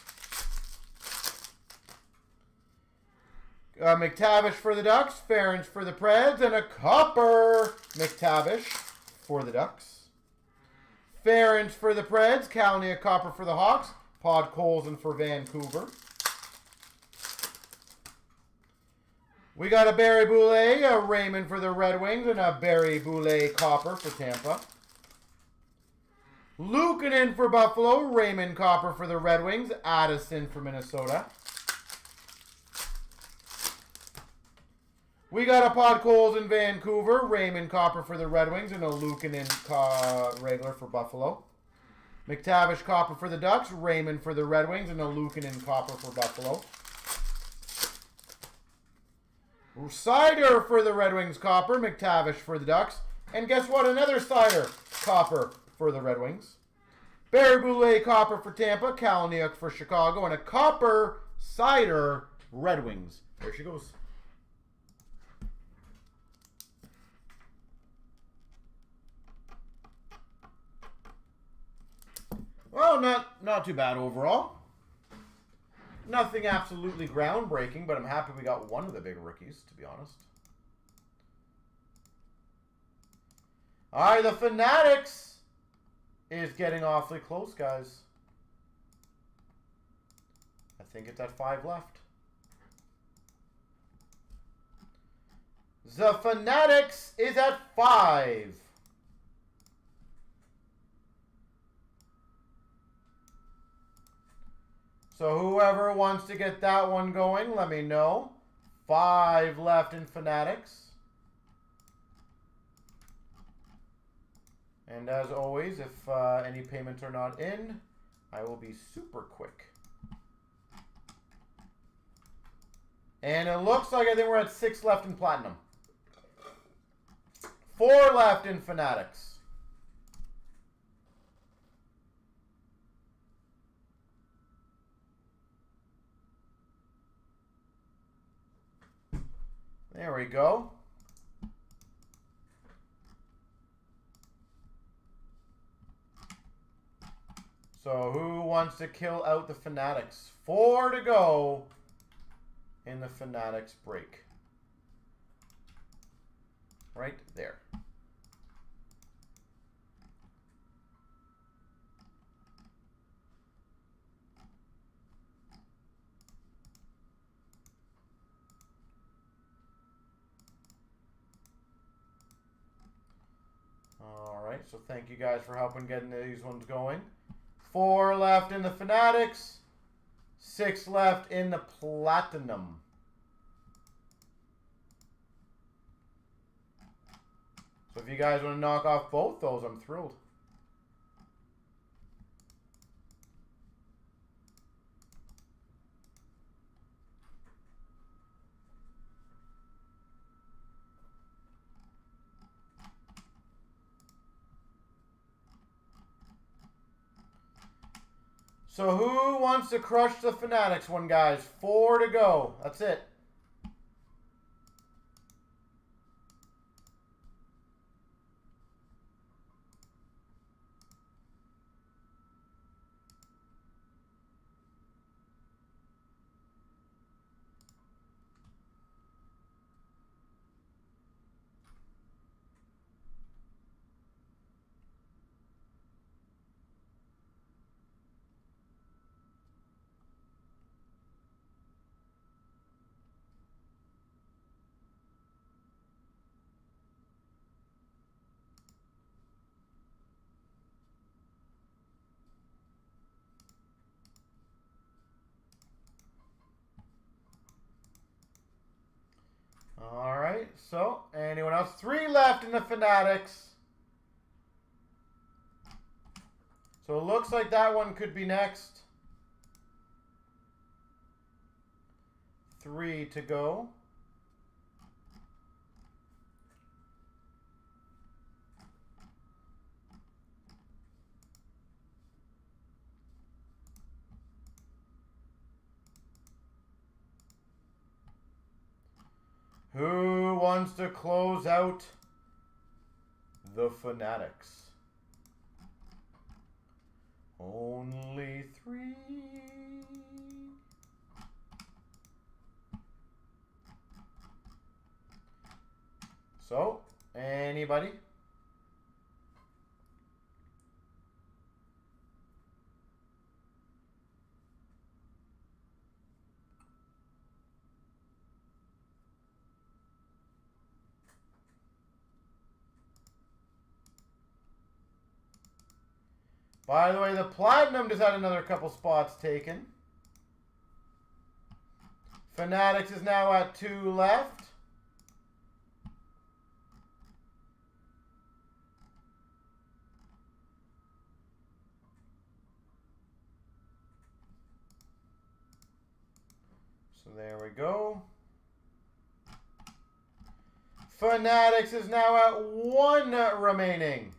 McTavish for the Ducks, Ference for the Preds, and a copper McTavish for the Ducks. Ference for the Preds, Kalnia copper for the Hawks, Podkolzin for Vancouver. We got a Barry Boulay, a Raymond for the Red Wings, and a Barry Boulay copper for Tampa. Luukkonen for Buffalo, Raymond copper for the Red Wings, Addison for Minnesota. We got a Podkolzin Vancouver, Raymond copper for the Red Wings, and a Luukkonen regular for Buffalo. McTavish copper for the Ducks, Raymond for the Red Wings, and a Luukkonen copper for Buffalo. Cider for the Red Wings copper, McTavish for the Ducks. And guess what? Another Cider copper for the Red Wings. Barry Boulay copper for Tampa, Kalniuk for Chicago, and a copper Cider Red Wings. There she goes. Well, not too bad overall. Nothing absolutely groundbreaking, but I'm happy we got one of the big rookies, to be honest. All right, the Fanatics is getting awfully close, guys. I think it's at 5 left. The Fanatics is at 5. So whoever wants to get that one going, let me know. 5 left in Fanatics. And as always, if any payments are not in, I will be super quick. And it looks like I think we're at 6 left in Platinum. 4 left in Fanatics. There we go. So who wants to kill out the Fanatics? 4 to go in the Fanatics break. Right there. All right, so thank you guys for helping getting these ones going. 4 left in the Fanatics. 6 left in the Platinum. So if you guys want to knock off both those, I'm thrilled. So who wants to crush the Fanatics one, guys? 4 to go. That's it. All right, so anyone else? 3 left in the Fanatics. So it looks like that one could be next. 3 to go. Who wants to close out the Fanatics? Only 3. So, anybody? By the way, the Platinum just had another couple spots taken. Fanatics is now at 2 left. So there we go. Fanatics is now at 1 remaining.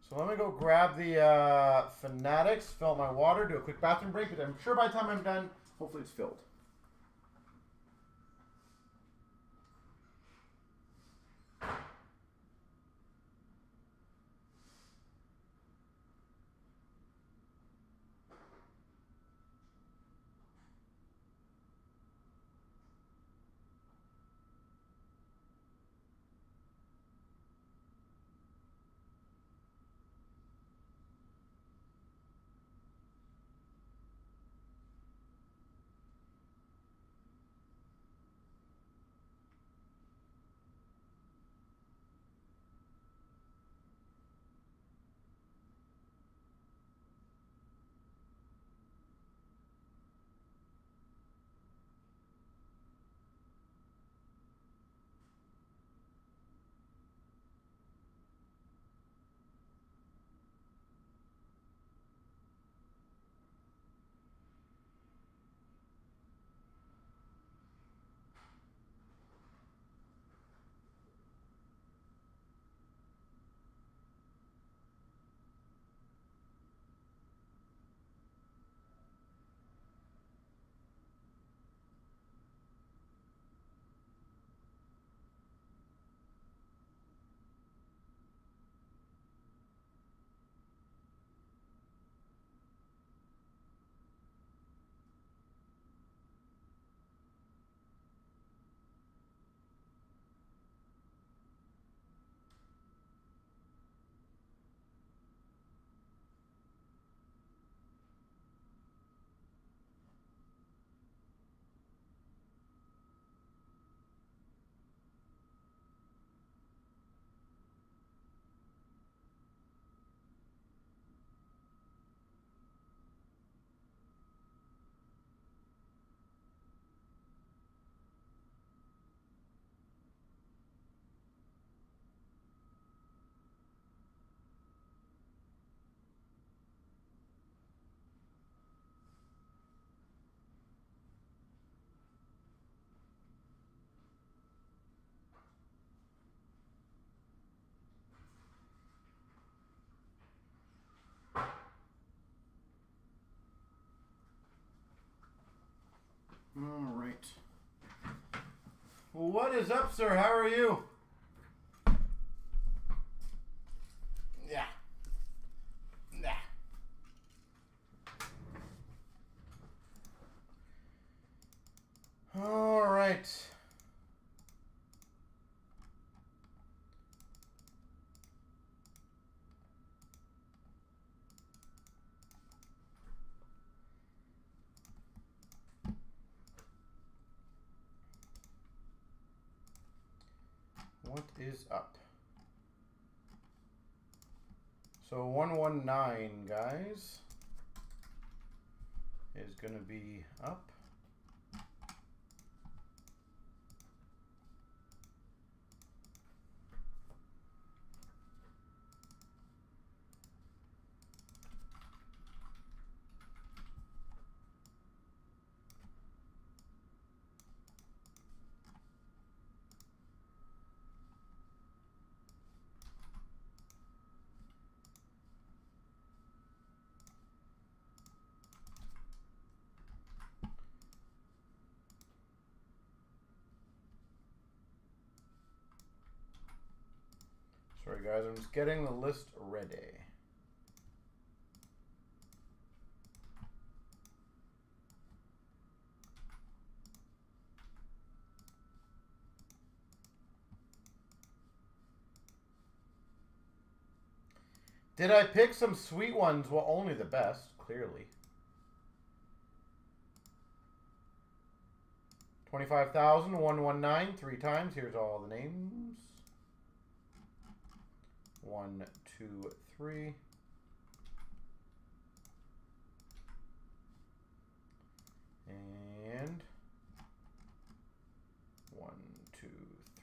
So let me go grab the Fanatics, fill up my water, do a quick bathroom break, but I'm sure by the time I'm done, hopefully it's filled. All right. Well, what is up, sir? How are you? Yeah. Nah. All right. What is up? So 119, guys, is going to be up. Sorry guys, I'm just getting the list ready. Did I pick some sweet ones? Well, only the best, clearly. 25,000, 119, 3 times. Here's all the names. 1, 2, 3. And 1, 2,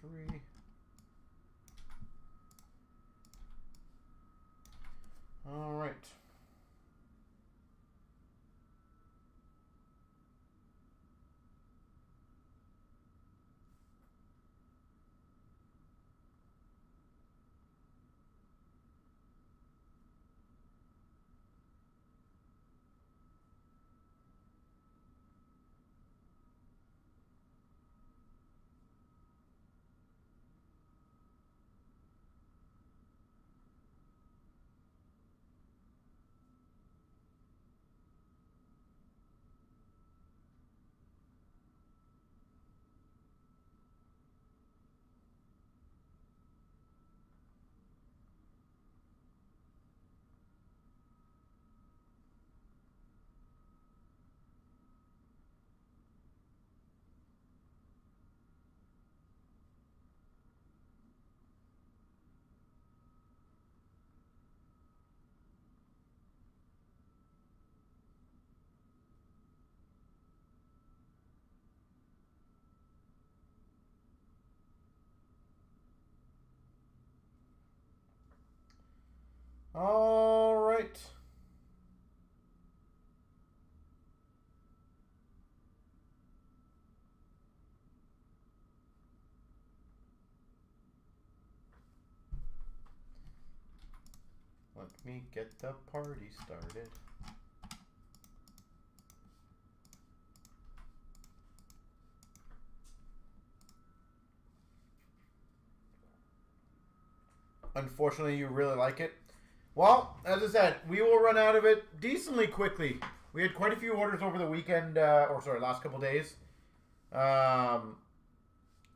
3. All right. All right. Let me get the party started. Unfortunately, you really like it. Well, as I said, we will run out of it decently quickly. We had quite a few orders over the weekend, last couple days. And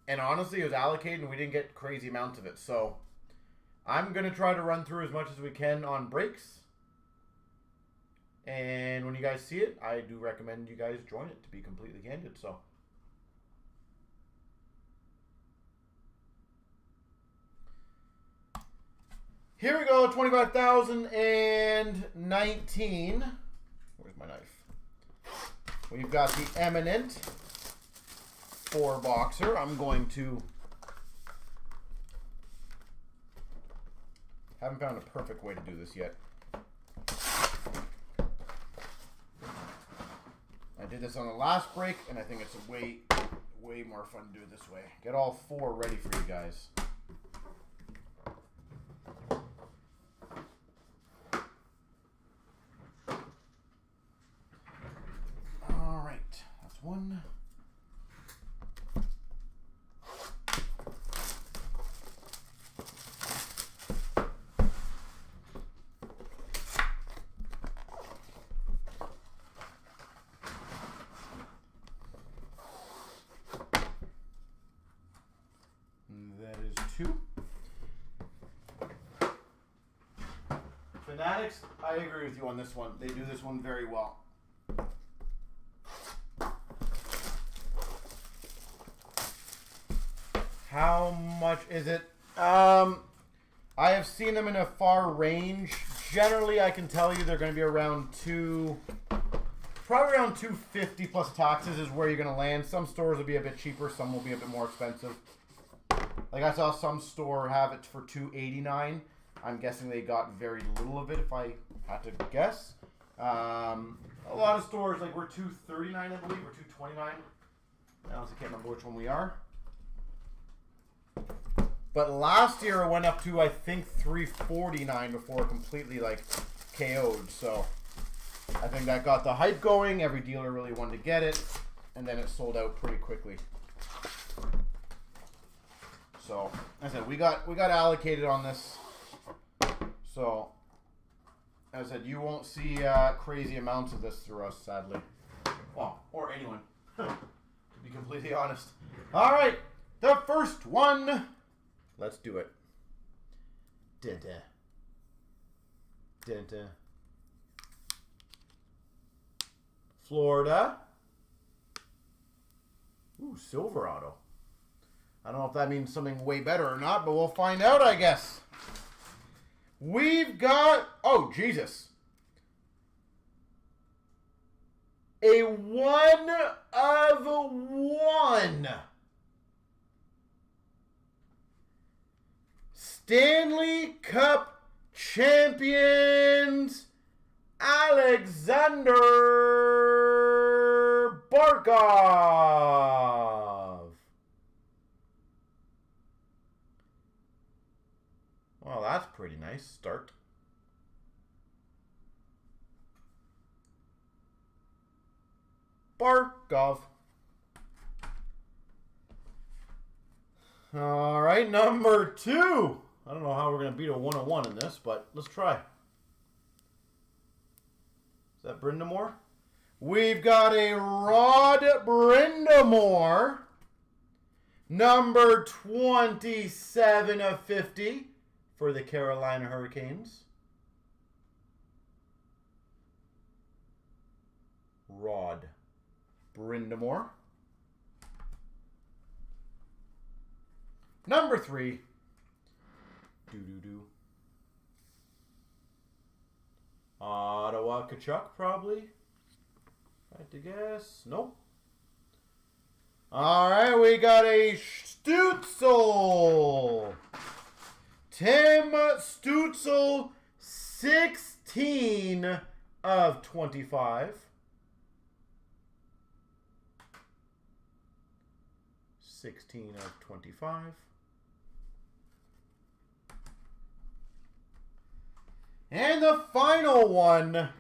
honestly, it was allocated and we didn't get crazy amounts of it. So I'm going to try to run through as much as we can on breaks. And when you guys see it, I do recommend you guys join it, to be completely candid. So here we go, 25,019. Where's my knife? We've got the Eminent 4-boxer. I'm going to... Haven't found a perfect way to do this yet. I did this on the last break, and I think it's a way more fun to do it this way. Get all 4 ready for you guys. One. That is 2. Fanatics, I agree with you on this one. They do this one very well. How much is it? I have seen them in a far range. generally, I can tell you they're going to be around probably around $250 plus taxes is where you're going to land. Some stores will be a bit cheaper. Some will be a bit more expensive. Like I saw some store have it for $289. I'm guessing they got very little of it if I had to guess. A lot of stores like we're $239, I believe, or $229. I honestly can't remember which one we are. But last year it went up to, I think, $349 before it completely like KO'd. So I think that got the hype going. Every dealer really wanted to get it, and then it sold out pretty quickly. So as I said, we got allocated on this. So as I said, you won't see crazy amounts of this through us, sadly. Well, or anyone, to be completely honest. All right, the first one. Let's do it. Dun-dun. Dun-dun. Florida. Ooh, Silverado. I don't know if that means something way better or not, but we'll find out, I guess. We've got... Oh, Jesus. A 1 of 1. Stanley Cup champions, Alexander Barkov. Well, that's pretty nice start. Barkov. All right, number 2. I don't know how we're going to beat a 101 in this, but let's try. Is that Brindamore? We've got a Rod Brindamore, number 27 of 50 for the Carolina Hurricanes. Rod Brindamore. Number 3. Ottawa Tkachuk, probably. I had to guess. Nope. All right, we got a Stützle. Tim Stützle, 16 of 25. 16 of 25. And the final one.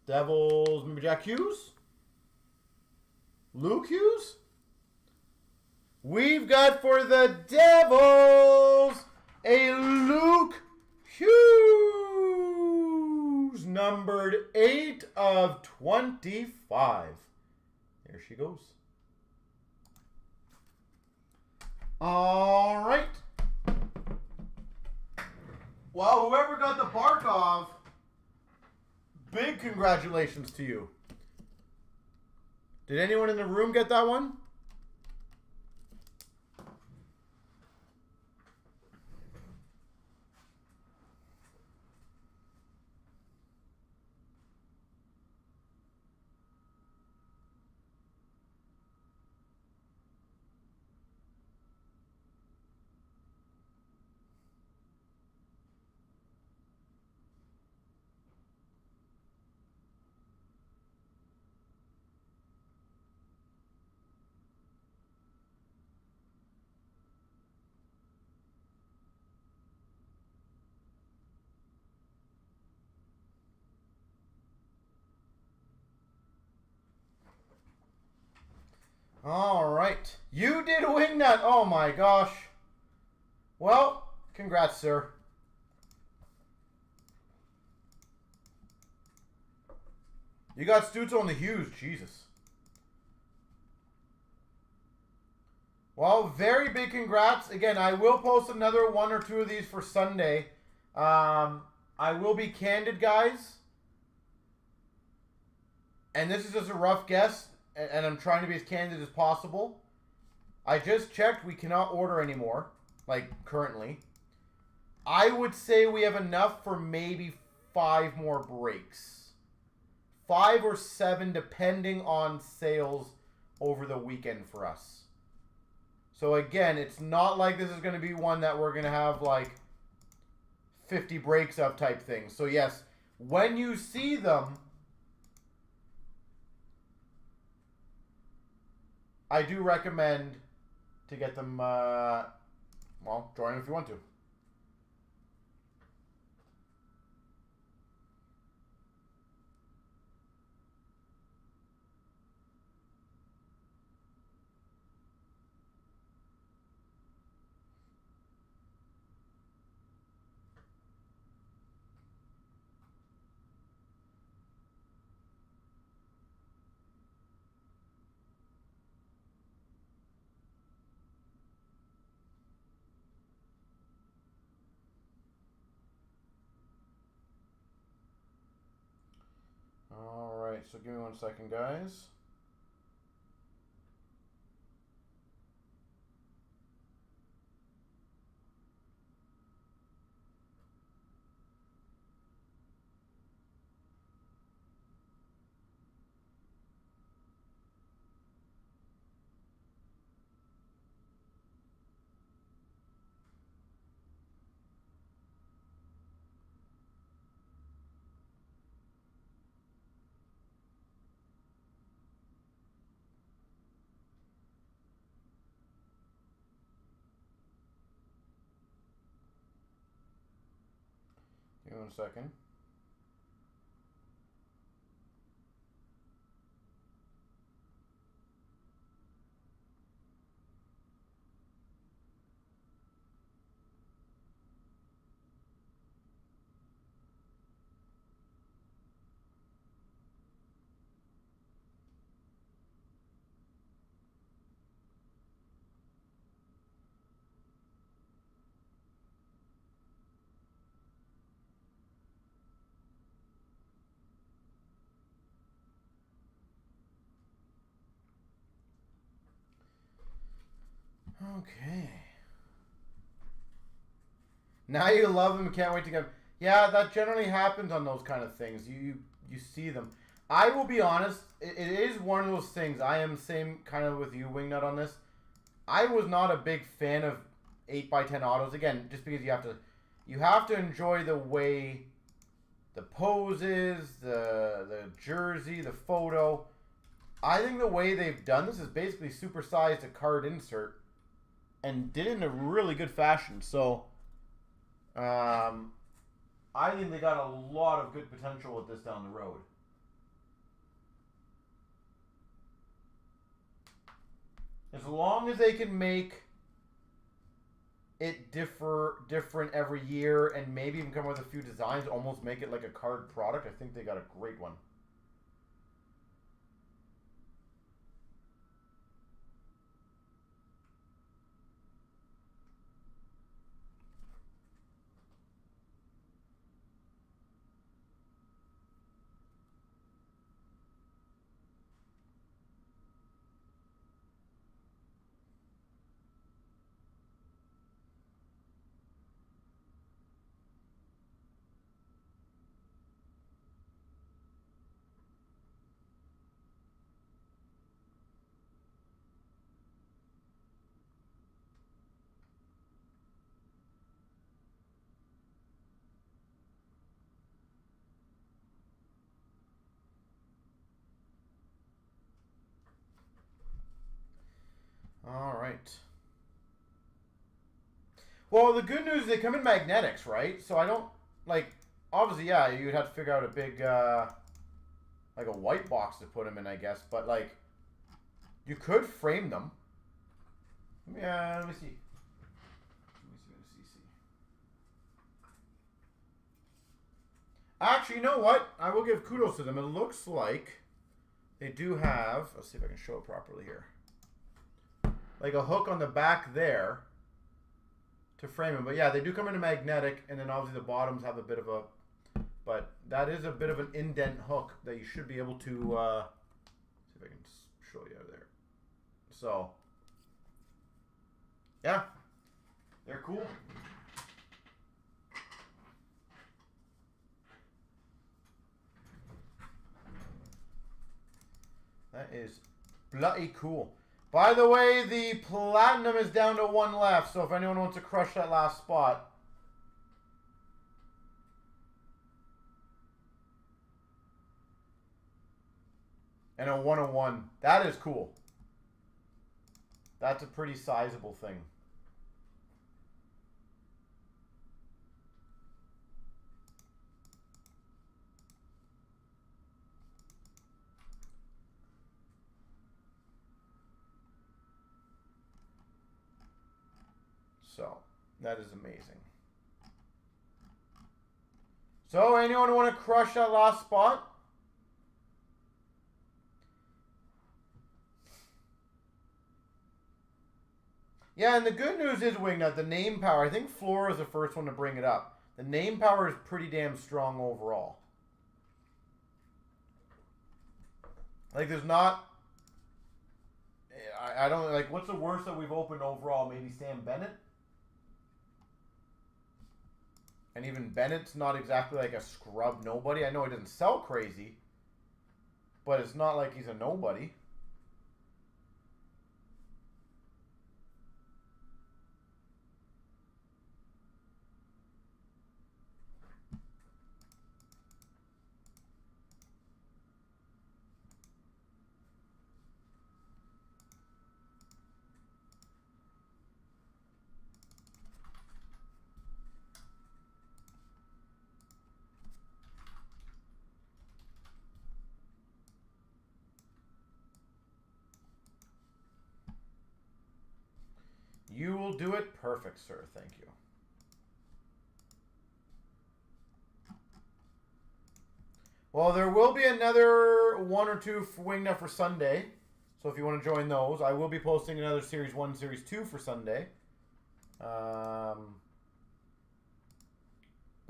Devils, maybe Jack Hughes? Luke Hughes? We've got for the Devils a Luke Hughes, numbered 8 of 25. There she goes. All right. Well, whoever got the Barkov, big congratulations to you. Did anyone in the room get that one? All right. You did win that. Oh, my gosh. Well, congrats, sir. You got Stützle on the Hughes. Jesus. Well, very big congrats. Again, I will post another 1 or 2 of these for Sunday. I will be candid, guys. And this is just a rough guess. And I'm trying to be as candid as possible. I just checked. We cannot order anymore. Like, currently. I would say we have enough for maybe 5 more breaks. 5 or 7 depending on sales over the weekend for us. So again, it's not like this is going to be one that we're going to have like 50 breaks of type thing. So yes, when you see them, I do recommend to get them, well, join them if you want to. Alright, so give me 1 second, guys. Give me 1 second. Okay. Now you love them, can't wait to get. Yeah, that generally happens on those kind of things. You see them. I will be honest, it is one of those things. I am same kind of with you, Wingnut, on this. I was not a big fan of 8x10 autos. Again, just because you have to enjoy the way the poses, the jersey, the photo. I think the way they've done this is basically supersized a card insert and did it in a really good fashion. So, I think they got a lot of good potential with this down the road. As long as they can make it different every year and maybe even come up with a few designs, almost make it like a card product, I think they got a great one. All right. Well, the good news is they come in magnetics, right? So I don't, like, obviously, yeah, you'd have to figure out a big, like a white box to put them in, I guess. But, like, you could frame them. Yeah, let me see. Actually, you know what? I will give kudos to them. It looks like they do have, let's see if I can show it properly here, like a hook on the back there to frame them. But yeah, they do come in a magnetic, and then obviously the bottoms have a bit of a, but that is a bit of an indent hook that you should be able to, see if I can show you there. So, yeah, they're cool. That is bloody cool. By the way, the platinum is down to 1 left, so if anyone wants to crush that last spot. And a 101. That is cool. That's a pretty sizable thing. So, that is amazing. So, anyone want to crush that last spot? Yeah, and the good news is, Wingnut, the name power. I think Flora is the first one to bring it up. The name power is pretty damn strong overall. Like, there's not... I don't... Like, what's the worst that we've opened overall? Maybe Sam Bennett? And even Bennett's not exactly like a scrub nobody. I know he doesn't sell crazy, but it's not like he's a nobody. You will do it perfect, sir. Thank you. Well, there will be another 1 or 2 Wingnut for Sunday. So if you want to join those, I will be posting another Series 1, Series 2 for Sunday. But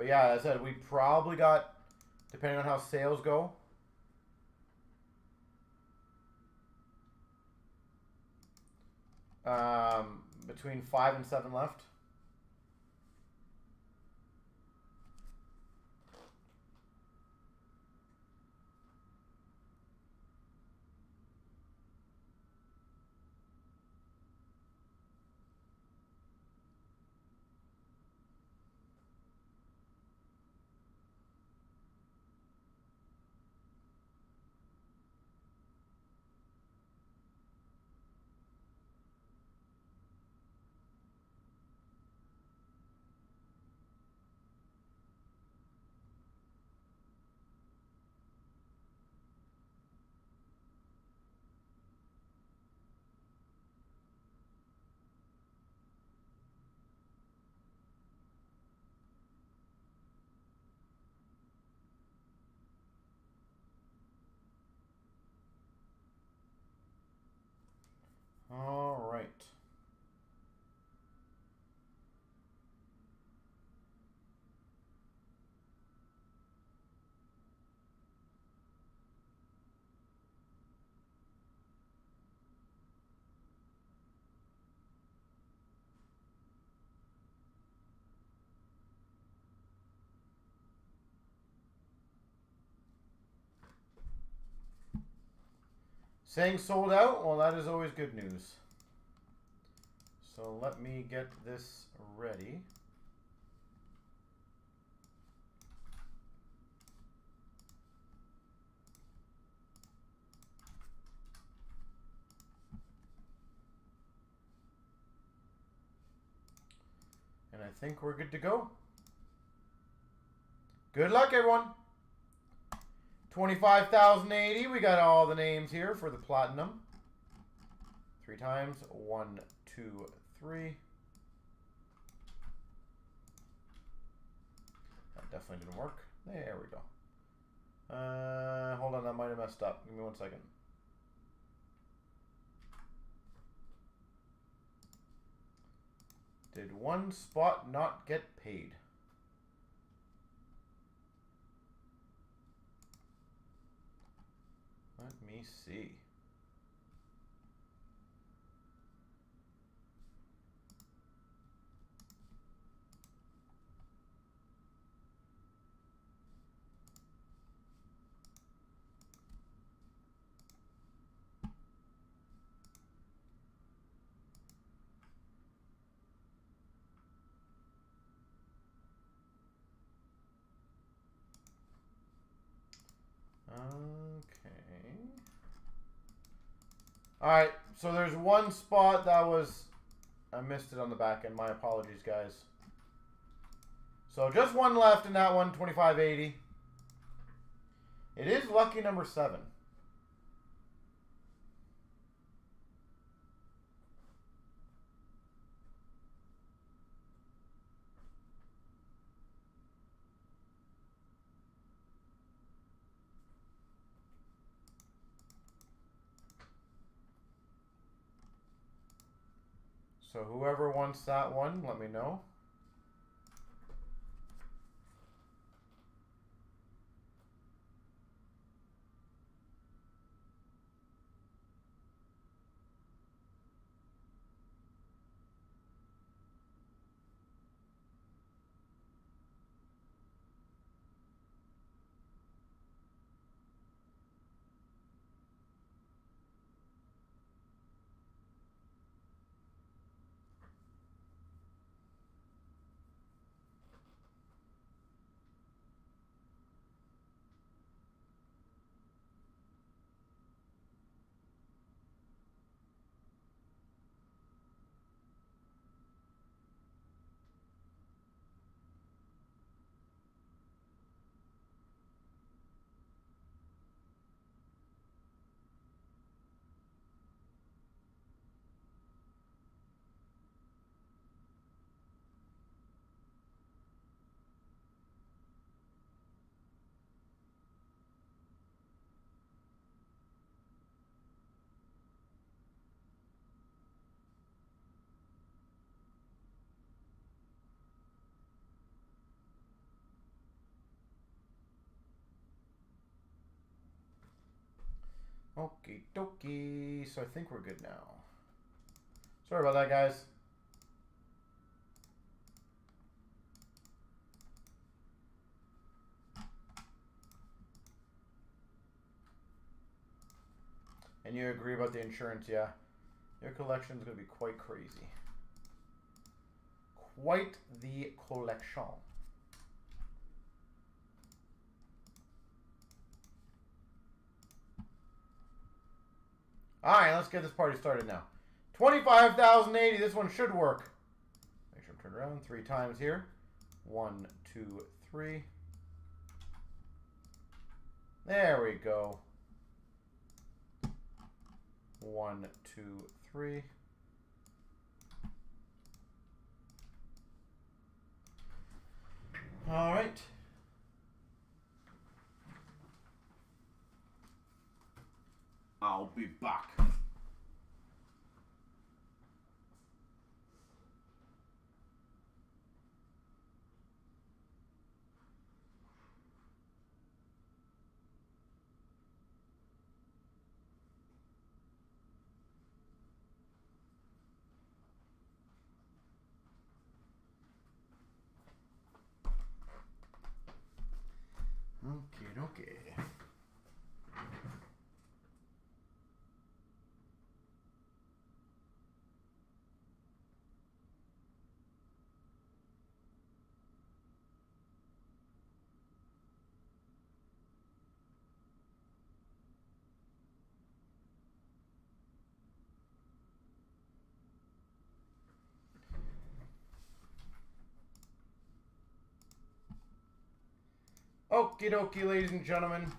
yeah, as I said, we probably got, depending on how sales go, between 5 and 7 left. All right. Saying sold out? Well, that is always good news. So let me get this ready. And I think we're good to go. Good luck, everyone. 25,080. We got all the names here for the platinum. 3 times. 1, 2, 3. That definitely didn't work. There we go. Hold on, I might have messed up. Give me 1 second. Did 1 spot not get paid? Let me see. Okay. Alright, so there's one spot that was... I missed it on the back end. My apologies, guys. So just one left in that one, 2580. It is lucky number 7. So whoever wants that one, let me know. Okie dokie. So I think we're good now. Sorry about that, guys. And you agree about the insurance, yeah. Your collection is going to be quite crazy. Quite the collection. Alright, let's get this party started now. 25,080. This one should work. Make sure I'm turned around 3 times here. 1, 2, 3. There we go. 1, 2, 3. All right. I'll be back. Okay. Okie dokie, ladies and gentlemen.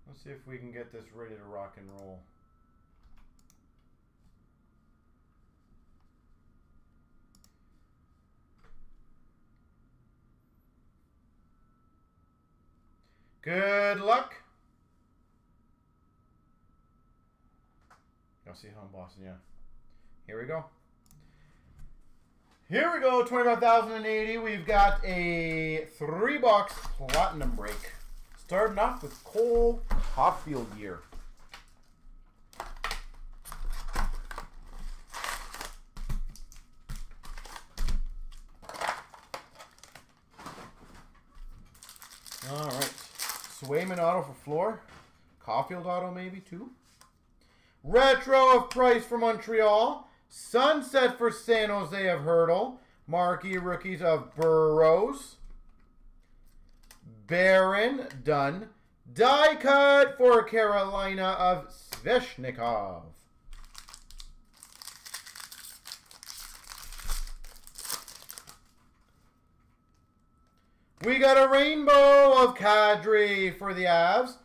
Let's see if we can get this ready to rock and roll. Good luck. I'll see how I'm bossing, yeah. Here we go. Here we go, 25,080. We've got a 3-box platinum break. Starting off with Cole Caulfield gear. All right. Swayman auto for Floor. Caulfield auto maybe too. Retro of Price for Montreal. Sunset for San Jose of Hurdle. Marquee rookies of Burrows. Barron, done. Die cut for Carolina of Sveshnikov. We got a rainbow of Kadri for the Avs.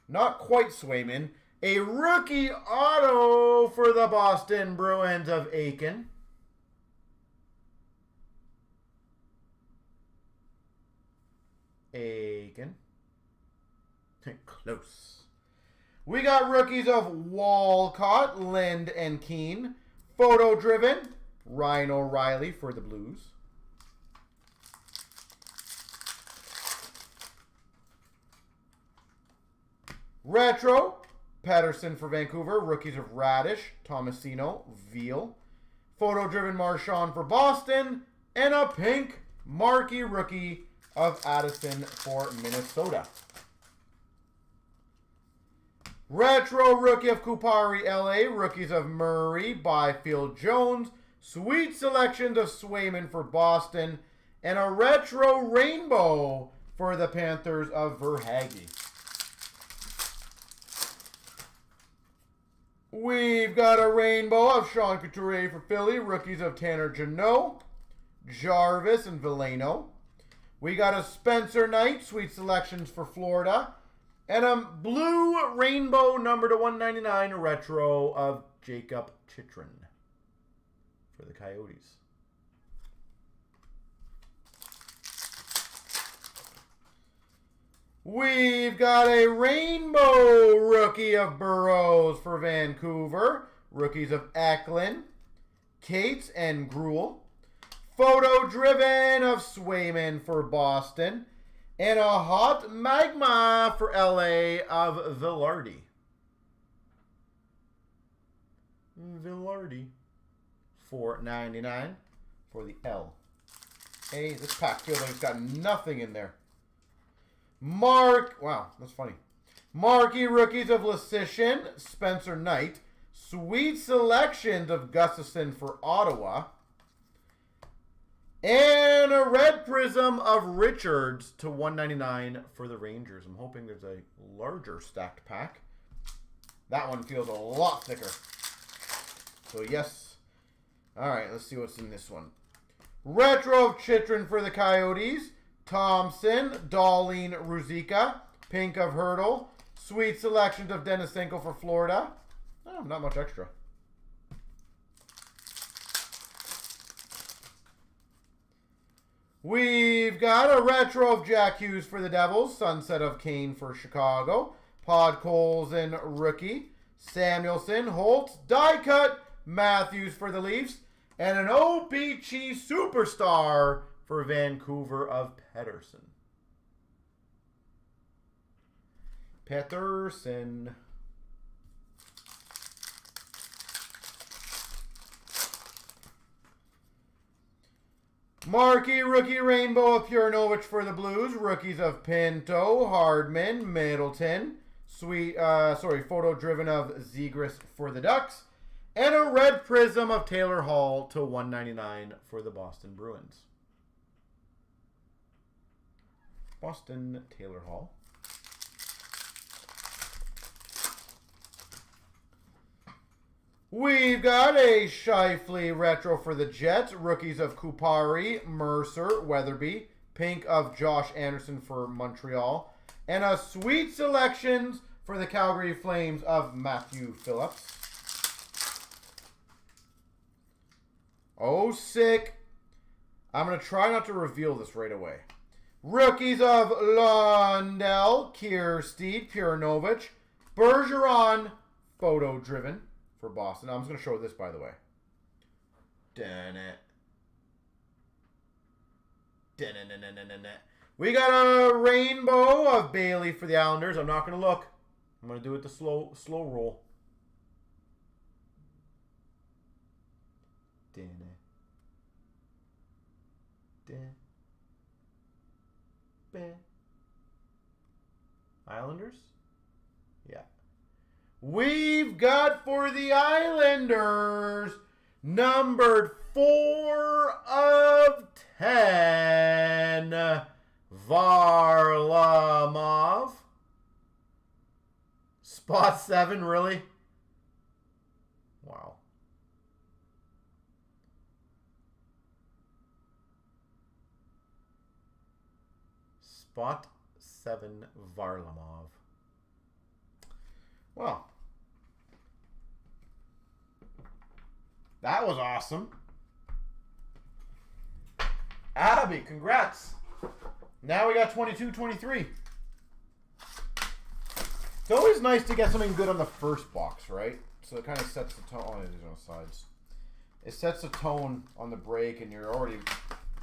Not quite Swayman. A rookie auto for the Boston Bruins of Aiken. Close. We got rookies of Walcott, Lind, and Keene. Photo driven. Ryan O'Reilly for the Blues. Retro. Patterson for Vancouver. Rookies of Radish, Tomasino, Veal. Photo driven Marchand for Boston. And a pink marquee rookie of Addison for Minnesota. Retro rookie of Kupari, LA. Rookies of Murray, Byfield, Jones. Sweet selections of Swayman for Boston. And a retro rainbow for the Panthers of Verhaeghe. We've got a rainbow of Sean Couturier for Philly. Rookies of Tanner Jeannot, Jarvis, and Villano. We got a Spencer Knight, sweet selections for Florida. And a blue rainbow number to 199 retro of Jacob Chitrin for the Coyotes. We've got a rainbow rookie of Burrows for Vancouver. Rookies of Eklund, Cates, and Gruel. Photo driven of Swayman for Boston. And a hot magma for LA of Vilardi. $4.99 for the L. Hey, this pack feels like it's got nothing in there. Wow, that's funny. Marquee rookies of Lecition, Spencer Knight. Sweet selections of Gustafson for Ottawa. And a red prism of Richards to 199 for the Rangers. I'm hoping there's a larger stacked pack. That one feels a lot thicker. So yes. All right, let's see what's in this one. Retro of Chitrin for the Coyotes. Thompson, Darlene Ruzicka, pink of Hurdle. Sweet selections of Denisenko for Florida. Oh, not much extra. We've got a retro of Jack Hughes for the Devils. Sunset of Kane for Chicago. Podkolzin rookie. Samuelson, Holtz, die cut, Matthews for the Leafs. And an OPC superstar for Vancouver of Pettersson. Marquee rookie rainbow of Purinovich for the Blues. Rookies of Pinto, Hardman, Middleton. Photo driven of Zegras for the Ducks. And a red prism of Taylor Hall to 199 for the Boston Bruins. Boston, Taylor Hall. We've got a Scheifele retro for the Jets. Rookies of Kupari, Mercer, Weatherby. Pink of Josh Anderson for Montreal. And a sweet selections for the Calgary Flames of Matthew Phillips. Oh, sick. I'm going to try not to reveal this right away. Rookies of Lundell, Kiersteed, Purinovich, Bergeron, photo driven for Boston. I'm just going to show this, by the way. We got a rainbow of Bailey for the Islanders. I'm not going to look. I'm going to do it the slow roll. Islanders? Yeah. We've got for the Islanders numbered 4 of 10 Varlamov. Spot 7, really? Wow. Spot 7 Varlamov. Well, that was awesome. Abby, congrats. Now we got 22-23. It's always nice to get something good on the first box, right? So it kind of sets the tone. Oh, these are on the sides. It sets the tone on the break, and you're already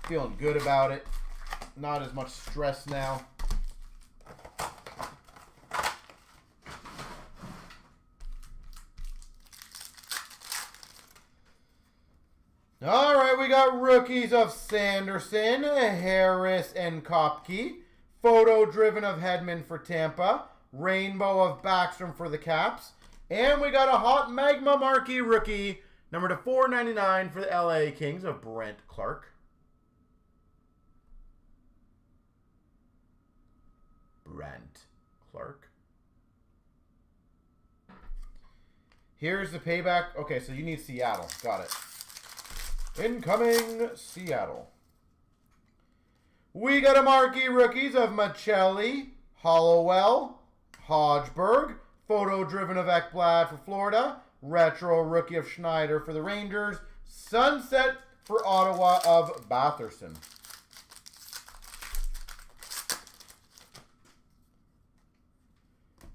feeling good about it. Not as much stress now. All right, we got rookies of Sanderson, Harris, and Kopke. Photo driven of Hedman for Tampa. Rainbow of Backstrom for the Caps. And we got a hot Magma Marquee rookie, number to 499 for the LA Kings of Brent Clark. Brent Clark. Here's the payback. Okay, so you need Seattle. Got it. Incoming Seattle. We got a marquee rookies of Machelli, Hollowell, Hodgeberg, photo driven of Ekblad for Florida, retro rookie of Schneider for the Rangers, sunset for Ottawa of Batherson.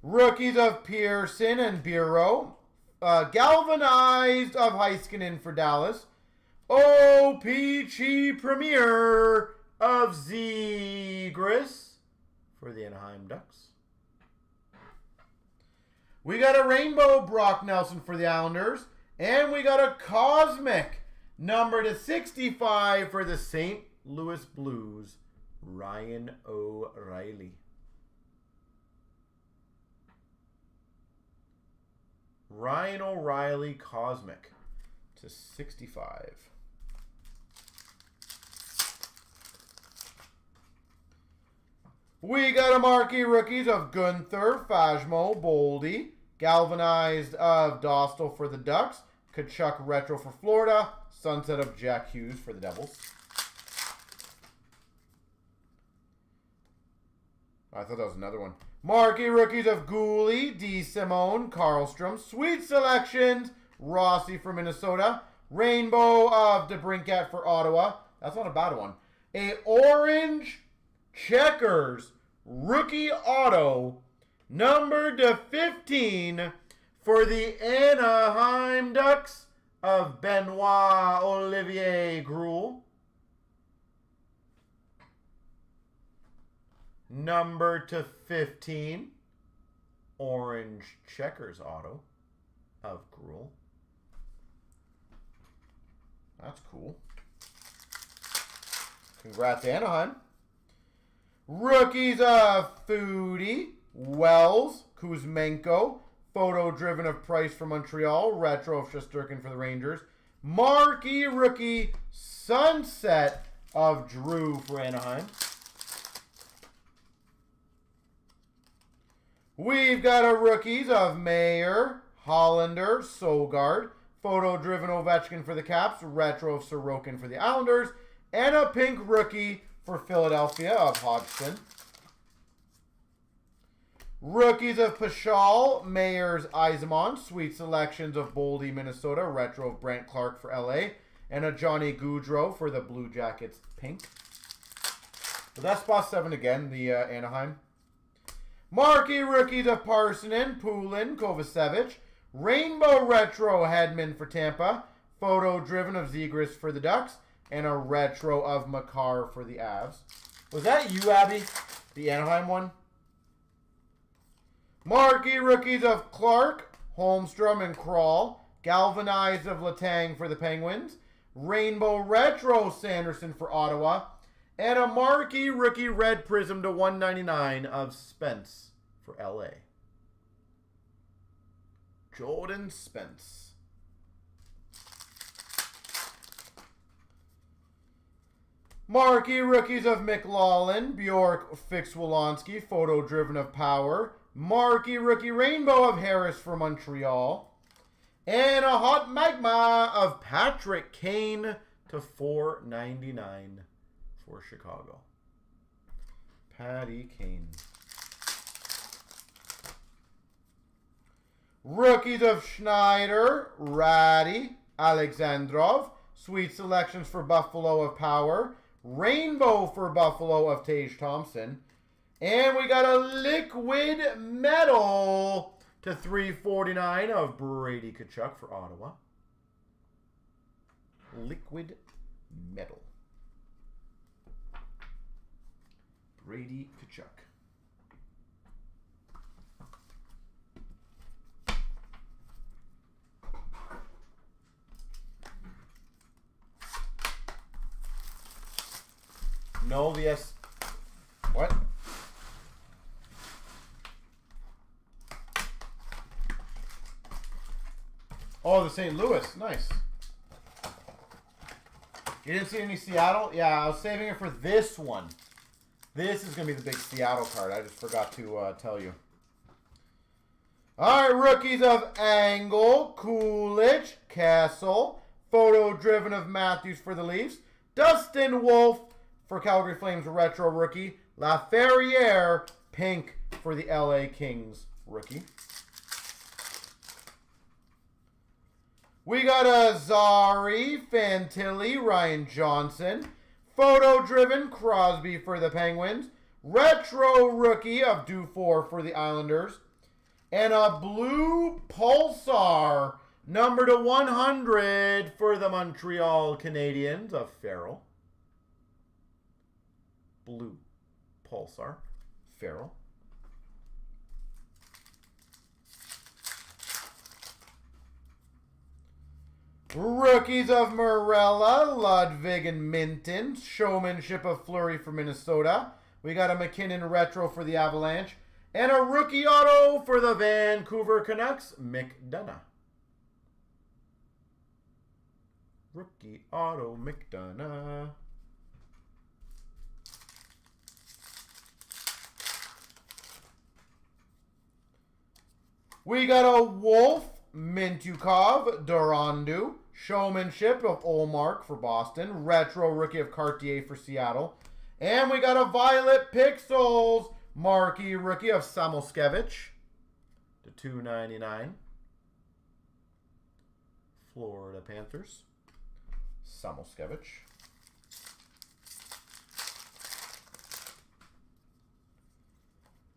Rookies of Pearson and Bureau, galvanized of Heiskanen for Dallas, OPG Premier of Zegras for the Anaheim Ducks. We got a rainbow Brock Nelson for the Islanders. And we got a cosmic number to 65 for the St. Louis Blues, Ryan O'Reilly. Ryan O'Reilly cosmic to 65. We got a marquee rookies of Gunther, Fajmo, Boldy, galvanized of Dostal for the Ducks, Kachuk retro for Florida, sunset of Jack Hughes for the Devils. I thought that was another one. Marquee rookies of Gooley, D. Simone, Karlstrom, sweet selections, Rossi for Minnesota, rainbow of DeBrincat for Ottawa. That's not a bad one. A orange checkers rookie auto, numbered to 15 for the Anaheim Ducks of Benoit Olivier Gruel. Number to 15, orange checkers auto of Gruel. That's cool. Congrats, Anaheim. Rookies of Foodie, Wells, Kuzmenko, photo driven of Price for Montreal, retro of Shesterkin for the Rangers. Marquee rookie sunset of Drew for Anaheim. We've got a rookies of Mayer, Hollander, Sogard, photo driven Ovechkin for the Caps, retro of Sorokin for the Islanders, and a pink rookie for Philadelphia of Hodgson. Rookies of Pashal, Mayers, Yzerman, sweet selections of Boldy, Minnesota, retro of Brent Clark for LA, and a Johnny Gaudreau for the Blue Jackets pink. So that's spot 7 again, the Anaheim. Marquee rookies of Parsonen, Poulin, Kovacevic, rainbow retro Hedman for Tampa, photo driven of Zegras for the Ducks, and a retro of Makar for the Avs. Was that you, Abby? The Anaheim one? Marquee rookies of Clark, Holmstrom, and Krall. Galvanized of Letang for the Penguins. Rainbow retro Sanderson for Ottawa. And a marquee rookie red prism to 199 of Spence for LA. Jordan Spence. Marquee rookies of McLaughlin, Bjork, Fix-Wolonsky, photo driven of Power. Marquee rookie rainbow of Harris for Montreal. And a hot magma of Patrick Kane to $4.99 for Chicago. Patty Kane. Rookies of Schneider, Ratty, Alexandrov. Sweet selections for Buffalo of Power. Rainbow for Buffalo of Tage Thompson. And we got a liquid metal to $3.49 of Brady Tkachuk for Ottawa. Liquid metal. Brady Tkachuk. No, the S. What? Oh, the St. Louis. Nice. You didn't see any Seattle? Yeah, I was saving it for this one. This is going to be the big Seattle card. I just forgot to tell you. All right, rookies of Angle, Coolidge, Castle. Photo driven of Matthews for the Leafs. Dustin Wolf for Calgary Flames retro rookie. Laferriere, pink for the LA Kings rookie. We got a Zari, Fantilli, Ryan Johnson. Photo-driven Crosby for the Penguins. Retro rookie of Dufour for the Islanders. And a blue Pulsar, number to 100 for the Montreal Canadiens of Farrell. Blue Pulsar, Farrell. Rookies of Morella, Ludwig, and Minton. Showmanship of Fleury for Minnesota. We got a McKinnon retro for the Avalanche. And a rookie auto for the Vancouver Canucks, McDonough. Rookie auto, McDonough. We got a Wolf, Mintyukov, Durandu. Showmanship of Olmark for Boston. Retro rookie of Cartier for Seattle. And we got a Violet Pixels marquee rookie of Samoskevich to $2.99. Florida Panthers. Samoskevich.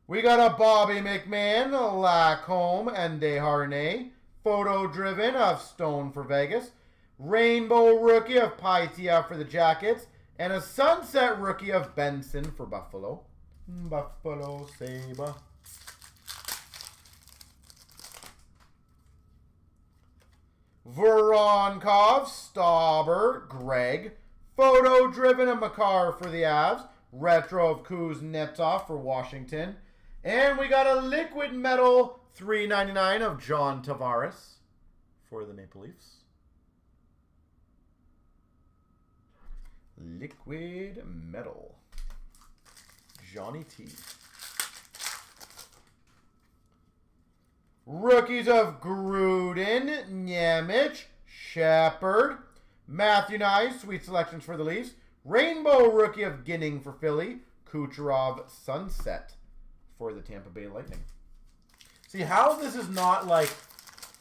We got a Bobby McMahon, Lacombe, and Desharnais. Photo-driven of Stone for Vegas. Rainbow rookie of Paitia for the Jackets. And a Sunset rookie of Benson for Buffalo. Buffalo Sabre. Voronkov, Stauber, Greg. Photo-driven of Makar for the Avs. Retro of Kuznetsov for Washington. And we got a liquid metal $3.99 of John Tavares for the Maple Leafs. Liquid metal. Johnny T. Rookies of Gruden, Nemec, Shepard, Matthew Nye, sweet selections for the Leafs. Rainbow rookie of Ginning for Philly. Kucherov Sunset for the Tampa Bay Lightning. See how this is not like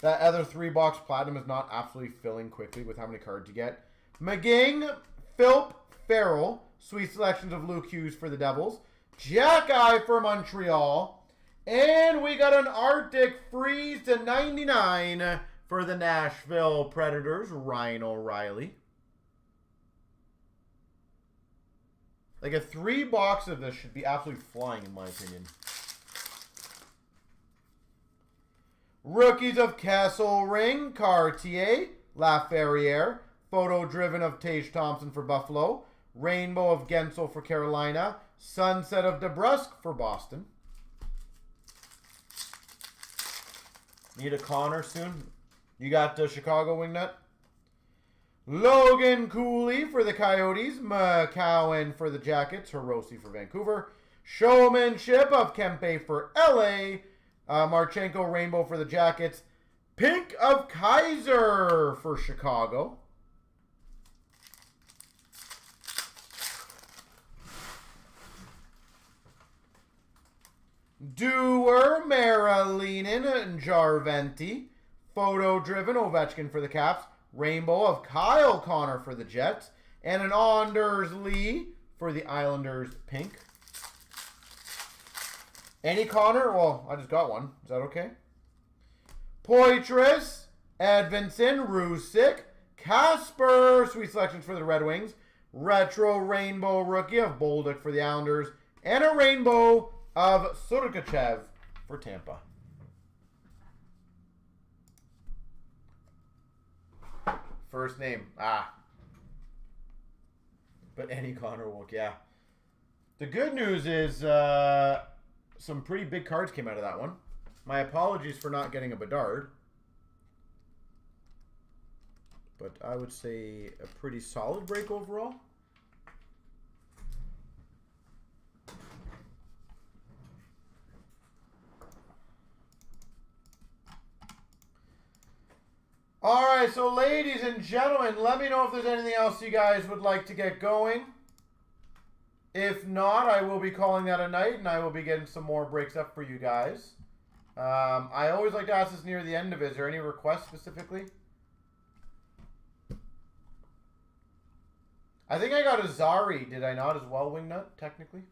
that other 3-box platinum is not absolutely filling quickly with how many cards you get. McGing, Philp, Farrell. Sweet selections of Luke Hughes for the Devils. Jack Eye for Montreal. And we got an Arctic Freeze to 99 for the Nashville Predators. Ryan O'Reilly. Like a 3-box of this should be absolutely flying in my opinion. Rookies of Castle Ring, Cartier, Laferriere. Photo-driven of Tage Thompson for Buffalo. Rainbow of Gensel for Carolina. Sunset of DeBrusque for Boston. Need a Connor soon? You got the Chicago Wingnut? Logan Cooley for the Coyotes. McCowan for the Jackets. Hirose for Vancouver. Showmanship of Kempe for LA. Marchenko Rainbow for the Jackets. Pink of Kaiser for Chicago. Doer, Marilinen, and Jarventi. Photo-driven Ovechkin for the Caps. Rainbow of Kyle Connor for the Jets. And an Anders Lee for the Islanders pink. Any Connor? Well, I just got one. Is that okay? Poitras, Edvinsson, Rusick, Casper. Sweet selections for the Red Wings. Retro Rainbow Rookie of Bolduc for the Islanders. And a Rainbow of Surkachev for Tampa. First name. But any Connor will, yeah. The good news is some pretty big cards came out of that one. My apologies for not getting a Bedard. But I would say a pretty solid break overall. Alright, so ladies and gentlemen, let me know if there's anything else you guys would like to get going. If not, I will be calling that a night, and I will be getting some more breaks up for you guys. I always like to ask this near the end of it. Is there any requests specifically? I think I got a Zari, did I not, as well, Wingnut, technically?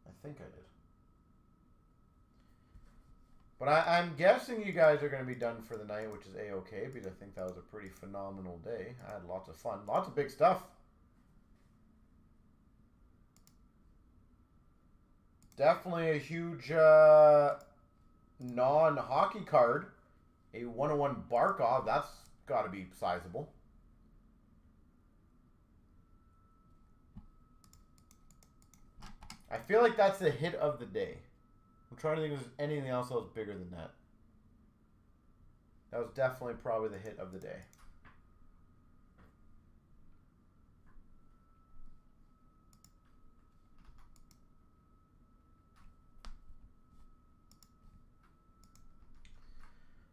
I think I did. But I'm guessing you guys are going to be done for the night, which is A-okay, because I think that was a pretty phenomenal day. I had lots of fun. Lots of big stuff. Definitely a huge non-hockey card. A 101 Barkov. That's got to be sizable. I feel like that's the hit of the day. I'm trying to think if there's anything else that was bigger than that. That was definitely probably the hit of the day.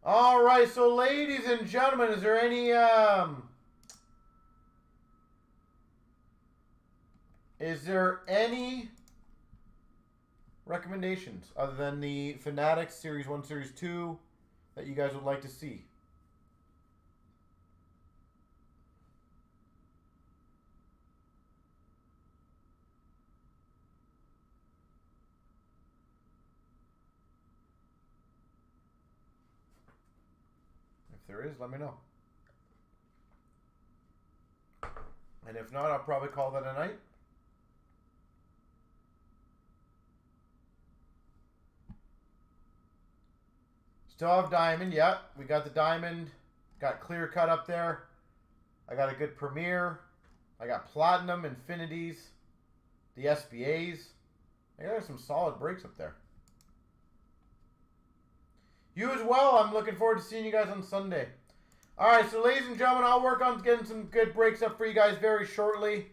All right, so ladies and gentlemen, is there any recommendations other than the Fanatics Series 1, Series 2 that you guys would like to see? If there is, let me know. And if not, I'll probably call that a night. Still have diamond, yeah. We got the diamond. Got clear cut up there. I got a good premiere. I got platinum, infinities, the SBAs. I got some solid breaks up there. You as well. I'm looking forward to seeing you guys on Sunday. All right, so ladies and gentlemen, I'll work on getting some good breaks up for you guys very shortly.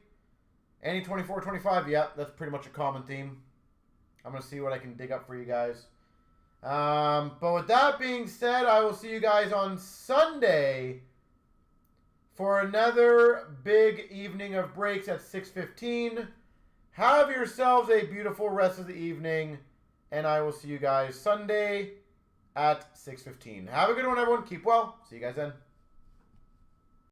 Any 24-25, yeah, that's pretty much a common theme. I'm going to see what I can dig up for you guys. But with that being said, I will see you guys on Sunday for another big evening of breaks at 6:15. Have yourselves a beautiful rest of the evening, and I will see you guys Sunday at 6:15. Have a good one, everyone. Keep well. See you guys then.